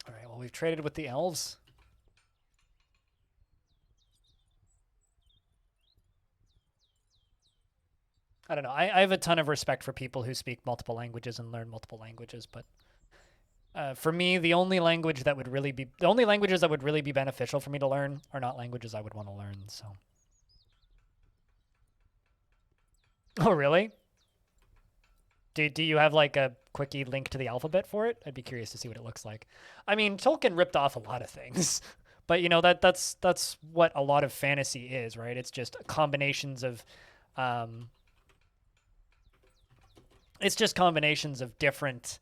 All right, well, we've traded with the elves. I don't know. I have a ton of respect for people who speak multiple languages and learn multiple languages, but for me, the only languages that would really be beneficial for me to learn are not languages I would want to learn. So. Oh, really? Do you have like a quickie link to the alphabet for it? I'd be curious to see what it looks like. I mean, Tolkien ripped off a lot of things, but you know that's what a lot of fantasy is, right? It's just combinations of, different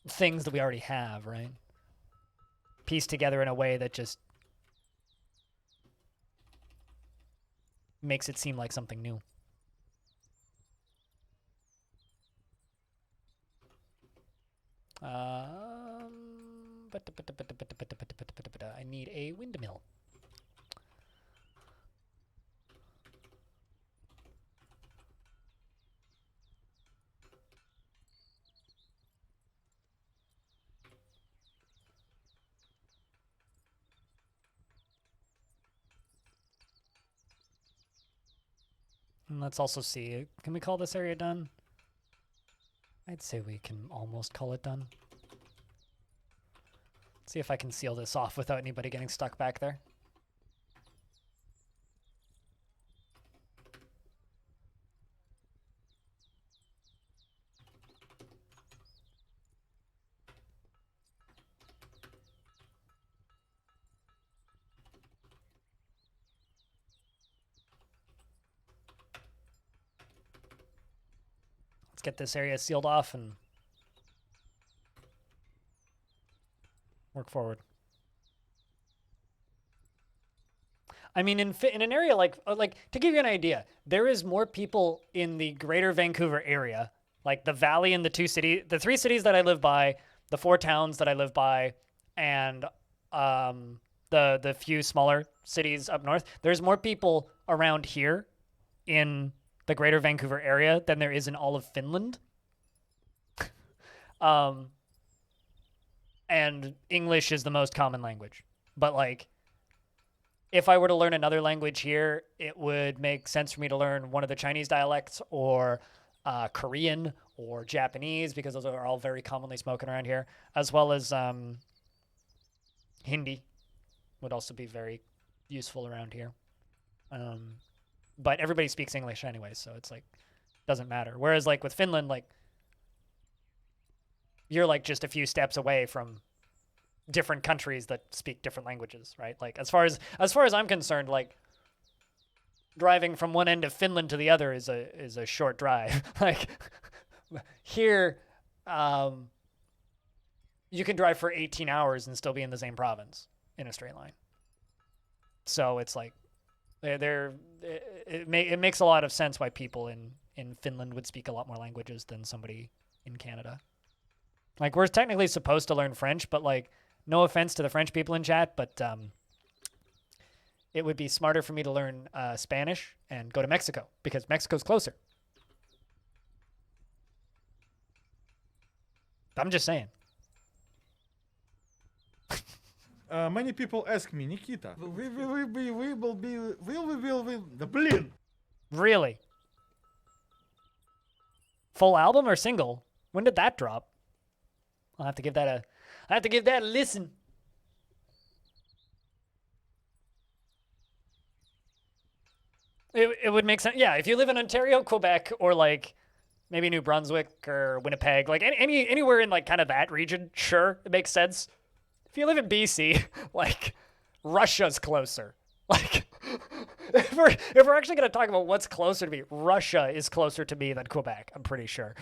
things that we already have, right? Pieced together in a way that just makes it seem like something new. I need a windmill. And let's also see. Can we call this area done? I'd say we can almost call it done. See if I can seal this off without anybody getting stuck back there. Let's get this area sealed off and work forward. I mean, in an area like to give you an idea, there is more people in the greater Vancouver area, like the valley and the the 3 cities that I live by, the 4 towns that I live by, and the few smaller cities up north. There's more people around here in the greater Vancouver area than there is in all of Finland. And English is the most common language. But like, if I were to learn another language here, it would make sense for me to learn one of the Chinese dialects or Korean or Japanese, because those are all very commonly spoken around here, as well as Hindi would also be very useful around here. But everybody speaks English anyway, so it's like, doesn't matter. Whereas like with Finland, like, you're like just a few steps away from different countries that speak different languages, right? Like as far as I'm concerned, like driving from one end of Finland to the other is a short drive. Like here, you can drive for 18 hours and still be in the same province in a straight line. So it's like it makes a lot of sense why people in Finland would speak a lot more languages than somebody in Canada. Like, we're technically supposed to learn French, but like, no offense to the French people in chat, but it would be smarter for me to learn Spanish and go to Mexico, because Mexico's closer. I'm just saying. Many people ask me, Nikita, will we the blin? Really? Full album or single? When did that drop? I have to give that a listen. It would make sense. Yeah, if you live in Ontario, Quebec, or like maybe New Brunswick or Winnipeg, like anywhere in like kind of that region, sure, it makes sense. If you live in BC, like Russia's closer. Like if we're actually going to talk about what's closer to me, Russia is closer to me than Quebec, I'm pretty sure.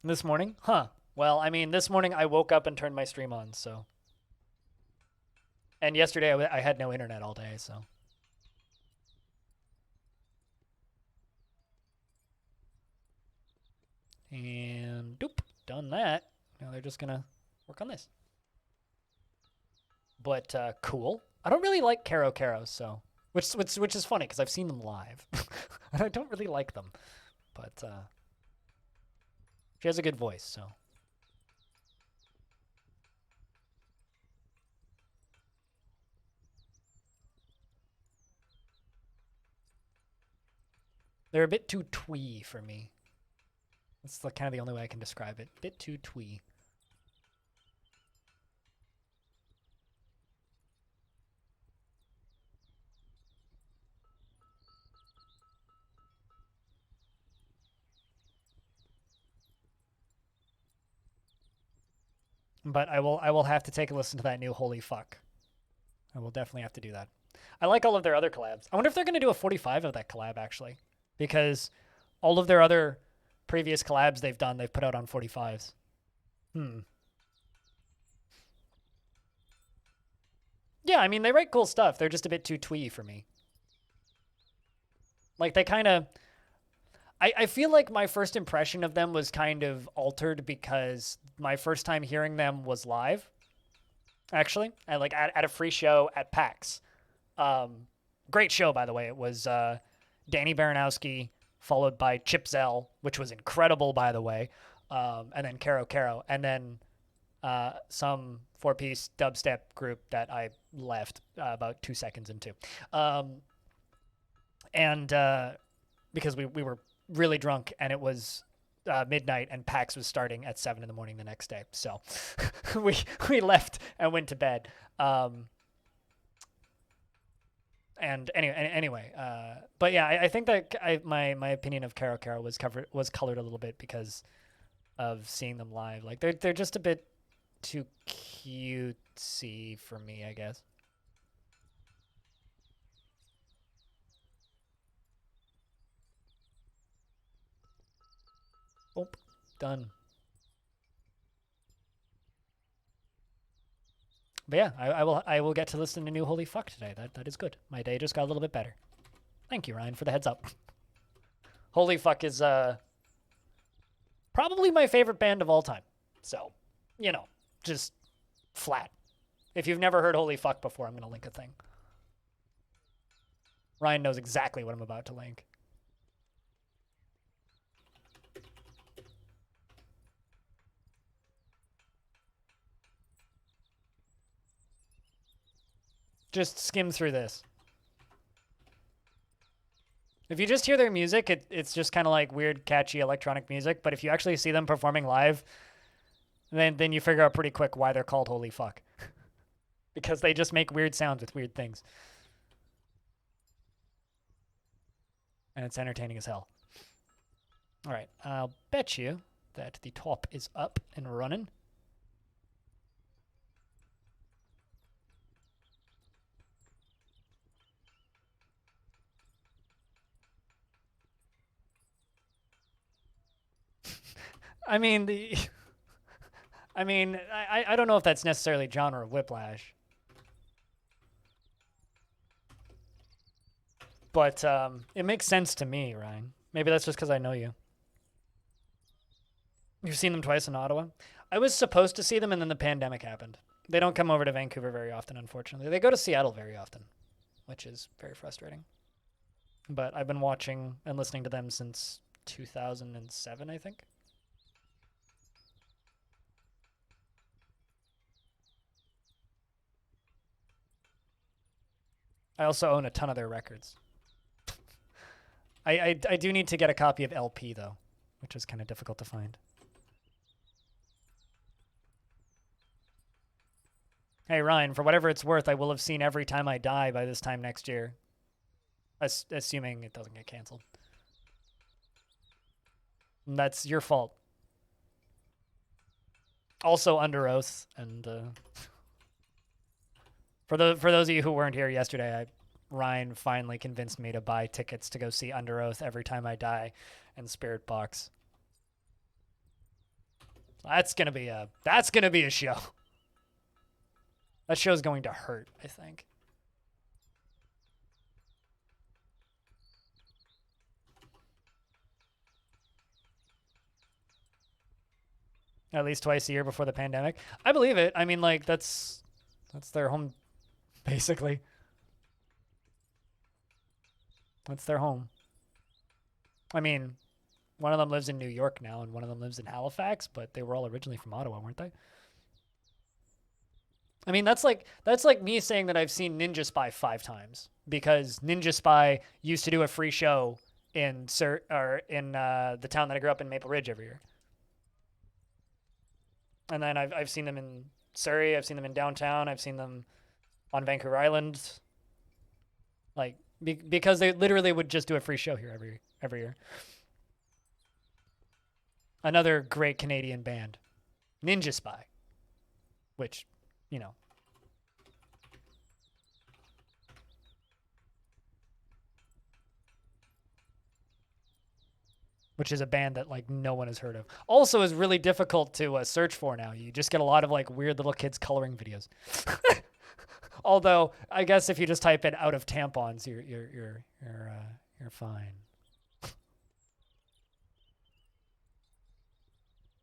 This morning? Huh. Well, I mean, this morning I woke up and turned my stream on, so. And yesterday I had no internet all day, so. And doop, done that. Now they're just gonna work on this. But cool. I don't really like Caro, so. Which is funny, because I've seen them live. And I don't really like them. But she has a good voice, so. They're a bit too twee for me. That's kind of the only way I can describe it. Bit too twee. But I will have to take a listen to that new Holy Fuck. I will definitely have to do that. I like all of their other collabs. I wonder if they're going to do a 45 of that collab, actually. Because all of their other previous collabs they've done, they've put out on 45s. Yeah, I mean, they write cool stuff. They're just a bit too twee for me. Like, they kind of... I feel like my first impression of them was kind of altered because my first time hearing them was live, actually, at a free show at PAX. Great show, by the way. It was Danny Baranowski, followed by Chip Zell, which was incredible, by the way, and then Caro, and then some 4-piece dubstep group that I left about 2 seconds into. And because we were really drunk and it was midnight and PAX was starting at 7 in the morning the next day. So we left and went to bed. And anyway, but yeah, I think that my opinion of Caro Caro was colored a little bit because of seeing them live. Like they're just a bit too cutesy for me, I guess. Oh, done. But yeah, I will get to listen to new Holy Fuck today. That is good. My day just got a little bit better. Thank you, Ryan, for the heads up. Holy Fuck is probably my favorite band of all time. So, you know, just flat. If you've never heard Holy Fuck before, I'm gonna link a thing. Ryan knows exactly what I'm about to link. Just skim through this. If you just hear their music, it's just kind of like weird, catchy electronic music. But if you actually see them performing live, then you figure out pretty quick why they're called Holy Fuck. Because they just make weird sounds with weird things. And it's entertaining as hell. All right, I'll bet you that the top is up and running. I mean, I don't know if that's necessarily genre of Whiplash. But it makes sense to me, Ryan. Maybe that's just because I know you. You've seen them twice in Ottawa? I was supposed to see them, and then the pandemic happened. They don't come over to Vancouver very often, unfortunately. They go to Seattle very often, which is very frustrating. But I've been watching and listening to them since 2007, I think. I also own a ton of their records. I do need to get a copy of LP, though, which is kind of difficult to find. Hey, Ryan, for whatever it's worth, I will have seen Every Time I Die by this time next year. Assuming it doesn't get canceled. And that's your fault. Also Under Oath, and for those of you who weren't here yesterday, Ryan finally convinced me to buy tickets to go see Under Oath, Every Time I Die, and Spirit Box. That's gonna be a show. That show's going to hurt, I think. At least twice a year before the pandemic. I believe it. I mean, like, that's their home, basically. That's their home. I mean, one of them lives in New York now, and one of them lives in Halifax, but they were all originally from Ottawa, weren't they? I mean, that's like me saying that I've seen Ninja Spy 5 times, because Ninja Spy used to do a free show in the town that I grew up in, Maple Ridge, every year. And then I've seen them in Surrey, I've seen them in downtown, I've seen them on Vancouver Island. Like, because they literally would just do a free show here every year. Another great Canadian band, Ninja Spy, which, you know, which is a band that like no one has heard of. Also is really difficult to search for now. You just get a lot of like weird little kids coloring videos. Although I guess if you just type in "out of tampons," you're fine.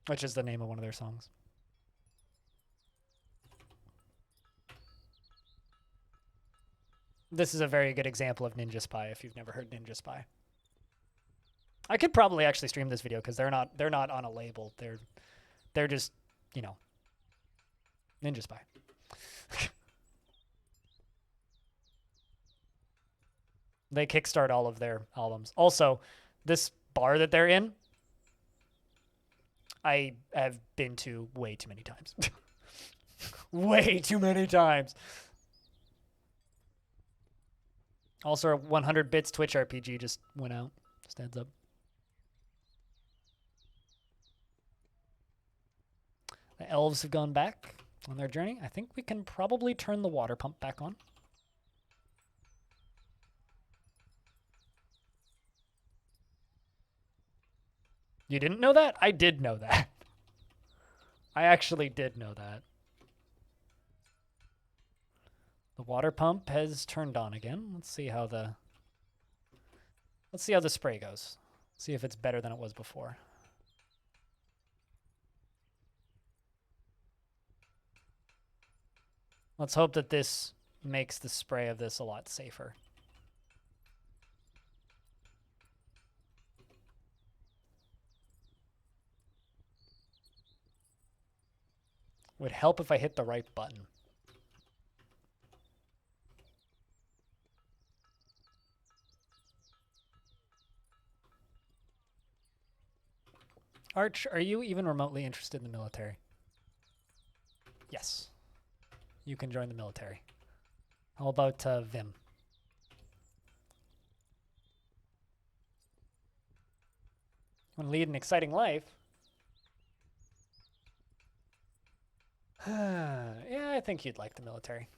Which is the name of one of their songs. This is a very good example of Ninja Spy if you've never heard Ninja Spy. I could probably actually stream this video because they're not on a label. They're just, you know, Ninja Spy. They kickstart all of their albums. Also, this bar that they're in, I have been to way too many times. Way too many times. Also, 100 bits Twitch RPG just went out. Just heads up. The elves have gone back on their journey. I think we can probably turn the water pump back on. You didn't know that? I did know that. I actually did know that. The water pump has turned on again. Let's see how the spray goes. See if it's better than it was before. Let's hope that this makes the spray of this a lot safer. Would help if I hit the right button. Arch, are you even remotely interested in the military? Yes. You can join the military. How about Vim? Want to lead an exciting life? Yeah, I think you'd like the military.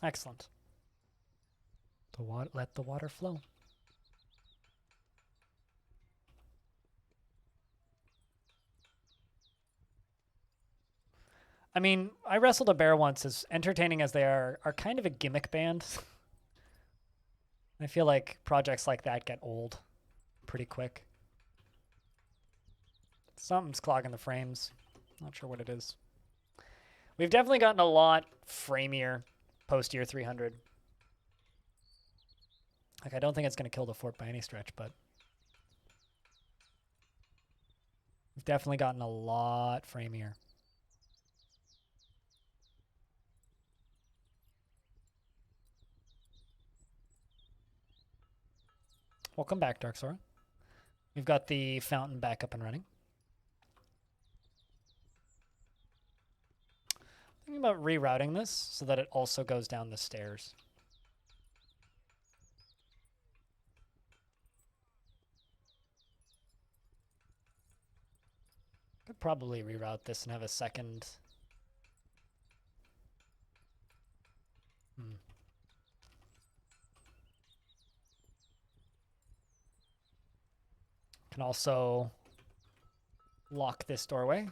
Excellent. Let the water flow. I mean, I wrestled a bear once. As entertaining as they are kind of a gimmick band. I feel like projects like that get old pretty quick. Something's clogging the frames. Not sure what it is. We've definitely gotten a lot framier post year 300. Like, I don't think it's going to kill the fort by any stretch, but we've definitely gotten a lot framier. Welcome back, Dark Sora. We've got the fountain back up and running. Thinking about rerouting this so that it also goes down the stairs. Could probably reroute this and have a second. Can also lock this doorway.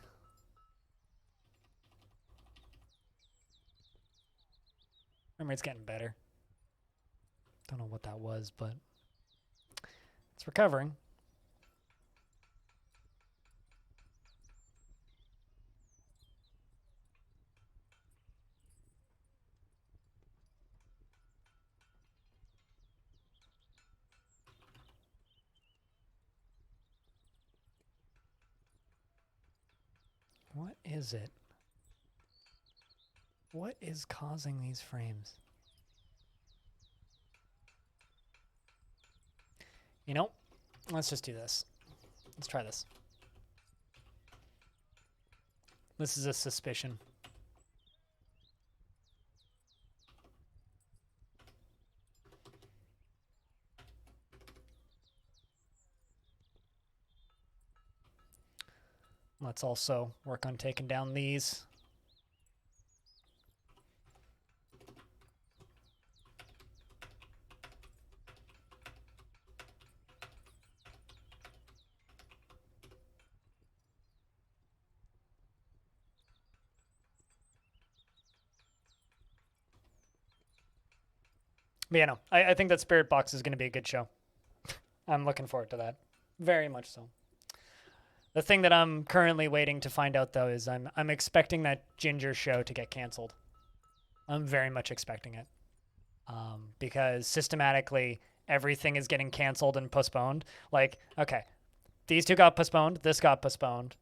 Frame rate's getting better. Don't know what that was, but it's recovering. What is it? What is causing these frames? You know, let's just do this. Let's try this. This is a suspicion. Let's also work on taking down these. But yeah, no, I think that Spirit Box is going to be a good show. I'm looking forward to that. Very much so. The thing that I'm currently waiting to find out though is I'm expecting that Ginger show to get canceled. I'm very much expecting it. Because systematically everything is getting canceled and postponed. Like, okay, these two got postponed, this got postponed.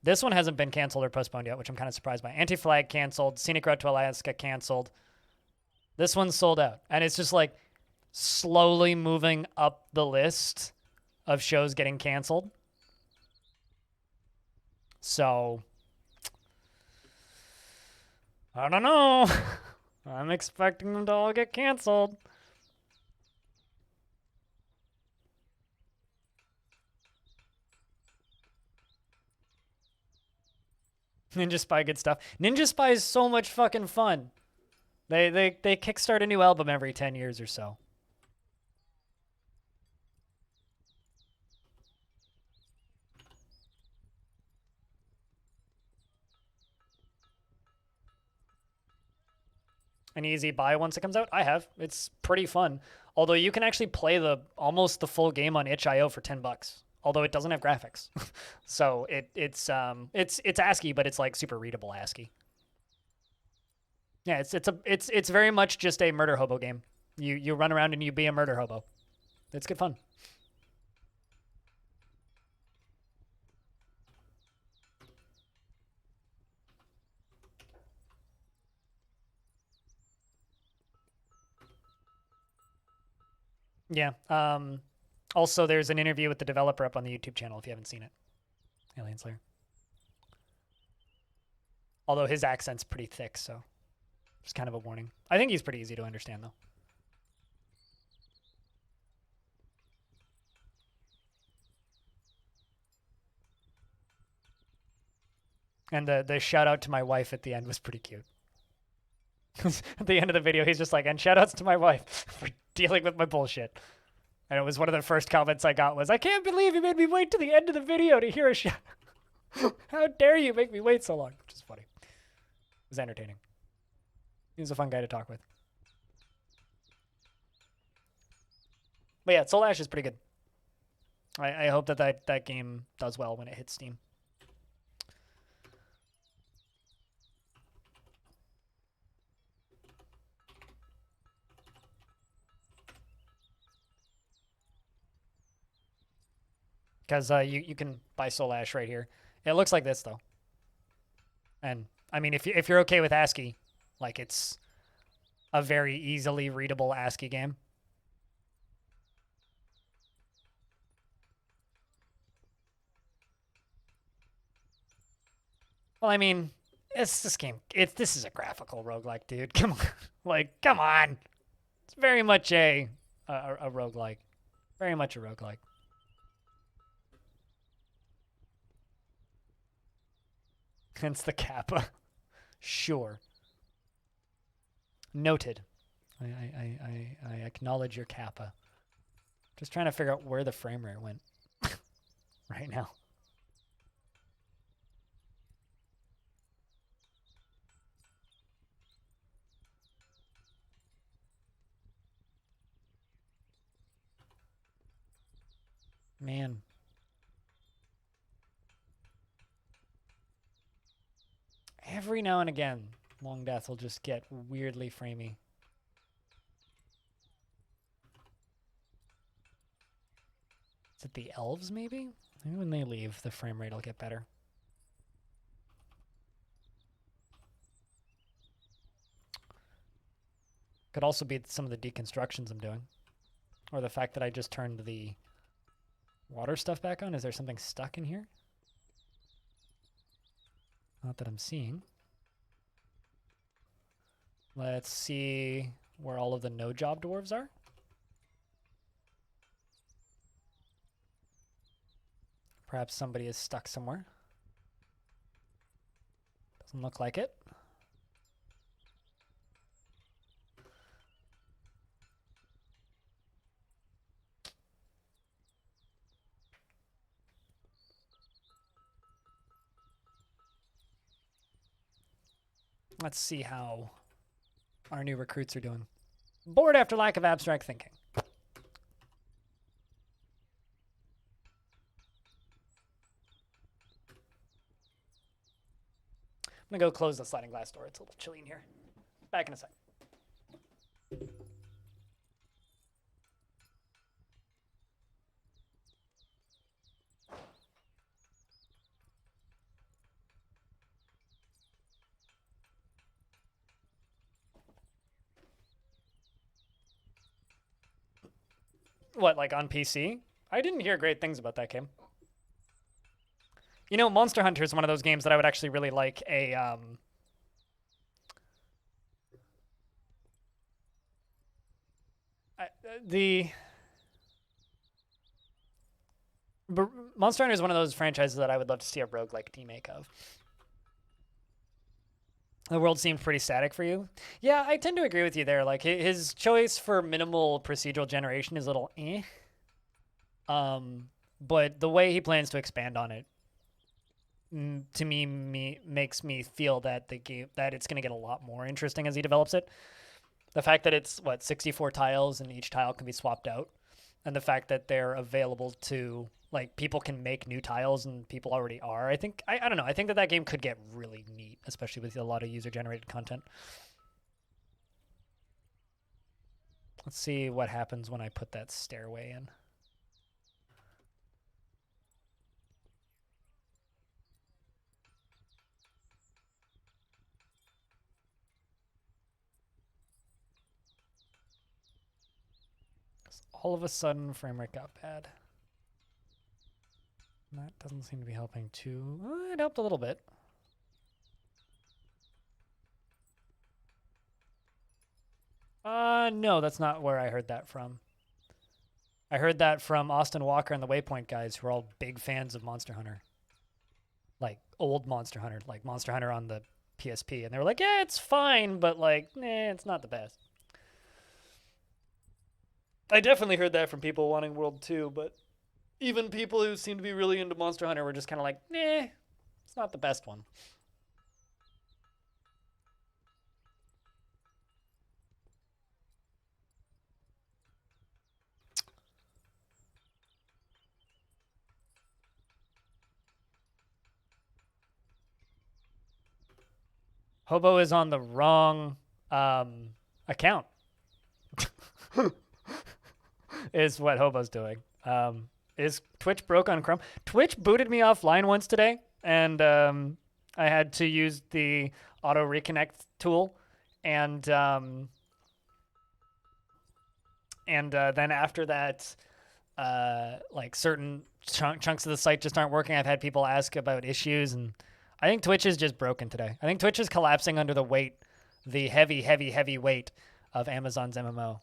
This one hasn't been canceled or postponed yet, which I'm kind of surprised by. Anti-Flag canceled, Scenic Route to Alaska canceled. This one's sold out. And it's just like slowly moving up the list of shows getting canceled. So, I don't know. I'm expecting them to all get canceled. Ninja Spy, good stuff. Ninja Spy is so much fucking fun. They kickstart a new album every 10 years or so. An easy buy once it comes out? I have. It's pretty fun. Although you can actually play almost the full game on itch.io for $10. Although it doesn't have graphics. So it's ASCII, but it's like super readable ASCII. Yeah, it's very much just a murder hobo game. You run around and you be a murder hobo. It's good fun. Yeah. Also, there's an interview with the developer up on the YouTube channel if you haven't seen it. Alien Slayer. Although his accent's pretty thick, so just kind of a warning. I think he's pretty easy to understand, though. And the shout out to my wife at the end was pretty cute. At the end of the video, he's just like, and shout outs to my wife for dealing with my bullshit. And it was one of the first comments I got was, I can't believe you made me wait to the end of the video to hear a shout. How dare you make me wait so long? Which is funny. It was entertaining. He was a fun guy to talk with. But yeah, Soul Ash is pretty good. I hope that game does well when it hits Steam. Because you can buy Soul Ash right here. It looks like this, though. And, I mean, if you're okay with ASCII, like, it's a very easily readable ASCII game. Well, I mean, it's this game. This is a graphical roguelike, dude. Come on. Like, come on. It's very much a roguelike. Very much a roguelike. Hence the kappa. Sure. Noted. I acknowledge your kappa. Just trying to figure out where the frame rate went right now. Man. Every now and again, Longdeath will just get weirdly framey. Is it the elves, maybe? Maybe when they leave, the frame rate will get better. Could also be some of the deconstructions I'm doing. Or the fact that I just turned the water stuff back on. Is there something stuck in here? Not that I'm seeing. Let's see where all of the no job dwarves are. Perhaps somebody is stuck somewhere. Doesn't look like it. Let's see how our new recruits are doing. Bored after lack of abstract thinking. I'm gonna go close the sliding glass door. It's a little chilly in here. Back in a sec. What, like on PC? I didn't hear great things about that game. You know, Monster Hunter is one of those games that I would actually really like a Monster Hunter is one of those franchises that I would love to see a roguelike remake of. The world seemed pretty static for you. Yeah, I tend to agree with you there. Like his choice for minimal procedural generation is a little eh. But the way he plans to expand on it, to me makes me feel that the game that it's going to get a lot more interesting as he develops it. The fact that it's 64 tiles and each tile can be swapped out, and the fact that they're available to like people can make new tiles and people already are. I think I don't know. I think that game could get really neat, especially with a lot of user generated content. Let's see what happens when I put that stairway in. All of a sudden, frame rate got bad. That doesn't seem to be helping too. It helped a little bit. No, that's not where I heard that from. I heard that from Austin Walker and the Waypoint guys, who are all big fans of Monster Hunter. Like, old Monster Hunter, like Monster Hunter on the PSP. And they were like, yeah, it's fine, but like, it's not the best. I definitely heard that from people wanting World 2, but even people who seem to be really into Monster Hunter were just kind of like, it's not the best one. Hobo is on the wrong account. Is what Hobo's doing. Is Twitch broke on Chrome? Twitch booted me offline once today, and I had to use the auto reconnect tool, and then after that, like certain chunks of the site just aren't working. I've had people ask about issues, and I think Twitch is just broken today. I think Twitch is collapsing under the weight, the heavy weight of Amazon's MMO.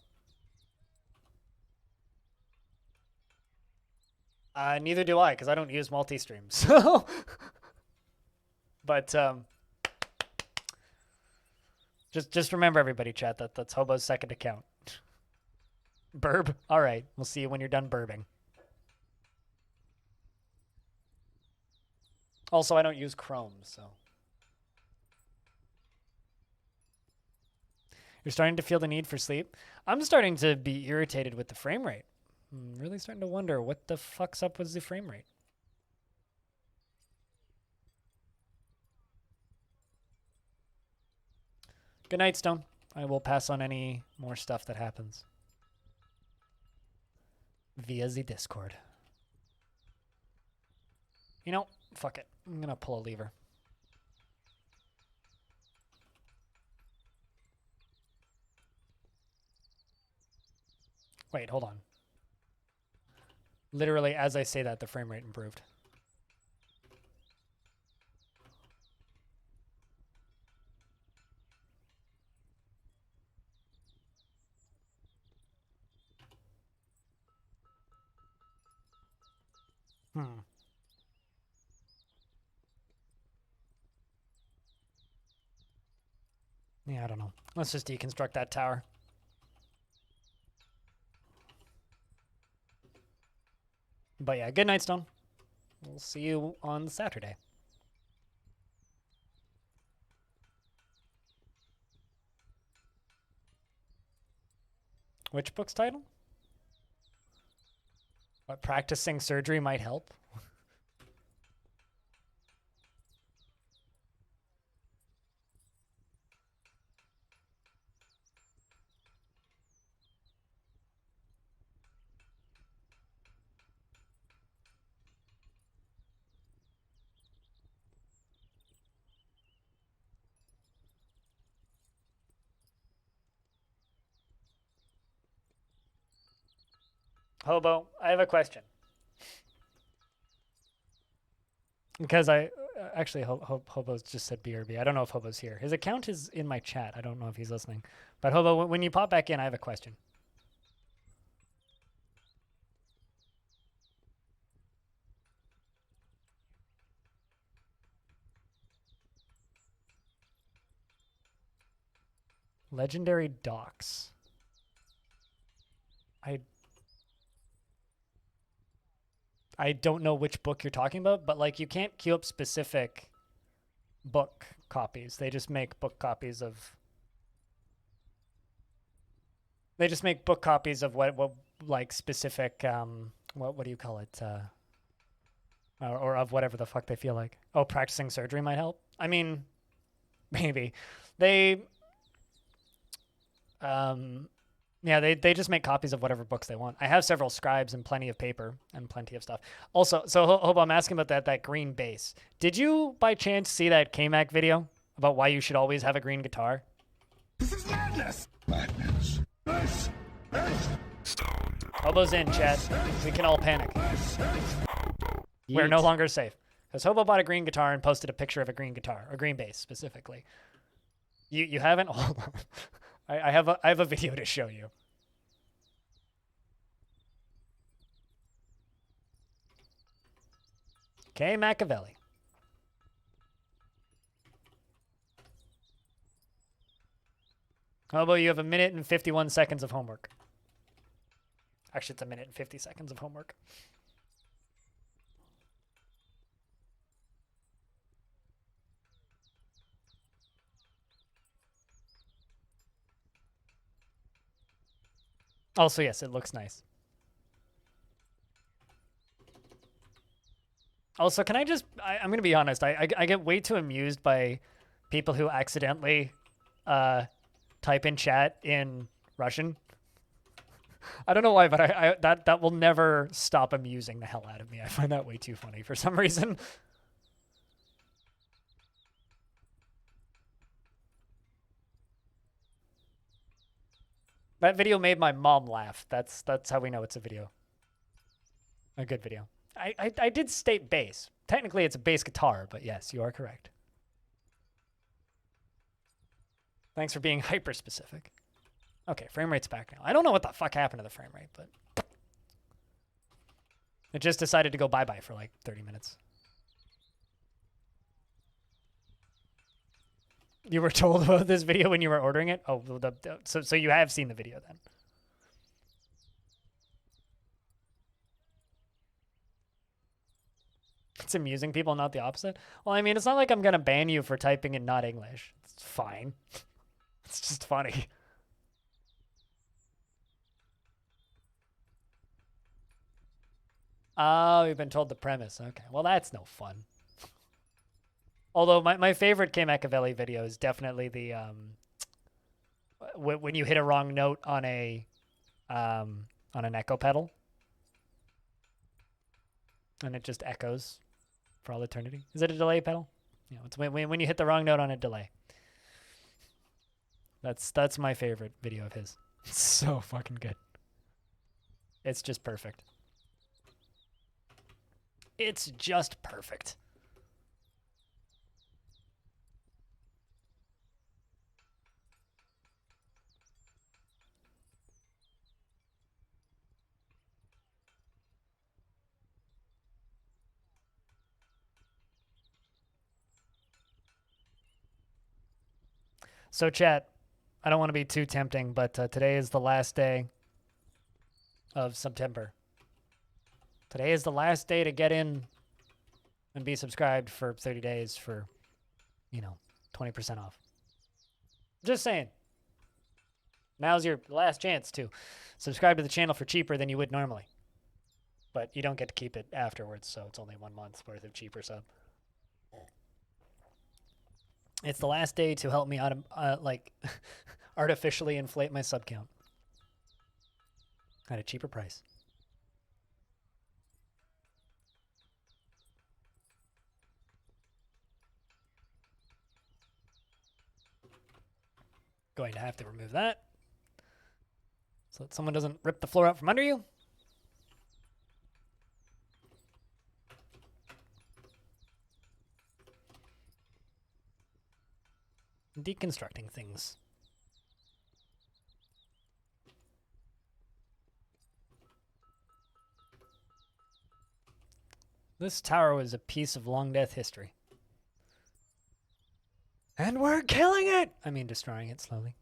Neither do I, because I don't use multi-stream. So, but just remember, everybody, chat, that's Hobo's second account. Burb. All right, we'll see you when you're done burbing. Also, I don't use Chrome, so. You're starting to feel the need for sleep? I'm starting to be irritated with the frame rate. I'm really starting to wonder what the fuck's up with the frame rate. Good night, Stone. I will pass on any more stuff that happens via the Discord. You know, fuck it. I'm gonna pull a lever. Wait, hold on. Literally, as I say that, the frame rate improved. Yeah, I don't know. Let's just deconstruct that tower. But yeah, good night, Stone. We'll see you on Saturday. Which book's title? What, practicing surgery might help? Hobo, I have a question. Because actually Hobo's just said BRB. I don't know if Hobo's here. His account is in my chat. I don't know if he's listening. But Hobo, when you pop back in, I have a question. Legendary Docs. I don't know which book you're talking about, but like you can't queue up specific book copies. They just make book copies of. They just make book copies of what like specific what do you call it or of whatever the fuck they feel like. Oh, practicing surgery might help. I mean, maybe they yeah, they just make copies of whatever books they want. I have several scribes and plenty of paper and plenty of stuff. Also, so Hobo, I'm asking about that green bass. Did you by chance see that K-Mac video about why you should always have a green guitar? This is madness! Madness. This is Hobo's in, chat. We can all panic. We're no longer safe. Because Hobo bought a green guitar and posted a picture of a green guitar, or green bass specifically. You haven't? Hold on. I have a video to show you. Okay, Machiavelli. Hobo, you have 1 minute and 51 seconds of homework. Actually, it's 1 minute and 50 seconds of homework. Also, yes, it looks nice. Also, can I just... I'm going to be honest. I get way too amused by people who accidentally type in chat in Russian. I don't know why, but that will never stop amusing the hell out of me. I find that way too funny for some reason. That video made my mom laugh. That's how we know it's a video. A good video. I did state bass. Technically, it's a bass guitar, but yes, you are correct. Thanks for being hyper-specific. Okay, frame rate's back now. I don't know what the fuck happened to the frame rate, but... it just decided to go bye-bye for like 30 minutes. You were told about this video when you were ordering it? Oh, so you have seen the video then. It's amusing people, not the opposite. Well, I mean, it's not like I'm going to ban you for typing in not English. It's fine. It's just funny. Oh, you've been told the premise. Okay, well, that's no fun. Although my favorite K Machiavelli video is definitely the when you hit a wrong note on an echo pedal, and it just echoes for all eternity. Is it a delay pedal? You know, it's when you hit the wrong note on a delay. That's my favorite video of his. It's so fucking good. It's just perfect. It's just perfect. So chat, I don't want to be too tempting, but today is the last day of September. Today is the last day to get in and be subscribed for 30 days for, 20% off. Just saying. Now's your last chance to subscribe to the channel for cheaper than you would normally. But you don't get to keep it afterwards, so it's only 1 month's worth of cheaper sub. It's the last day to help me artificially inflate my sub count at a cheaper price. Going to have to remove that so that someone doesn't rip the floor out from under you. deconstructing things. This tower was a piece of Longdeath history. And we're killing it! I mean, destroying it slowly.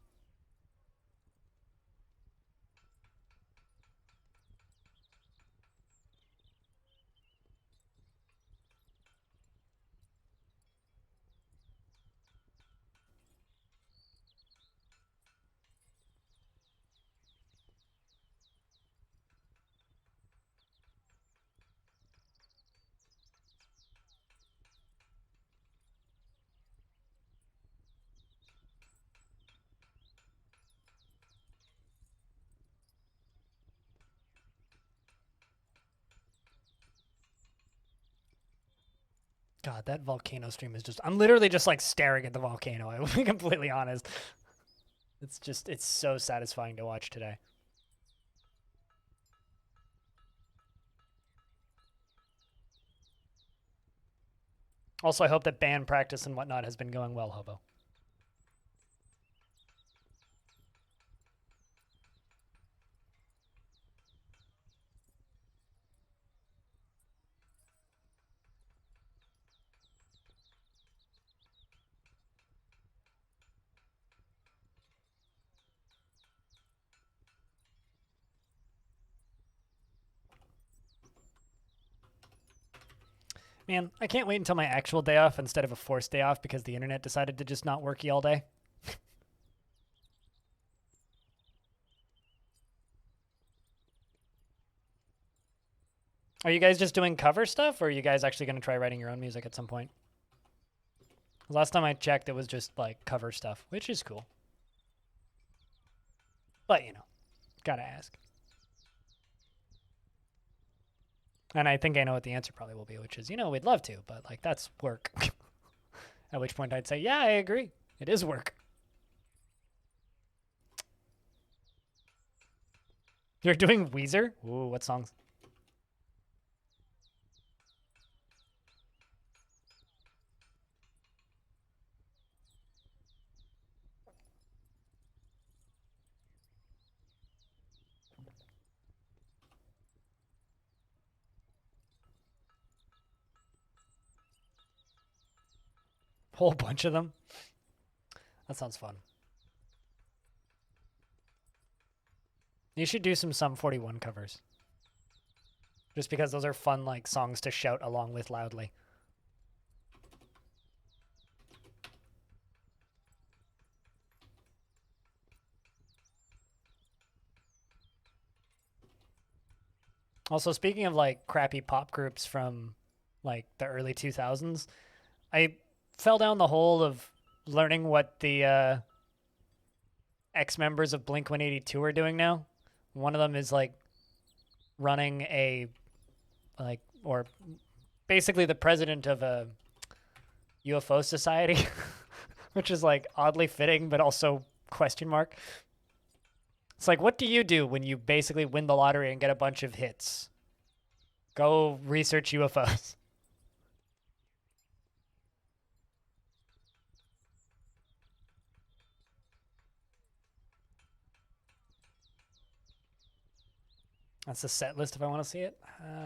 God, that volcano stream is just... I'm literally just, like, staring at the volcano. I will be completely honest. It's so satisfying to watch today. Also, I hope that band practice and whatnot has been going well, Hobo. Man, I can't wait until my actual day off instead of a forced day off because the internet decided to just not worky all day. Are you guys just doing cover stuff, or are you guys actually going to try writing your own music at some point? Last time I checked, it was just, like, cover stuff, which is cool. But, you know, gotta ask. And I think I know what the answer probably will be, which is, you know, we'd love to, but, like, that's work. At which point I'd say, yeah, I agree. It is work. You're doing Weezer? Ooh, what songs? Whole bunch of them? That sounds fun. You should do some Sum 41 covers. Just because those are fun, like, songs to shout along with loudly. Also, speaking of, like, crappy pop groups from, like, the early 2000s, I fell down the hole of learning what the ex-members of Blink-182 are doing now. One of them is, like, running a, like, or basically the president of a UFO society, which is, like, oddly fitting, but also question mark. It's like, what do you do when you basically win the lottery and get a bunch of hits? Go research UFOs. That's the set list if I want to see it.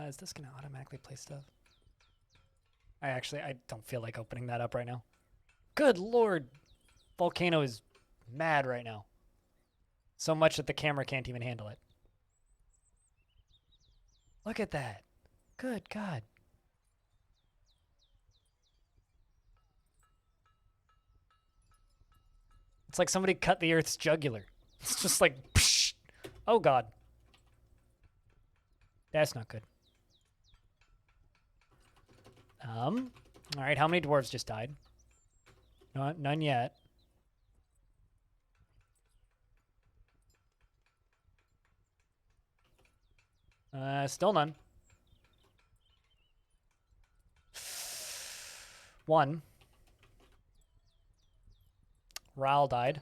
Is this going to automatically play stuff? I don't feel like opening that up right now. Good lord. Volcano is mad right now. So much that the camera can't even handle it. Look at that. Good God. It's like somebody cut the Earth's jugular. It's just like, psh. Oh God. That's not good. All right, how many dwarves just died? No, none yet. Still none. One. Ral died.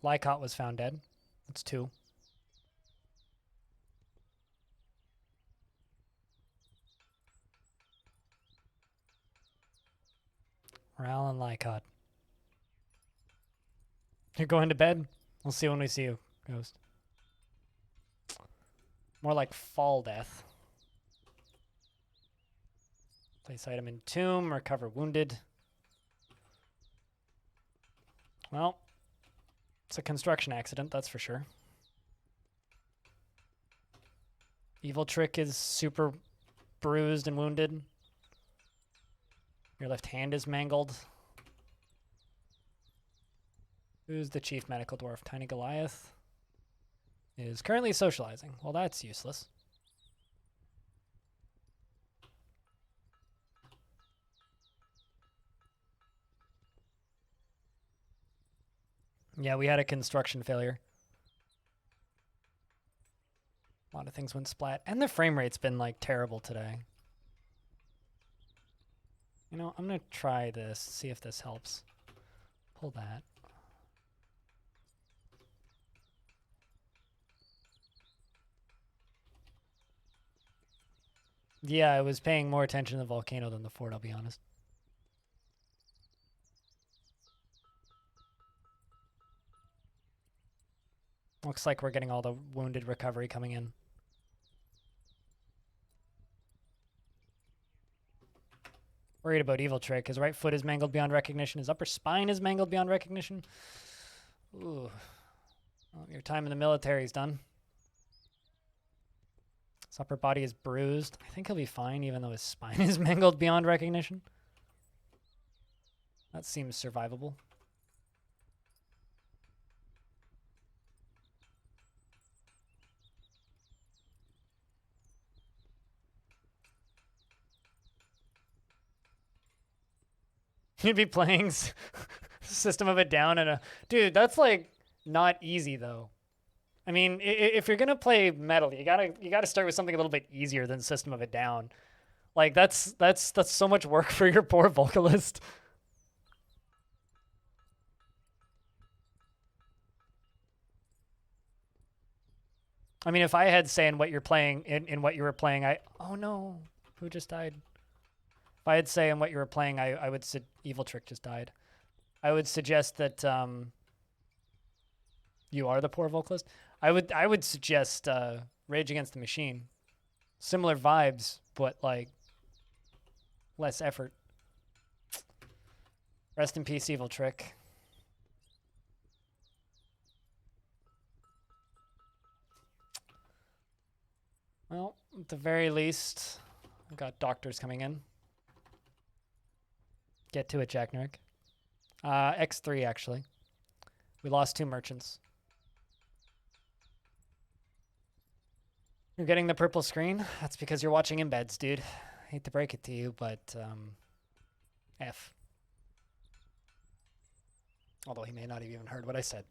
Lycott was found dead. That's two. Ral and Lycott. You're going to bed? We'll see when we see you, Ghost. More like fall death. Place item in tomb, recover wounded. Well, it's a construction accident, that's for sure. Evil Trick is super bruised and wounded. Your left hand is mangled. Who's the chief medical dwarf? Tiny Goliath is currently socializing. Well, that's useless. Yeah, we had a construction failure. A lot of things went splat. And the frame rate's been, like, terrible today. You know, I'm going to try this, see if this helps. Pull that. Yeah, I was paying more attention to the volcano than the fort, I'll be honest. Looks like we're getting all the wounded recovery coming in. Worried about Evil Trick. His right foot is mangled beyond recognition. His upper spine is mangled beyond recognition. Ooh. Well, your time in the military is done. His upper body is bruised. I think he'll be fine, even though his spine is mangled beyond recognition. That seems survivable. You'd be playing System of a Down and a... Dude, that's, like, not easy, though. I mean, if you're gonna play metal, you gotta start with something a little bit easier than System of a Down. Like, that's so much work for your poor vocalist. I mean, if I had say in what you're playing, in what you were playing, oh no, who just died? If I had say in what you were playing, I would Evil Trick just died. I would suggest that you are the poor vocalist. I would suggest Rage Against the Machine. Similar vibes, but like less effort. Rest in peace, Evil Trick. Well, at the very least, I've got doctors coming in. Get to it, Jack Nurick. X3, actually. We lost 2 merchants. You're getting the purple screen? That's because you're watching embeds, dude. Hate to break it to you, but F. Although he may not have even heard what I said.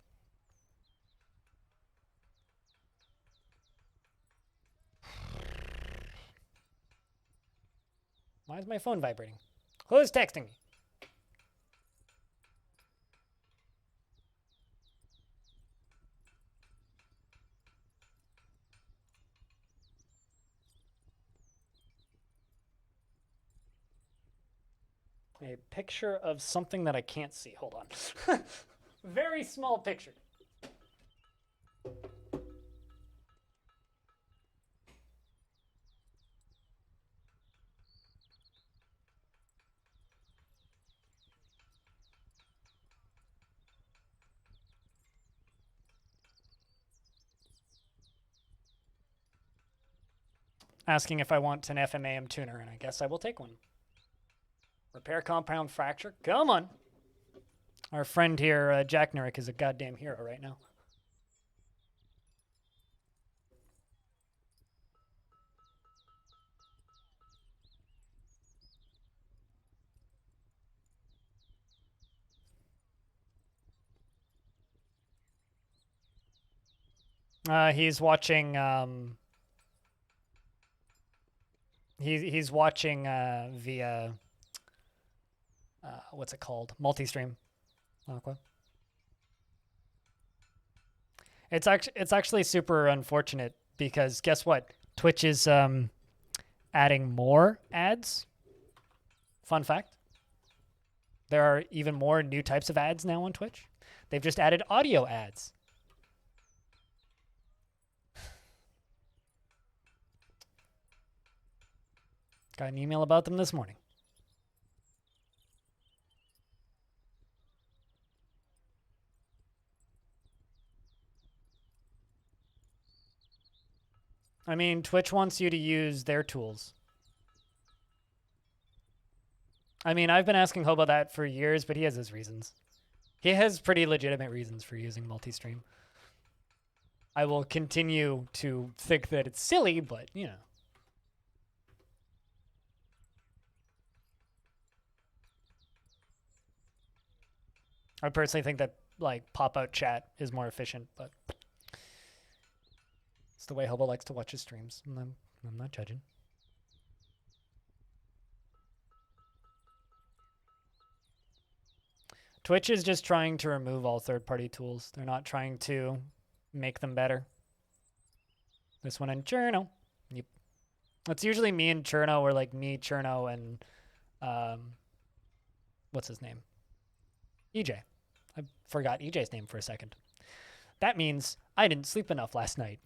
Why is my phone vibrating? Who's texting me? A picture of something that I can't see. Hold on. Very small picture. Asking if I want an FMAM tuner, and I guess I will take one. Repair compound fracture. Come on. Our friend here, Jack Nurick, is a goddamn hero right now. He's watching. He's watching via. What's it called? Multi-stream. Aqua. It's actually super unfortunate because guess what? Twitch is adding more ads. Fun fact. There are even more new types of ads now on Twitch. They've just added audio ads. Got an email about them this morning. I mean, Twitch wants you to use their tools. I mean, I've been asking Hobo that for years, but he has his reasons. He has pretty legitimate reasons for using multi-stream. I will continue to think that it's silly, but, you know. I personally think that, like, pop-out chat is more efficient, but it's the way Hobo likes to watch his streams. I'm not judging. Twitch is just trying to remove all third-party tools. They're not trying to make them better. This one in Cherno. Yep. It's usually me and Cherno, or like me, Cherno, and what's his name? EJ. I forgot EJ's name for a second. That means I didn't sleep enough last night.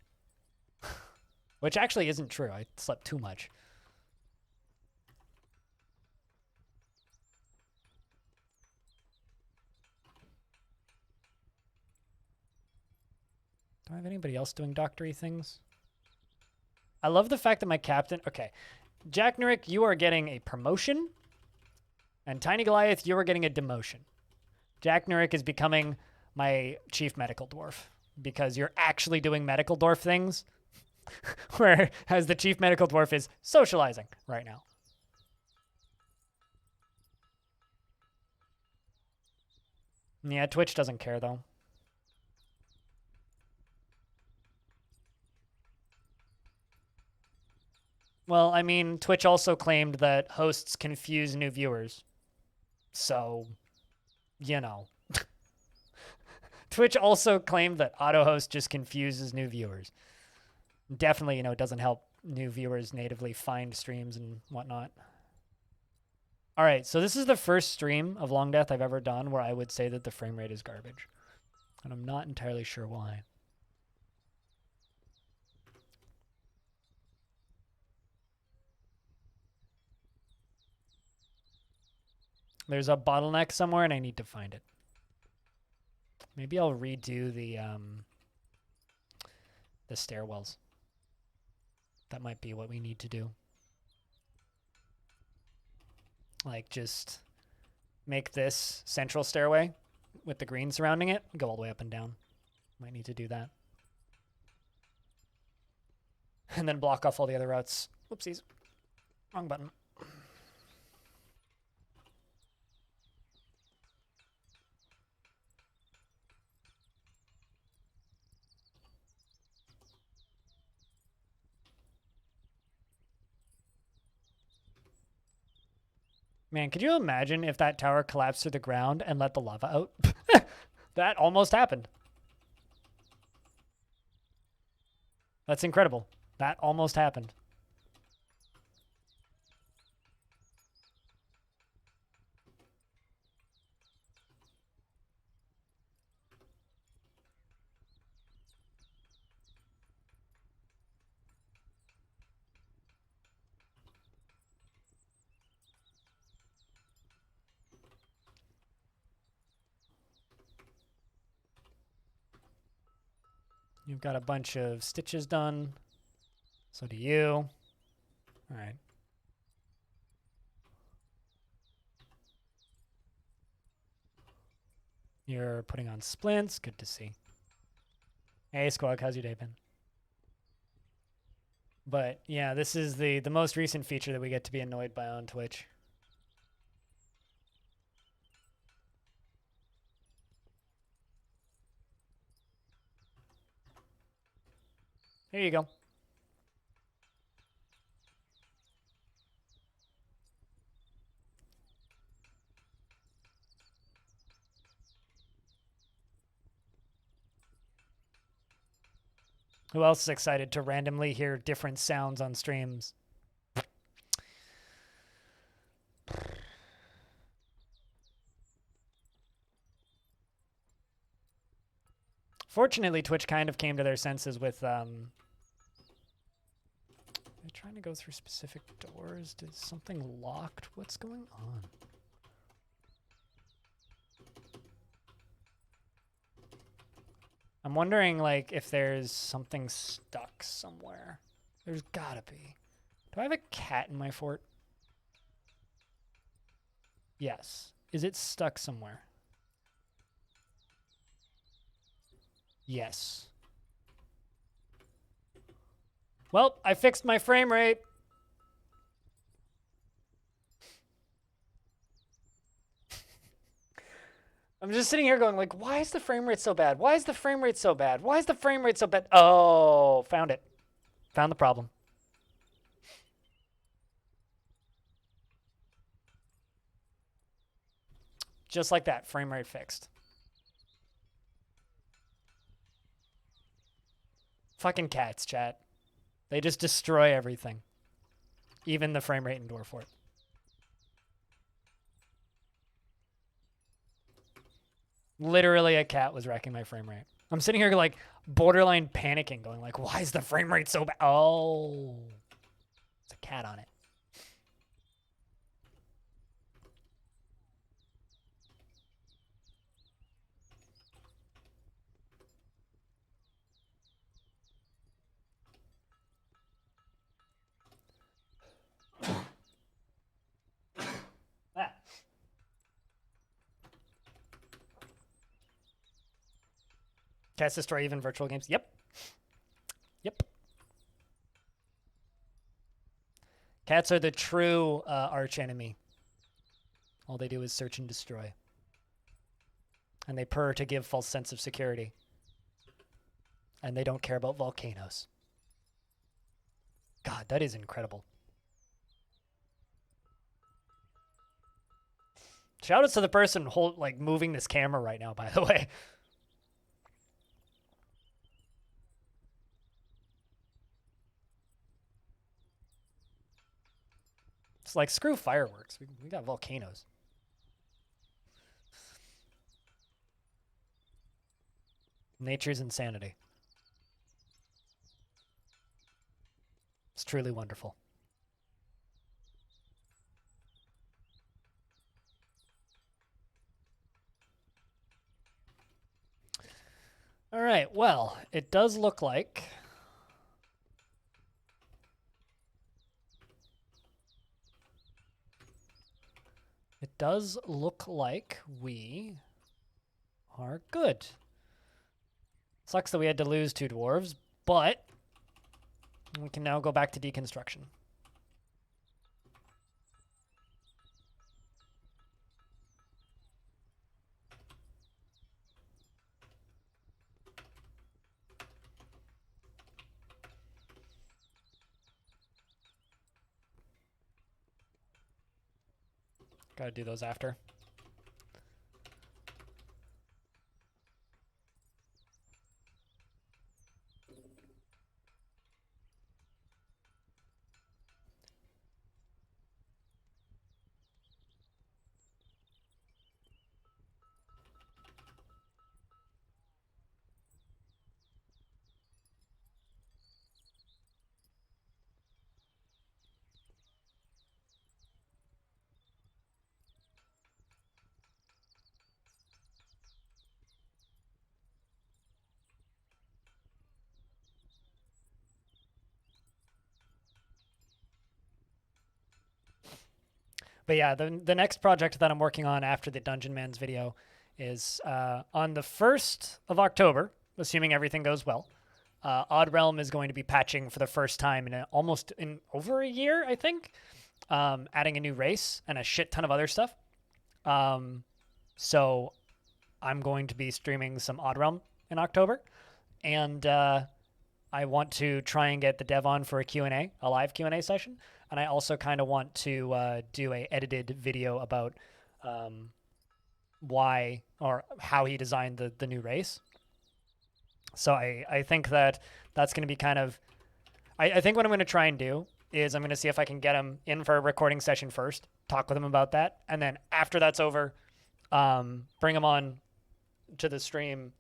Which actually isn't true. I slept too much. Do I have anybody else doing doctory things? I love the fact that my captain... Okay. Jack Nurick, you are getting a promotion. And Tiny Goliath, you are getting a demotion. Jack Nurick is becoming my chief medical dwarf. Because you're actually doing medical dwarf things. Whereas the chief medical dwarf is socializing right now. Yeah, Twitch doesn't care, though. Well, I mean, Twitch also claimed that hosts confuse new viewers. So, you know. Twitch also claimed that AutoHost just confuses new viewers. Definitely, you know, it doesn't help new viewers natively find streams and whatnot. All right, so this is the first stream of Longdeath I've ever done where I would say that the frame rate is garbage. And I'm not entirely sure why. There's a bottleneck somewhere and I need to find it. Maybe I'll redo the stairwells. That might be what we need to do. Like, just make this central stairway with the green surrounding it, go all the way up and down. Might need to do that. And then block off all the other routes. Whoopsies. Wrong button. Man, could you imagine if that tower collapsed to the ground and let the lava out? That almost happened. That's incredible. That almost happened. You've got a bunch of stitches done. So do you. All right. You're putting on splints. Good to see. Hey, Squawk, how's your day been? But yeah, this is the most recent feature that we get to be annoyed by on Twitch. Here you go. Who else is excited to randomly hear different sounds on streams? Fortunately, Twitch kind of came to their senses with they're trying to go through specific doors. Is something locked? What's going on? I'm wondering, like, if there's something stuck somewhere. There's gotta be. Do I have a cat in my fort? Yes. Is it stuck somewhere? Yes. Well, I fixed my frame rate. I'm just sitting here going like, why is the frame rate so bad? Why is the frame rate so bad? Why is the frame rate so bad? Oh, found it. Found the problem. Just like that, frame rate fixed. Fucking cats, chat. They just destroy everything. Even the frame rate in Dwarf Fort. Literally a cat was wrecking my frame rate. I'm sitting here like borderline panicking, going like, why is the frame rate so bad? Oh, it's a cat on it. Ah. Cats destroy even virtual games. Yep. Yep. Cats are the true arch enemy. All they do is search and destroy. And they purr to give false sense of security. And they don't care about volcanoes. God, that is incredible. Shout out to the person moving this camera right now, by the way. It's like, screw fireworks. We got volcanoes. Nature's insanity. It's truly wonderful. All right, well, it does look like we are good. Sucks that we had to lose 2 dwarves, but we can now go back to deconstruction. Gotta do those after. But yeah, the next project that I'm working on after the Dungeon Man's video is on the 1st of October, assuming everything goes well. Odd Realm is going to be patching for the first time in over a year, I think, adding a new race and a shit ton of other stuff. So I'm going to be streaming some Odd Realm in October, and I want to try and get the dev on for a live Q&A session. And I also kind of want to do a edited video about why or how he designed the new race. So I think that's going to be kind of... I think what I'm going to try and do is I'm going to see if I can get him in for a recording session first, talk with him about that, and then after that's over, bring him on to the stream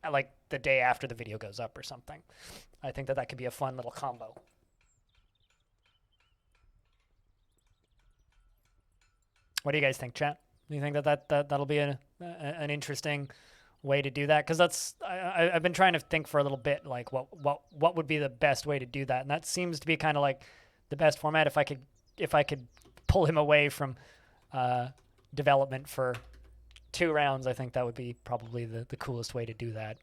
like the day after the video goes up or something. I think that could be a fun little combo. What do you guys think, chat? Do you think that'll be an interesting way to do that? Because I've been trying to think for a little bit, like what would be the best way to do that, and that seems to be kind of like the best format. If I could pull him away from development for 2 rounds, I think that would be probably the coolest way to do that.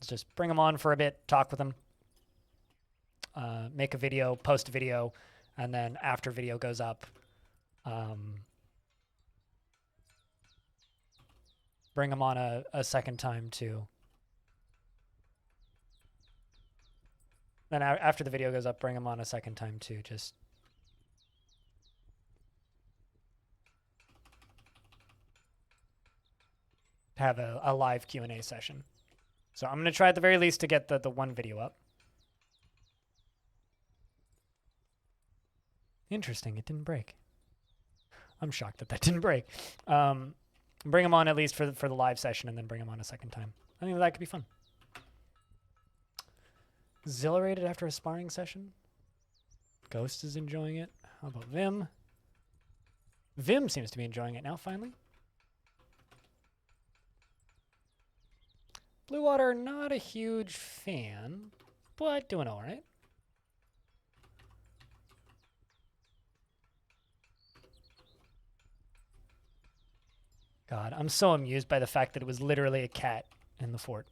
Is just bring him on for a bit, talk with him, make a video, post a video, and then after video goes up, bring him on a second time too. Then after the video goes up, bring him on a second time too. Just have a live Q&A session. So I'm going to try at the very least to get the one video up. Interesting, it didn't break. I'm shocked that didn't break. Bring him on at least for the live session, and then bring him on a second time. I think that could be fun. Exhilarated after a sparring session. Ghost is enjoying it. How about Vim? Vim seems to be enjoying it now, finally. Blue Water, not a huge fan, but doing all right. God, I'm so amused by the fact that it was literally a cat in the fort.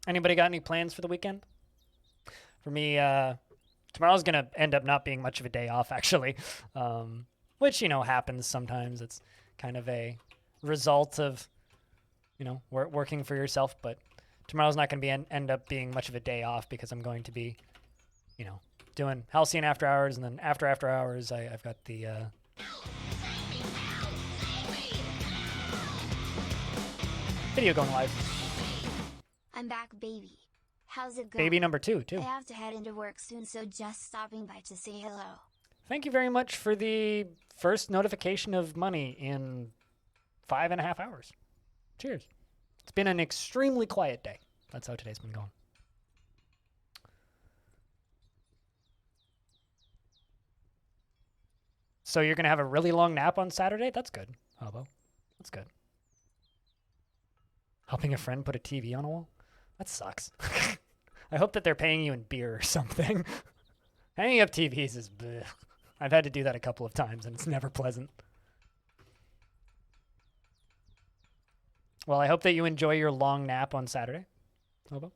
Anybody got any plans for the weekend? For me, tomorrow's going to end up not being much of a day off, actually. Which, you know, happens sometimes. It's kind of a result of, you know, working for yourself. But tomorrow's not going to end up being much of a day off because I'm going to be, you know, doing Halcyon after hours. And then after hours, I've got the video going live. I'm back, baby. How's it going? Baby number 2, too. I have to head into work soon, so just stopping by to say hello. Thank you very much for the first notification of money in 5.5 hours. Cheers. It's been an extremely quiet day. That's how today's been going. So you're going to have a really long nap on Saturday? That's good, Hobo. That's good. Helping a friend put a TV on a wall? That sucks. I hope that they're paying you in beer or something. Hanging up TVs is bleh. I've had to do that a couple of times, and it's never pleasant. Well, I hope that you enjoy your long nap on Saturday, Hobo.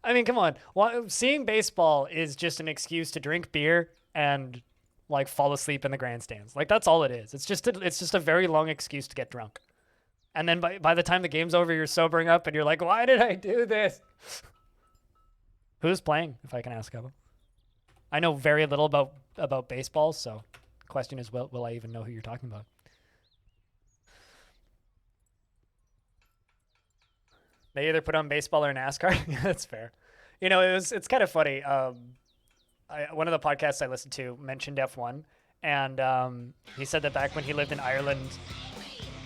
I mean, come on. Seeing baseball is just an excuse to drink beer and, like, fall asleep in the grandstands. Like, that's all it is. It's just a very long excuse to get drunk. And then by the time the game's over, you're sobering up, and you're like, why did I do this? Who's playing, if I can ask, Hobo? I know very little about baseball, so the question is, will I even know who you're talking about? They either put on baseball or NASCAR. Yeah, that's fair. You know, it's kind of funny. One of the podcasts I listened to mentioned F1, and he said that back when he lived in Ireland,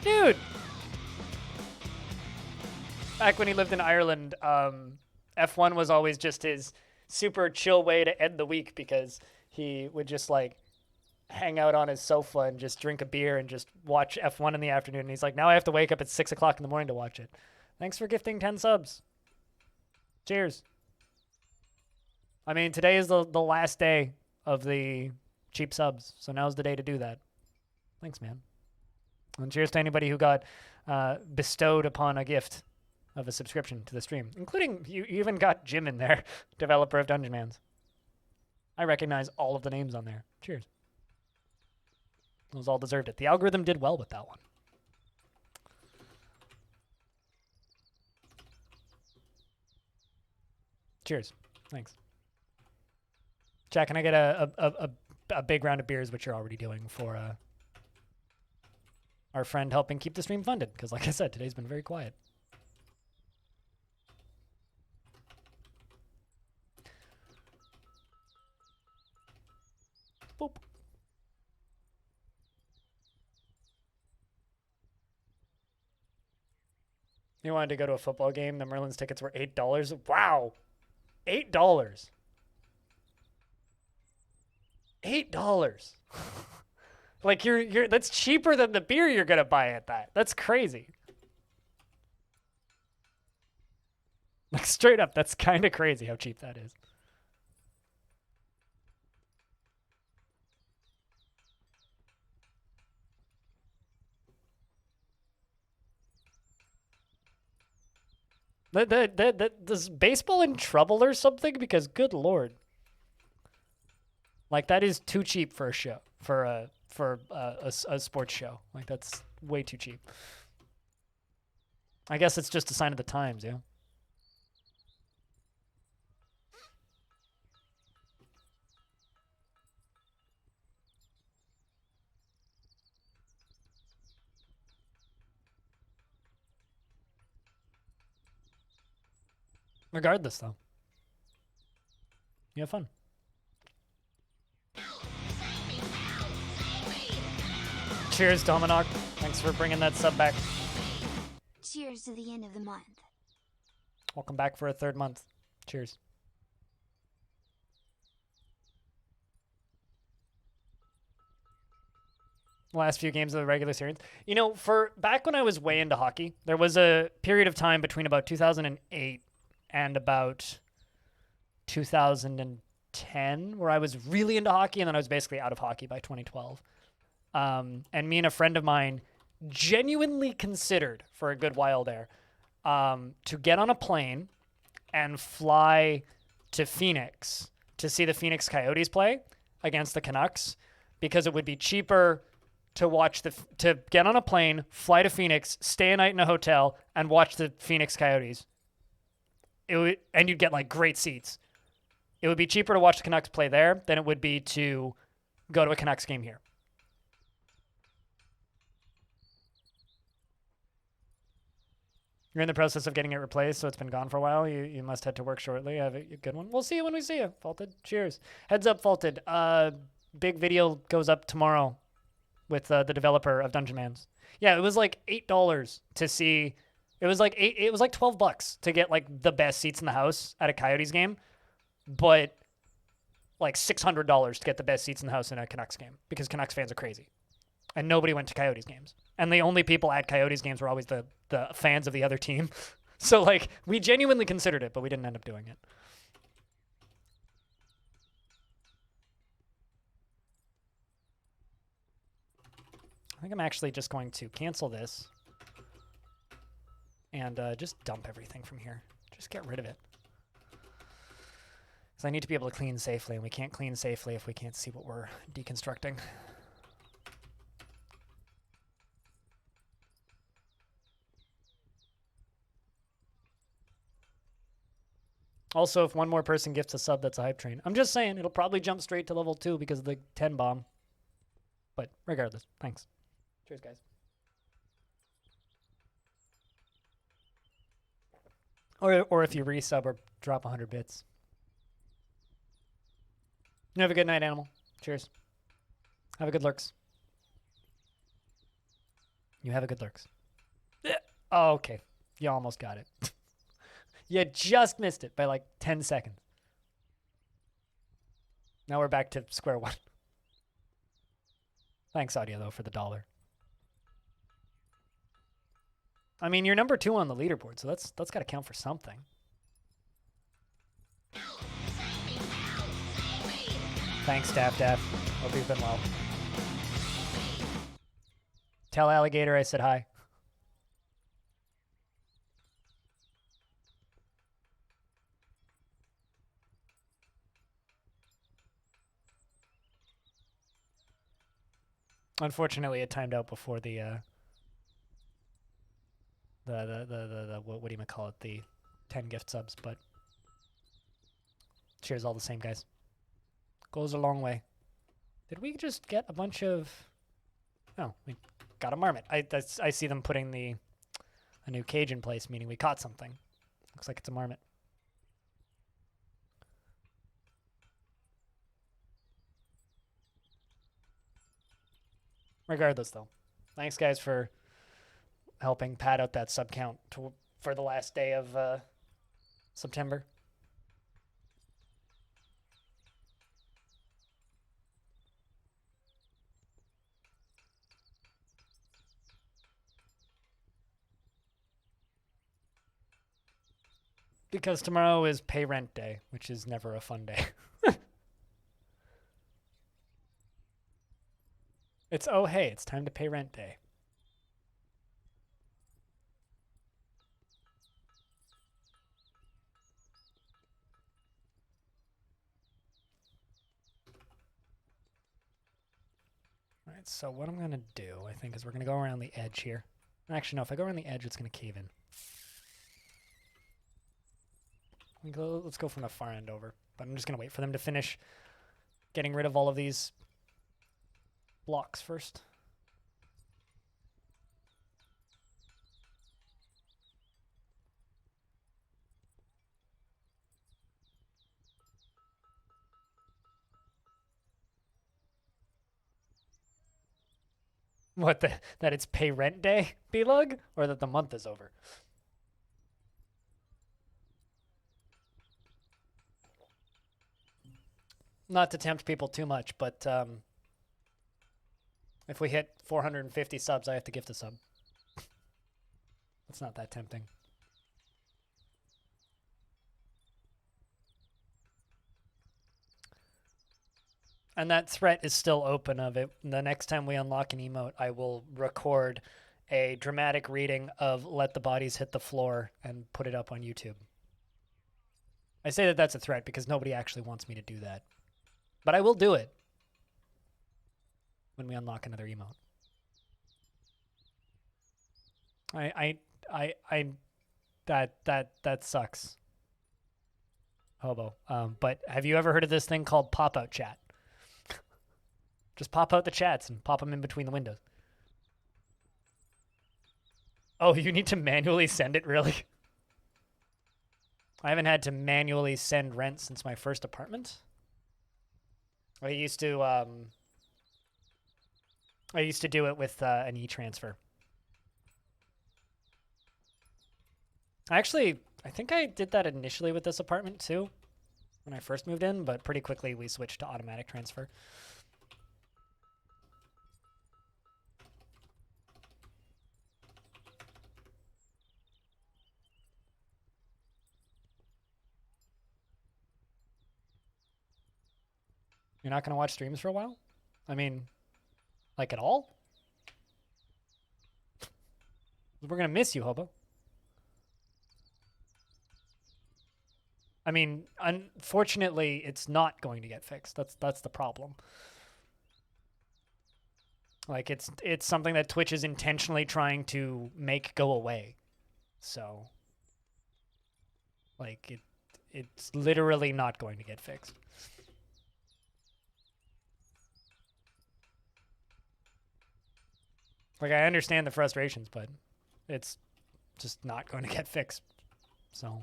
dude. Back when he lived in Ireland, F1 was always just his super chill way to end the week because he would just like hang out on his sofa and just drink a beer and just watch F1 in the afternoon. And he's like, now I have to wake up at 6 o'clock in the morning to watch it. Thanks for gifting 10 subs. Cheers. I mean, today is the last day of the cheap subs, so now's the day to do that. Thanks, man. And cheers to anybody who got bestowed upon a gift of a subscription to the stream, including you even got Jim in there, developer of Dungeon Mans. I recognize all of the names on there. Cheers. Those all deserved it. The algorithm did well with that one. Cheers. Thanks. Jack, can I get a big round of beers, which you're already doing, for our friend helping keep the stream funded? Because like I said, today's been very quiet. Boop. You wanted to go to a football game. The Merlin's tickets were $8. Wow. $8. $8. Like you're that's cheaper than the beer you're gonna buy at that. That's crazy. Like straight up, that's kind of crazy how cheap that is. Is baseball in trouble or something? Because good lord, like that is too cheap for a show, for a sports show. Like that's way too cheap. I guess it's just a sign of the times, yeah. Regardless, though, you have fun. Cheers, Dominoc. Thanks for bringing that sub back. Cheers to the end of the month. Welcome back for a third month. Cheers. Last few games of the regular series. You know, for back when I was way into hockey, there was a period of time between about 2008 and about 2010 where I was really into hockey, and then I was basically out of hockey by 2012. And me and a friend of mine genuinely considered for a good while there to get on a plane and fly to Phoenix to see the Phoenix Coyotes play against the Canucks, because it would be cheaper to watch to get on a plane, fly to Phoenix, stay a night in a hotel, and watch the Phoenix Coyotes. And you'd get like great seats. It would be cheaper to watch the Canucks play there than it would be to go to a Canucks game here. You're in the process of getting it replaced, so it's been gone for a while. You must head to work shortly. Have a good one. We'll see you when we see you. Faulted. Cheers. Heads up, Faulted. Big video goes up tomorrow with the developer of Dungeon Mans. Yeah, it was like $8 to see. It was like $12 to get like the best seats in the house at a Coyotes game, but like $600 to get the best seats in the house in a Canucks game, because Canucks fans are crazy. And nobody went to Coyotes games. And the only people at Coyotes games were always the fans of the other team. So, like, we genuinely considered it, but we didn't end up doing it. I think I'm actually just going to cancel this and just dump everything from here. Just get rid of it. Because I need to be able to clean safely, and we can't clean safely if we can't see what we're deconstructing. Also, if one more person gifts a sub, that's a hype train. I'm just saying, it'll probably jump straight to level 2 because of the 10 bomb. But regardless, thanks. Cheers, guys. Or if you resub or drop 100 bits. You have a good night, Animal. Cheers. Have a good lurks. You have a good lurks. Oh, okay. You almost got it. You just missed it by like 10 seconds. Now we're back to square one. Thanks, Audio, though, for the $1. I mean, you're number 2 on the leaderboard, so that's got to count for something. Thanks, Daff. Hope you've been well. Tell Alligator I said hi. Unfortunately, it timed out before the what do you call it? The 10 gift subs, but cheers all the same, guys. Goes a long way. Did we just get a bunch of? Oh, we got a marmot. I see them putting a new cage in place, meaning we caught something. Looks like it's a marmot. Regardless, though, thanks guys for helping pad out that sub count for the last day of September. Because tomorrow is pay rent day, which is never a fun day. It's, oh, hey, it's time to pay rent day. All right, so what I'm going to do, I think, is we're going to go around the edge here. Actually, no, if I go around the edge, it's going to cave in. Let's go from the far end over. But I'm just going to wait for them to finish getting rid of all of these blocks first. What, that it's pay rent day, B-Lug? Or that the month is over? Not to tempt people too much, but if we hit 450 subs, I have to gift a sub. It's not that tempting. And that threat is still open of it. The next time we unlock an emote, I will record a dramatic reading of Let the Bodies Hit the Floor and put it up on YouTube. I say that that's a threat because nobody actually wants me to do that. But I will do it when we unlock another emote. That sucks. Hobo. But have you ever heard of this thing called pop-out chat? Just pop out the chats and pop them in between the windows. Oh, you need to manually send it, really? I haven't had to manually send rent since my first apartment. I used to do it with an e-transfer. Actually, I think I did that initially with this apartment too, when I first moved in, but pretty quickly we switched to automatic transfer. You're not going to watch streams for a while? I mean, like at all? We're going to miss you, Hobo. I mean, unfortunately, it's not going to get fixed. That's the problem. Like, it's something that Twitch is intentionally trying to make go away. So, like, it's literally not going to get fixed. Like, I understand the frustrations, but it's just not going to get fixed. So,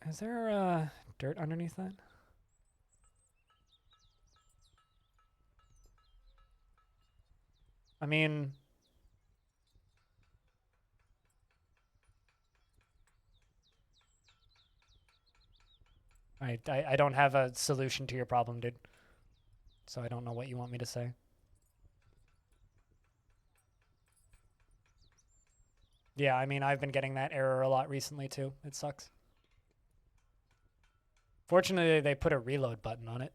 is there dirt underneath that? I mean, I don't have a solution to your problem, dude. So I don't know what you want me to say. Yeah, I mean, I've been getting that error a lot recently, too. It sucks. Fortunately, they put a reload button on it.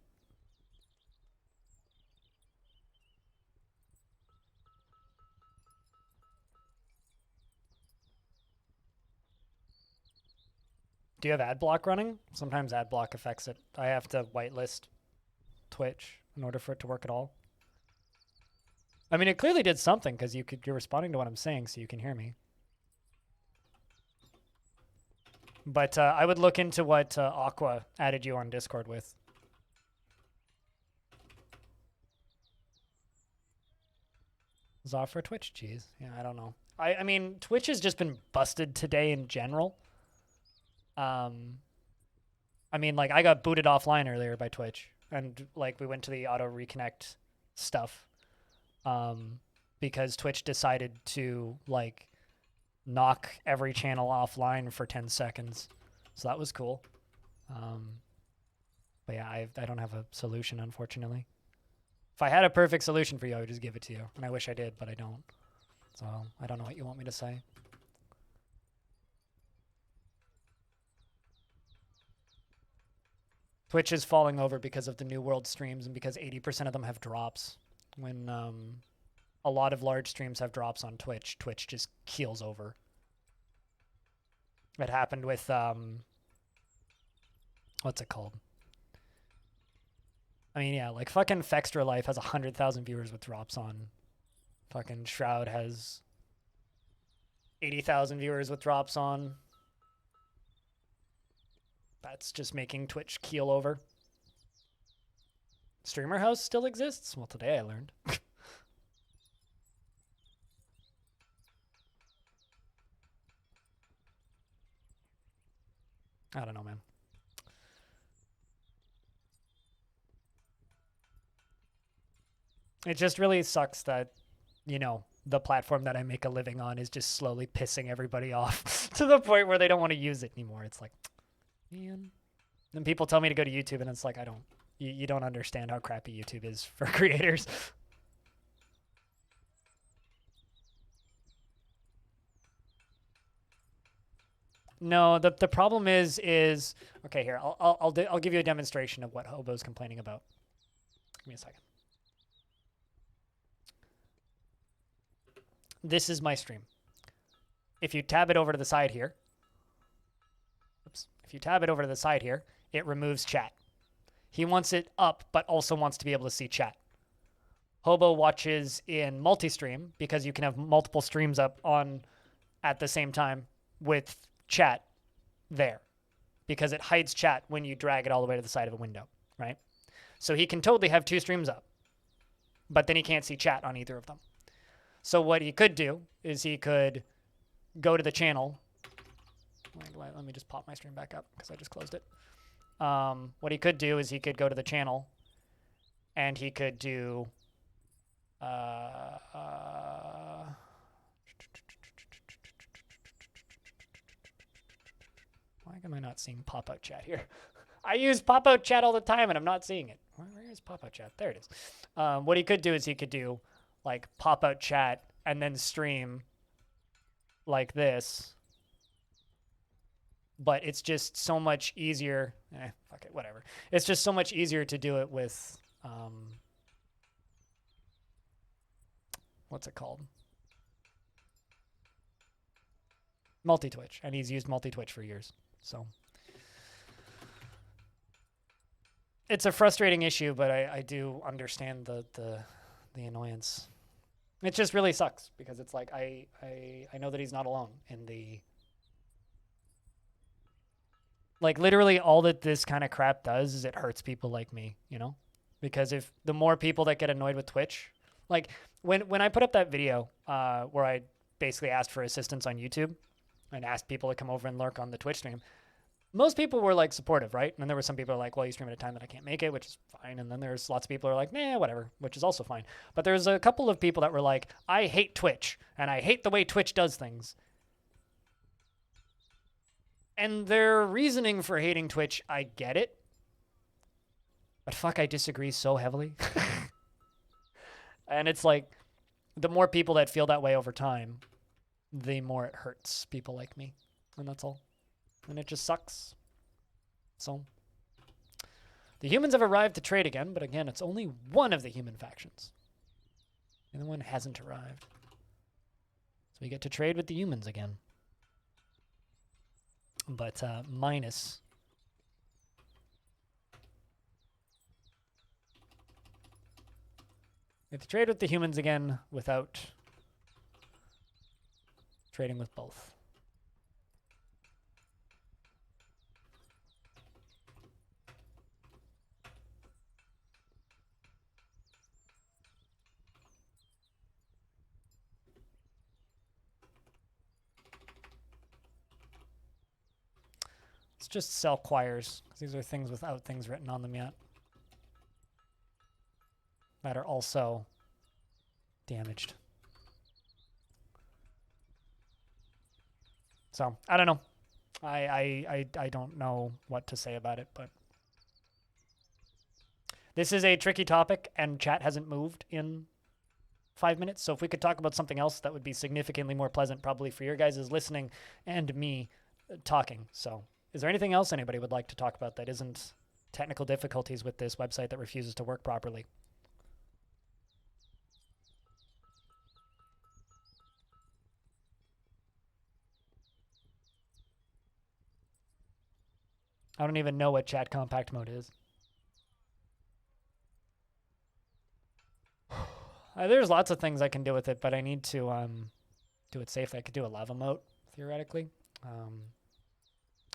Do you have ad block running? Sometimes ad block affects it. I have to whitelist Twitch in order for it to work at all. I mean, it clearly did something because you're responding to what I'm saying, so you can hear me. But I would look into what Aqua added you on Discord with. Zoff for Twitch? Jeez. Yeah, I don't know. I mean, Twitch has just been busted today in general. I mean, like, I got booted offline earlier by Twitch. And, like, we went to the auto reconnect stuff. Because Twitch decided to, like, knock every channel offline for 10 seconds. So that was cool. But yeah, I don't have a solution, unfortunately. If I had a perfect solution for you, I would just give it to you. And I wish I did, but I don't. So I don't know what you want me to say. Twitch is falling over because of the New World streams and because 80% of them have drops. When a lot of large streams have drops on Twitch, Twitch just keels over. It happened with, what's it called? I mean, yeah, like fucking Fextra Life has 100,000 viewers with drops on. Fucking Shroud has 80,000 viewers with drops on. That's just making Twitch keel over. Streamer House still exists? Well, today I learned. I don't know, man. It just really sucks that, you know, the platform that I make a living on is just slowly pissing everybody off to the point where they don't want to use it anymore. It's like, man. Then people tell me to go to YouTube, and it's like, I don't. You don't understand how crappy YouTube is for creators. No, the problem is okay. Here, I'll give you a demonstration of what Hobo's complaining about. Give me a second. This is my stream. If you tab it over to the side here, if you tab it over to the side here, it removes chat. He wants it up, but also wants to be able to see chat. Hobo watches in multi-stream because you can have multiple streams up on at the same time with chat there because it hides chat when you drag it all the way to the side of a window, right? So he can totally have two streams up, but then he can't see chat on either of them. So what he could do is he could go to the channel. Let me just pop my stream back up because I just closed it. What he could do is he could go to the channel and he could do why am I not seeing pop-out chat here? I use pop-out chat all the time and I'm not seeing it. Where is pop-out chat? There it is. What he could do is he could do like pop-out chat and then stream like this. But it's just so much easier. Fuck it, whatever. It's just so much easier to do it with, what's it called? Multi-Twitch. And he's used multi-Twitch for years. So it's a frustrating issue, but I do understand the annoyance. It just really sucks because it's like I know that he's not alone in the. Like literally all that this kind of crap does is it hurts people like me, you know? Because if the more people that get annoyed with Twitch, like when I put up that video where I basically asked for assistance on YouTube and asked people to come over and lurk on the Twitch stream, most people were like supportive, right? And then there were some people who were like, well, you stream at a time that I can't make it, which is fine. And then there's lots of people who are like, nah, whatever, which is also fine. But there's a couple of people that were like, I hate Twitch and I hate the way Twitch does things. And their reasoning for hating Twitch, I get it. But fuck, I disagree so heavily. And it's like, the more people that feel that way over time, the more it hurts people like me. And that's all. And it just sucks. So, the humans have arrived to trade again, but again, it's only one of the human factions. The other one hasn't arrived. So we get to trade with the humans again. But minus we have to trade with the humans again without trading with both. Let's just sell choirs, because these are things without things written on them yet. That are also damaged. So I don't know. I don't know what to say about it, but this is a tricky topic, and chat hasn't moved in 5 minutes. So if we could talk about something else, that would be significantly more pleasant, probably for your guys' listening and me talking. So is there anything else anybody would like to talk about that isn't technical difficulties with this website that refuses to work properly? I don't even know what chat compact mode is. There's lots of things I can do with it, but I need to do it safely. I could do a lava moat, theoretically.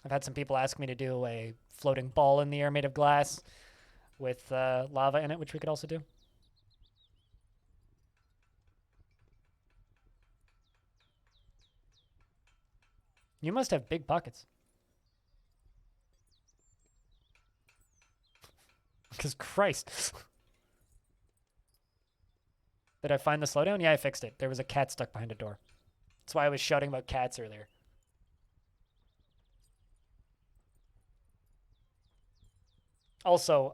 I've had some people ask me to do a floating ball in the air made of glass with lava in it, which we could also do. You must have big pockets. Because Christ. Did I find the slowdown? Yeah, I fixed it. There was a cat stuck behind a door. That's why I was shouting about cats earlier. Also,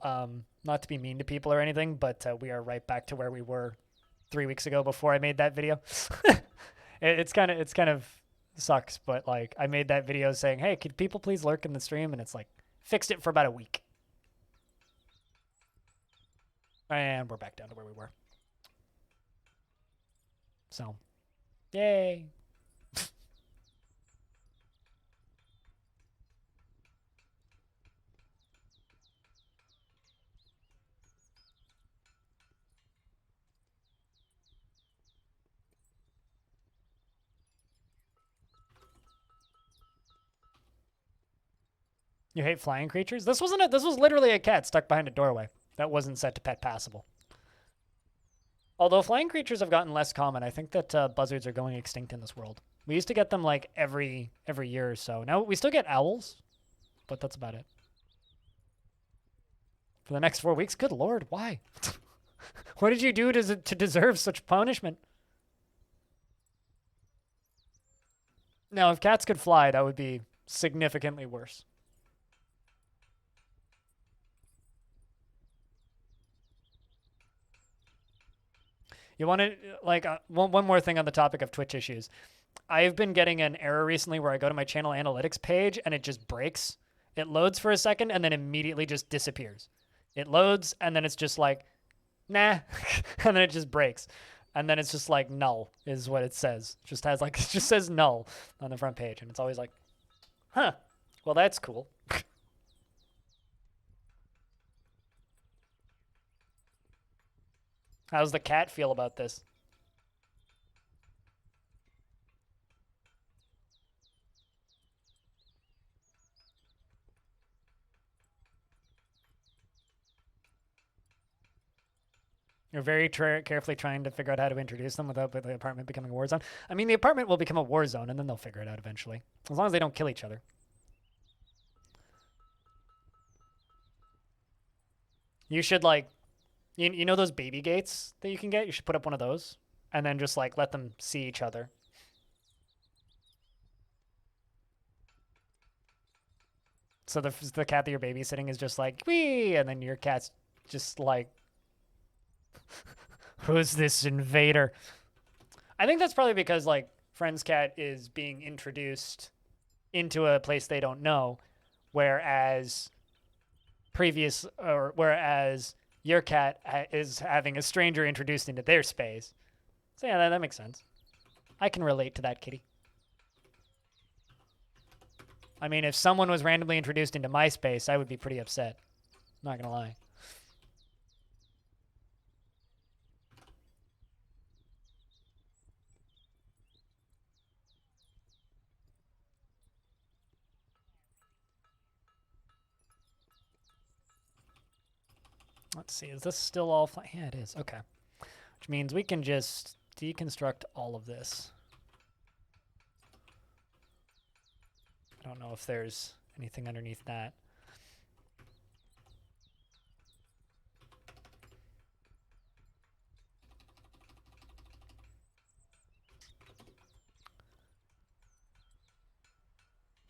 not to be mean to people or anything, but we are right back to where we were 3 weeks ago before I made that video. It's kind of sucks, but like I made that video saying, hey, could people please lurk in the stream? And it's like fixed it for about a week. And we're back down to where we were. So, yay. You hate flying creatures? This wasn't this was literally a cat stuck behind a doorway that wasn't set to pet passable. Although flying creatures have gotten less common, I think that buzzards are going extinct in this world. We used to get them like every year or so. Now we still get owls, but that's about it. For the next 4 weeks? Good lord, why? What did you do to deserve such punishment? Now, if cats could fly, that would be significantly worse. You want to, like, one more thing on the topic of Twitch issues. I've been getting an error recently where I go to my channel analytics page and it just breaks. It loads for a second and then immediately just disappears. It loads and then it's just like, nah, and then it just breaks. And then it's just like null is what it says. It just has like, it just says null on the front page. And it's always like, huh, well, that's cool. How's the cat feel about this? You're very carefully trying to figure out how to introduce them without the apartment becoming a war zone. I mean, the apartment will become a war zone, and then they'll figure it out eventually. As long as they don't kill each other. You should, like, you know those baby gates that you can get? You should put up one of those, and then just, like, let them see each other. So the cat that you're babysitting is just like, wee, and then your cat's just like, who's this invader? I think that's probably because, like, Friend's cat is being introduced into a place they don't know, whereas your cat is having a stranger introduced into their space. So yeah, that makes sense. I can relate to that, kitty. I mean, if someone was randomly introduced into my space, I would be pretty upset. Not gonna lie. Let's see, is this still all flat? Yeah, it is. Okay. Which means we can just deconstruct all of this. I don't know if there's anything underneath that.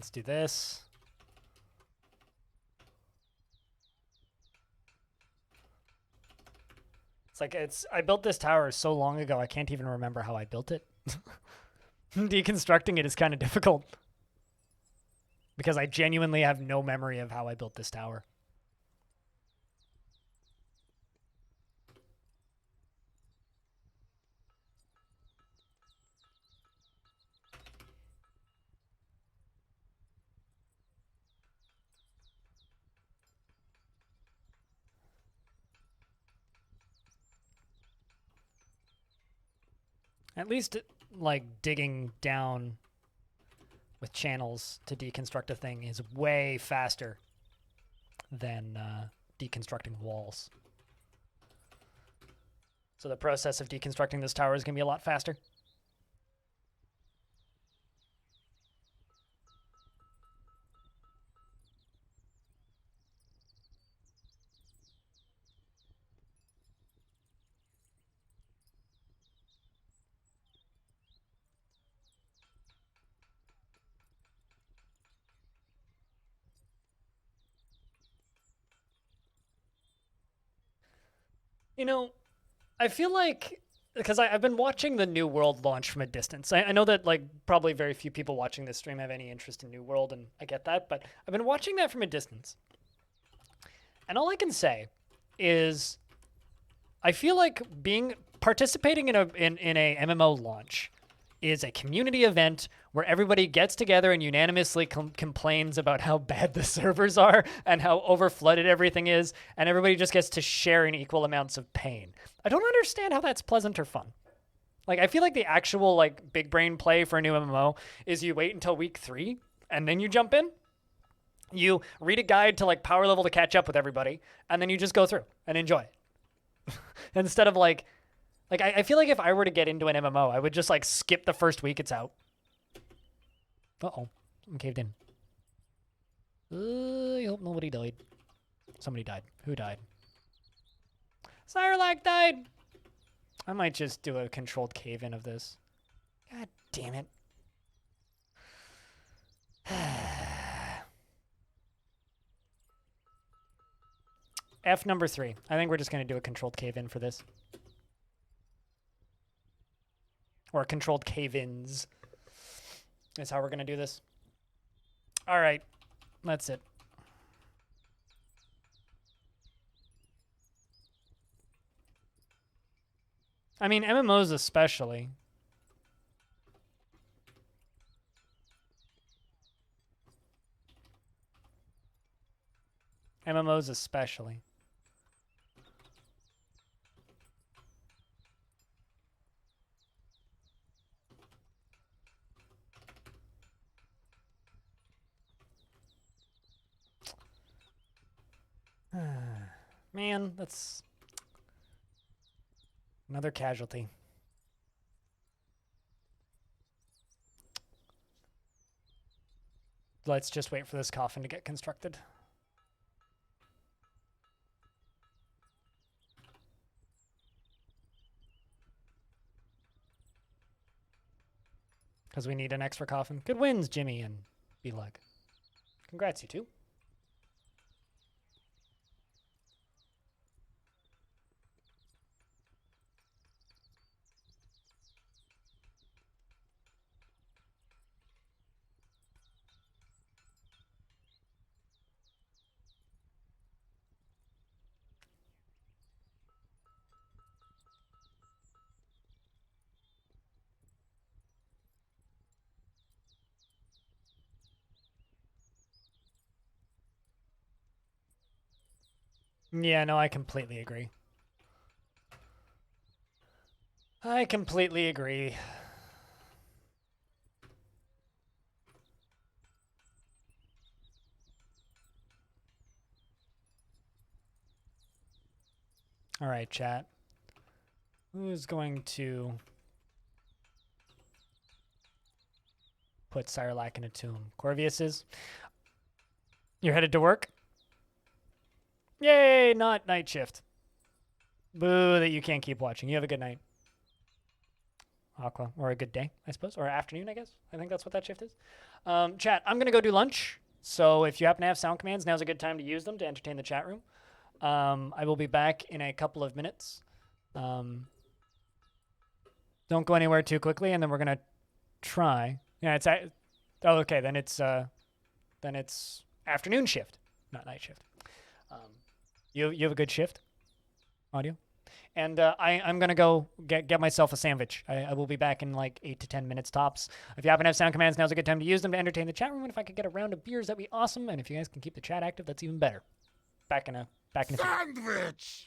Let's do this. I built this tower so long ago, I can't even remember how I built it. Deconstructing it is kind of difficult. Because I genuinely have no memory of how I built this tower. At least, like, digging down with channels to deconstruct a thing is way faster than deconstructing walls. So the process of deconstructing this tower is going to be a lot faster. You know, I feel like, because I've been watching the New World launch from a distance. I know that, like, probably very few people watching this stream have any interest in New World, and I get that, but I've been watching that from a distance. And all I can say is I feel like participating in a MMO launch is a community event where everybody gets together and unanimously complains about how bad the servers are and how overflooded everything is, and everybody just gets to share in equal amounts of pain. I don't understand how that's pleasant or fun. Like, I feel like the actual, like, big brain play for a new MMO is you wait until week 3 and then you jump in. You read a guide to, like, power level to catch up with everybody, and then you just go through and enjoy it. Instead of, like, I feel like if I were to get into an MMO, I would just, like, skip the first week it's out. Uh-oh. I'm caved in. I hope nobody died. Somebody died. Who died? Sirelac died! I might just do a controlled cave-in of this. God damn it. F number 3. I think we're just going to do a controlled cave-in for this. Or controlled cave-ins. Is how we're going to do this. All right. That's it. I mean, MMOs especially. MMOs especially. Man, that's another casualty. Let's just wait for this coffin to get constructed. Because we need an extra coffin. Good wins, Jimmy and B-Lug. Congrats, you two. Yeah, no, I completely agree. I completely agree. All right, chat. Who's going to put Sirelac in a tomb? Corvius is. You're headed to work? Yay, not night shift. Boo that you can't keep watching. You have a good night. Aqua, or a good day, I suppose, or afternoon, I guess. I think that's what that shift is. Chat, I'm going to go do lunch. So if you happen to have sound commands, now's a good time to use them to entertain the chat room. I will be back in a couple of minutes. Don't go anywhere too quickly, and then we're going to try. Yeah, oh, okay, then it's afternoon shift, not night shift. You have a good shift, audio? And I'm going to go get myself a sandwich. I will be back in like 8 to 10 minutes tops. If you happen to have sound commands, now's a good time to use them to entertain the chat room. And if I could get a round of beers, that'd be awesome. And if you guys can keep the chat active, that's even better. Back in a few. Sandwich!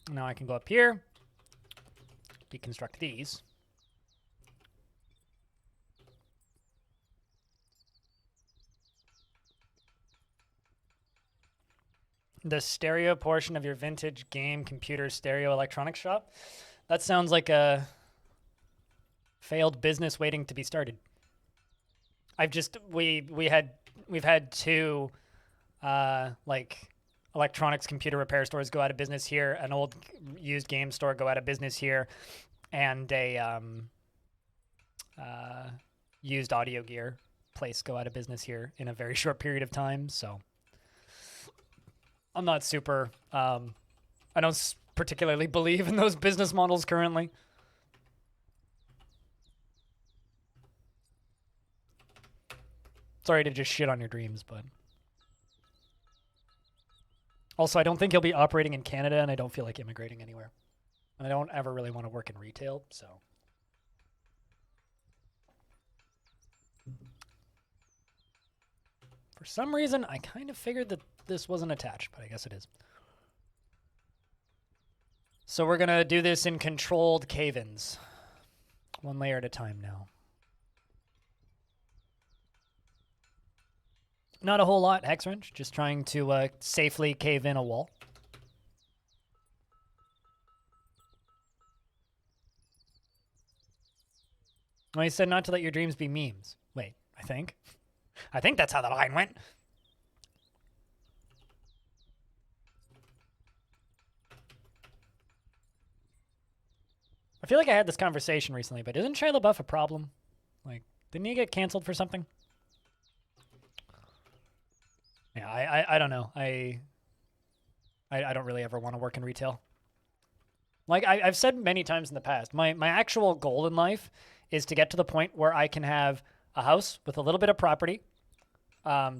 Now I can go up here, deconstruct these. The stereo portion of your vintage game computer stereo electronics shop. That sounds like a failed business waiting to be started. We've had two like electronics computer repair stores go out of business here, an old used game store go out of business here, and a used audio gear place go out of business here in a very short period of time. So I'm not super, I don't particularly believe in those business models currently. Sorry to just shit on your dreams, but also I don't think you'll be operating in Canada, and I don't feel like immigrating anywhere. And I don't ever really want to work in retail, so. For some reason, I kind of figured that this wasn't attached, but I guess it is. So we're going to do this in controlled cave-ins. One layer at a time now. Not a whole lot, Hex Wrench. Just trying to safely cave in a wall. Well, he said not to let your dreams be memes. Wait, I think that's how the line went. I feel like I had this conversation recently, but isn't Shia LaBeouf a problem? Like, didn't he get canceled for something? Yeah, I don't know. I don't really ever want to work in retail. Like I've said many times in the past, my actual goal in life is to get to the point where I can have a house with a little bit of property,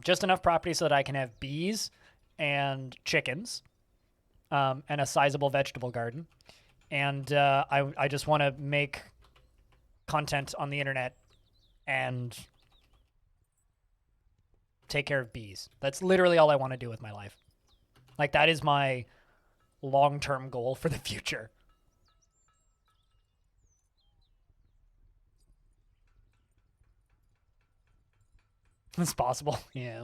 just enough property so that I can have bees and chickens, and a sizable vegetable garden. And I just want to make content on the internet and take care of bees. That's literally all I want to do with my life. Like, that is my long-term goal for the future. It's possible. Yeah.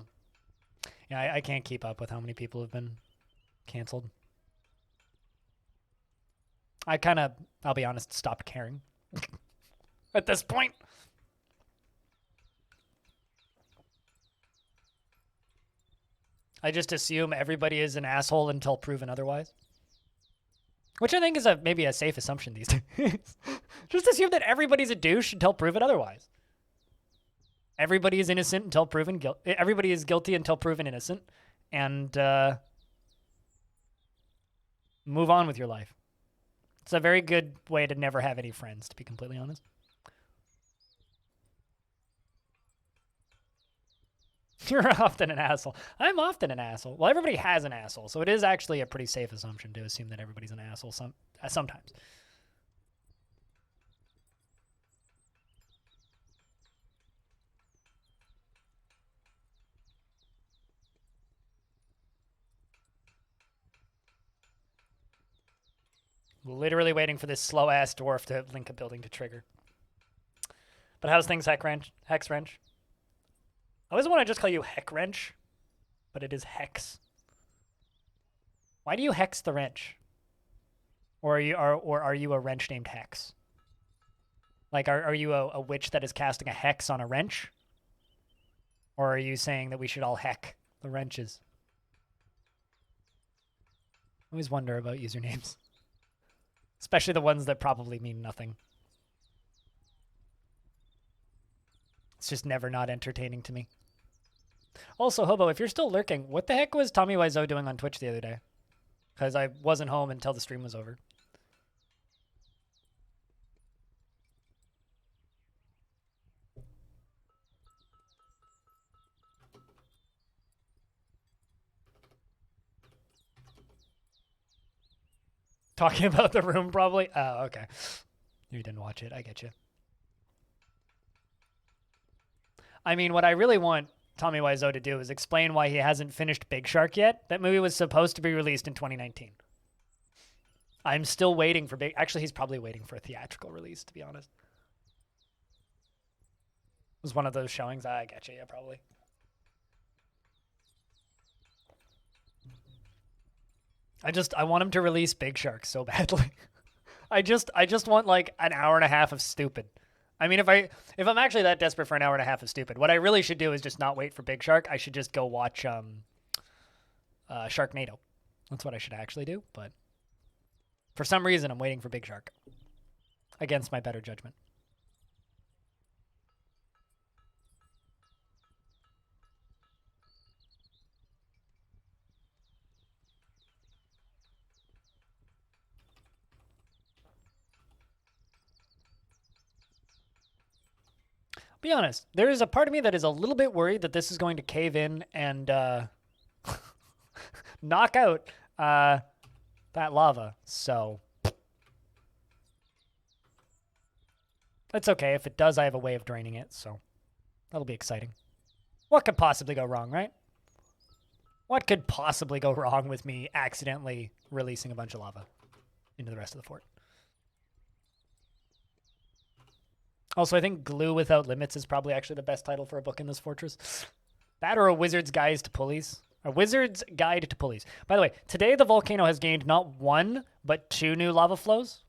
Yeah, I can't keep up with how many people have been canceled. I kind of, I'll be honest, stopped caring at this point. I just assume everybody is an asshole until proven otherwise. Which I think is maybe a safe assumption these days. Just assume that everybody's a douche until proven otherwise. Everybody is innocent until proven guilty. Everybody is guilty until proven innocent. And move on with your life. It's a very good way to never have any friends, to be completely honest. You're often an asshole. I'm often an asshole. Well, everybody has an asshole, so it is actually a pretty safe assumption to assume that everybody's an asshole sometimes. Literally waiting for this slow-ass dwarf to link a building to trigger. But how's things, Hex Wrench? I always want to just call you Heck Wrench, but it is Hex. Why do you hex the wrench? Or are you a wrench named Hex? Like, are you a witch that is casting a hex on a wrench? Or are you saying that we should all heck the wrenches? I always wonder about usernames. Especially the ones that probably mean nothing. It's just never not entertaining to me. Also, Hobo, if you're still lurking, what the heck was Tommy Wiseau doing on Twitch the other day? Because I wasn't home until the stream was over. Talking about the room, probably? Oh, okay. You didn't watch it. I get you. I mean, what I really want Tommy Wiseau to do is explain why he hasn't finished Big Shark yet. That movie was supposed to be released in 2019. I'm still waiting for big. Actually, he's probably waiting for a theatrical release, to be honest. It was one of those showings. I get you, yeah, probably. I want him to release Big Shark so badly. I just want like an hour and a half of stupid. I mean, if I'm actually that desperate for an hour and a half of stupid, what I really should do is just not wait for Big Shark. I should just go watch Sharknado. That's what I should actually do. But for some reason, I'm waiting for Big Shark against my better judgment. Be honest, there is a part of me that is a little bit worried that this is going to cave in and knock out that lava. So it's okay. If it does, I have a way of draining it. So that'll be exciting. What could possibly go wrong, right? What could possibly go wrong with me accidentally releasing a bunch of lava into the rest of the fort? Also, I think Glue Without Limits is probably actually the best title for a book in this fortress. That or A Wizard's Guide to Pulleys. A Wizard's Guide to Pulleys. By the way, today the volcano has gained not 1, but 2 new lava flows.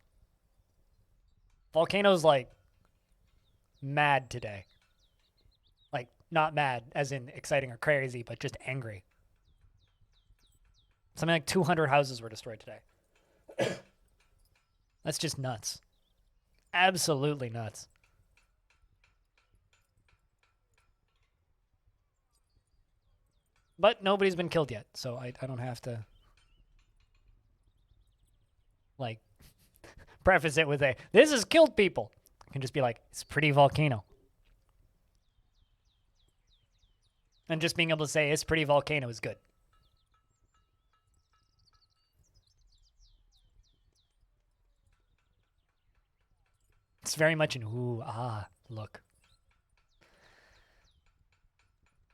Volcano's, like, mad today. Like, not mad, as in exciting or crazy, but just angry. Something like 200 houses were destroyed today. That's just nuts. Absolutely nuts. But nobody's been killed yet, so I don't have to, like, preface it with this has killed people. I can just be like, it's a pretty volcano. And just being able to say it's pretty volcano is good. It's very much an ooh, ah, look.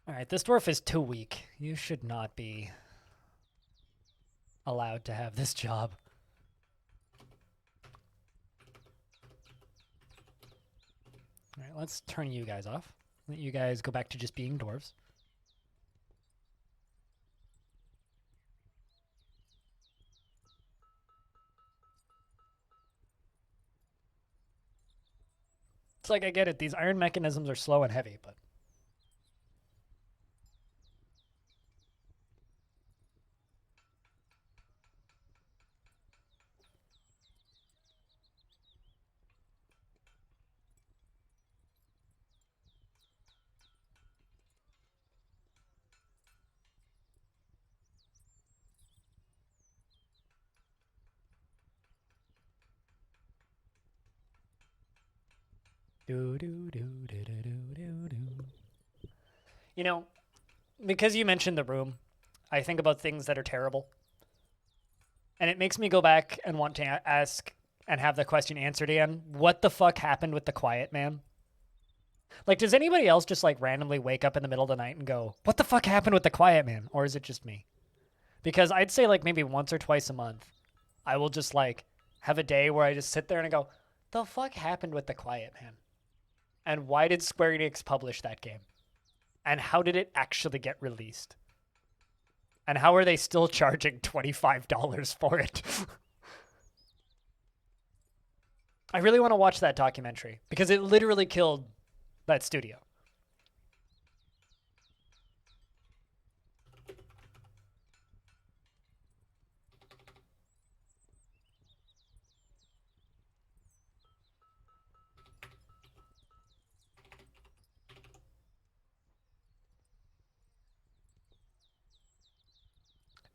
All right, this dwarf is too weak. You should not be allowed to have this job. All right, let's turn you guys off. Let you guys go back to just being dwarves. It's like, I get it. These iron mechanisms are slow and heavy, but... You know, because you mentioned the room, I think about things that are terrible. And it makes me go back and want to ask and have the question answered again. What the fuck happened with the quiet man? Like, does anybody else just, like, randomly wake up in the middle of the night and go, what the fuck happened with the quiet man? Or is it just me? Because I'd say, like, maybe once or twice a month, I will just, like, have a day where I just sit there and I go, the fuck happened with the quiet man? And why did Square Enix publish that game? And how did it actually get released? And how are they still charging $25 for it? I really want to watch that documentary because it literally killed that studio.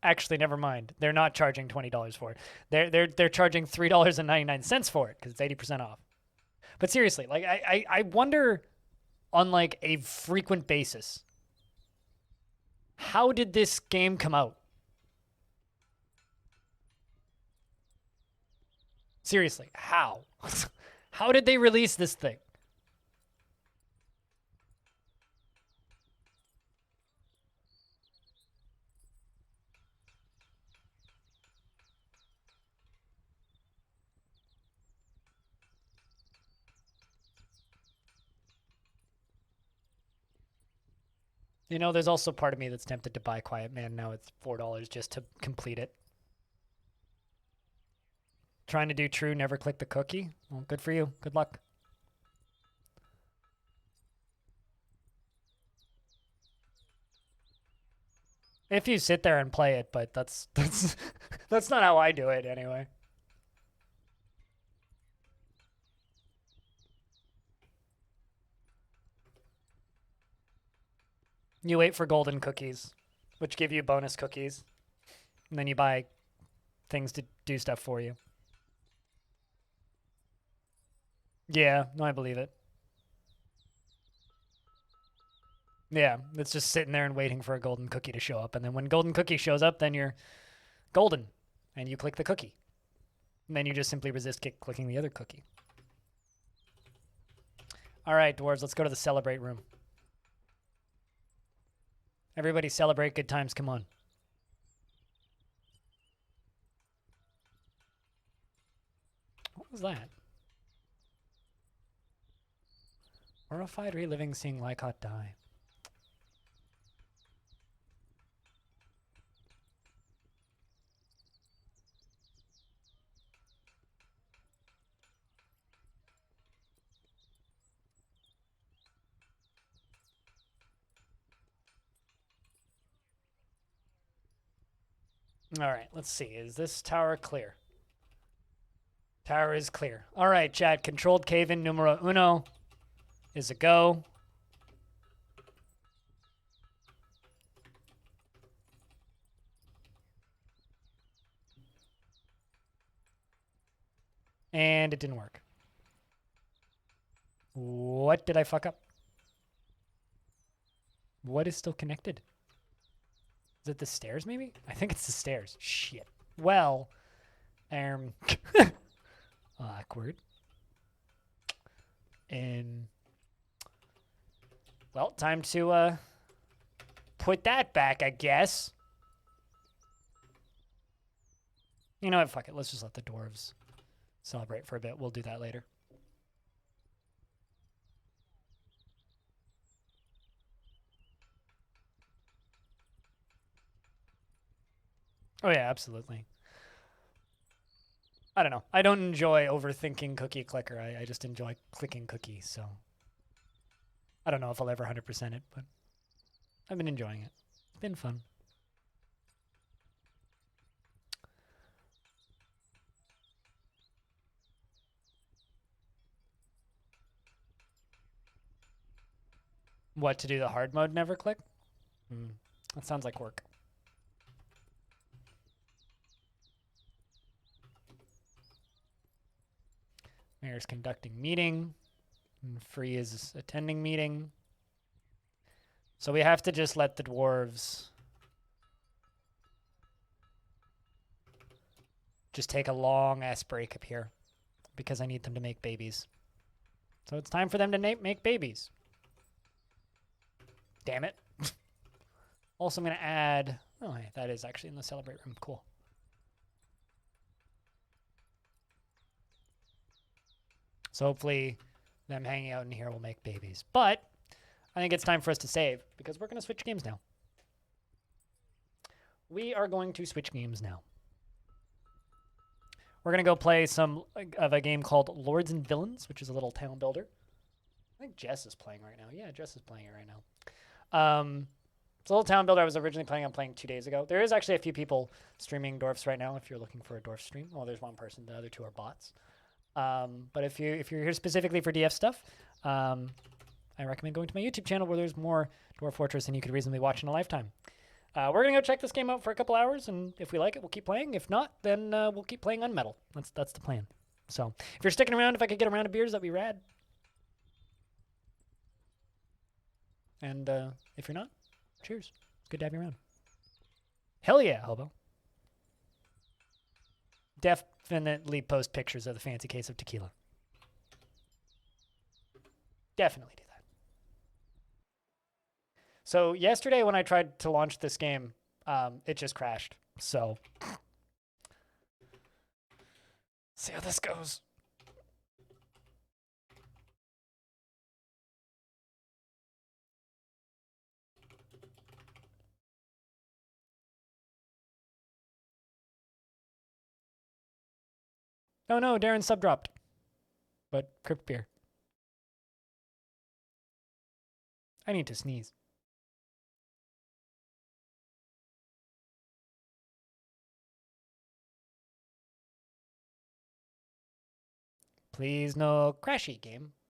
Actually, never mind. They're not charging $20 for it. They're charging $3.99 for it because it's 80% off. But seriously, like I wonder on like a frequent basis, how did this game come out? Seriously, how? How did they release this thing? You know, there's also part of me that's tempted to buy Quiet Man now. It's $4 just to complete it. Trying to do true, never click the cookie. Well, good for you. Good luck. If you sit there and play it, but that's that's not how I do it anyway. You wait for golden cookies, which give you bonus cookies, and then you buy things to do stuff for you. Yeah, no, I believe it. Yeah, it's just sitting there and waiting for a golden cookie to show up, and then when golden cookie shows up, then you're golden, and you click the cookie. And then you just simply resist clicking the other cookie. All right, dwarves, let's go to the celebrate room. Everybody celebrate good times, come on. What was that? Horrified reliving seeing Lycott die. All right, let's see. Is this tower clear? Tower is clear. All right, chat. Controlled cave-in numero uno is a go. And it didn't work. What did I fuck up? What is still connected? Is it the stairs, maybe? I think it's the stairs. Shit. Well, awkward. Well, time to put that back, I guess. You know what? Fuck it. Let's just let the dwarves celebrate for a bit. We'll do that later. Oh, yeah, absolutely. I don't know. I don't enjoy overthinking cookie clicker. I just enjoy clicking cookies, so. I don't know if I'll ever 100% it, but I've been enjoying it. It's been fun. What, to do the hard mode never click? That sounds like work. Mayor's conducting meeting. And Free is attending meeting. So we have to just let the dwarves just take a long ass break up here because I need them to make babies. So it's time for them to make babies. Damn it. Also, I'm going to add... Oh, hey, that is actually in the celebrate room. Cool. So hopefully them hanging out in here will make babies. But I think it's time for us to save because we're going to switch games now. We are going to switch games now. We're going to go play some of a game called Lords and Villains, which is a little town builder. I think Jess is playing right now. Yeah, Jess is playing it right now. It's a little town builder I was originally planning on playing 2 days ago. There is actually a few people streaming Dwarfs right now if you're looking for a Dwarf stream. Well, there's one person. The other two are bots. But if you're here specifically for DF stuff, I recommend going to my YouTube channel where there's more Dwarf Fortress than you could reasonably watch in a lifetime. We're going to go check this game out for a couple hours, and if we like it, we'll keep playing. If not, then we'll keep playing Unmetal. That's the plan. So if you're sticking around, if I could get a round of beers, that'd be rad. And if you're not, cheers. It's good to have you around. Hell yeah, hobo. Definitely post pictures of the fancy case of tequila. Definitely do that. So yesterday when I tried to launch this game, it just crashed. So see how this goes. Oh no, Darren sub dropped. But Crypt Beer. I need to sneeze. Please no crashy game.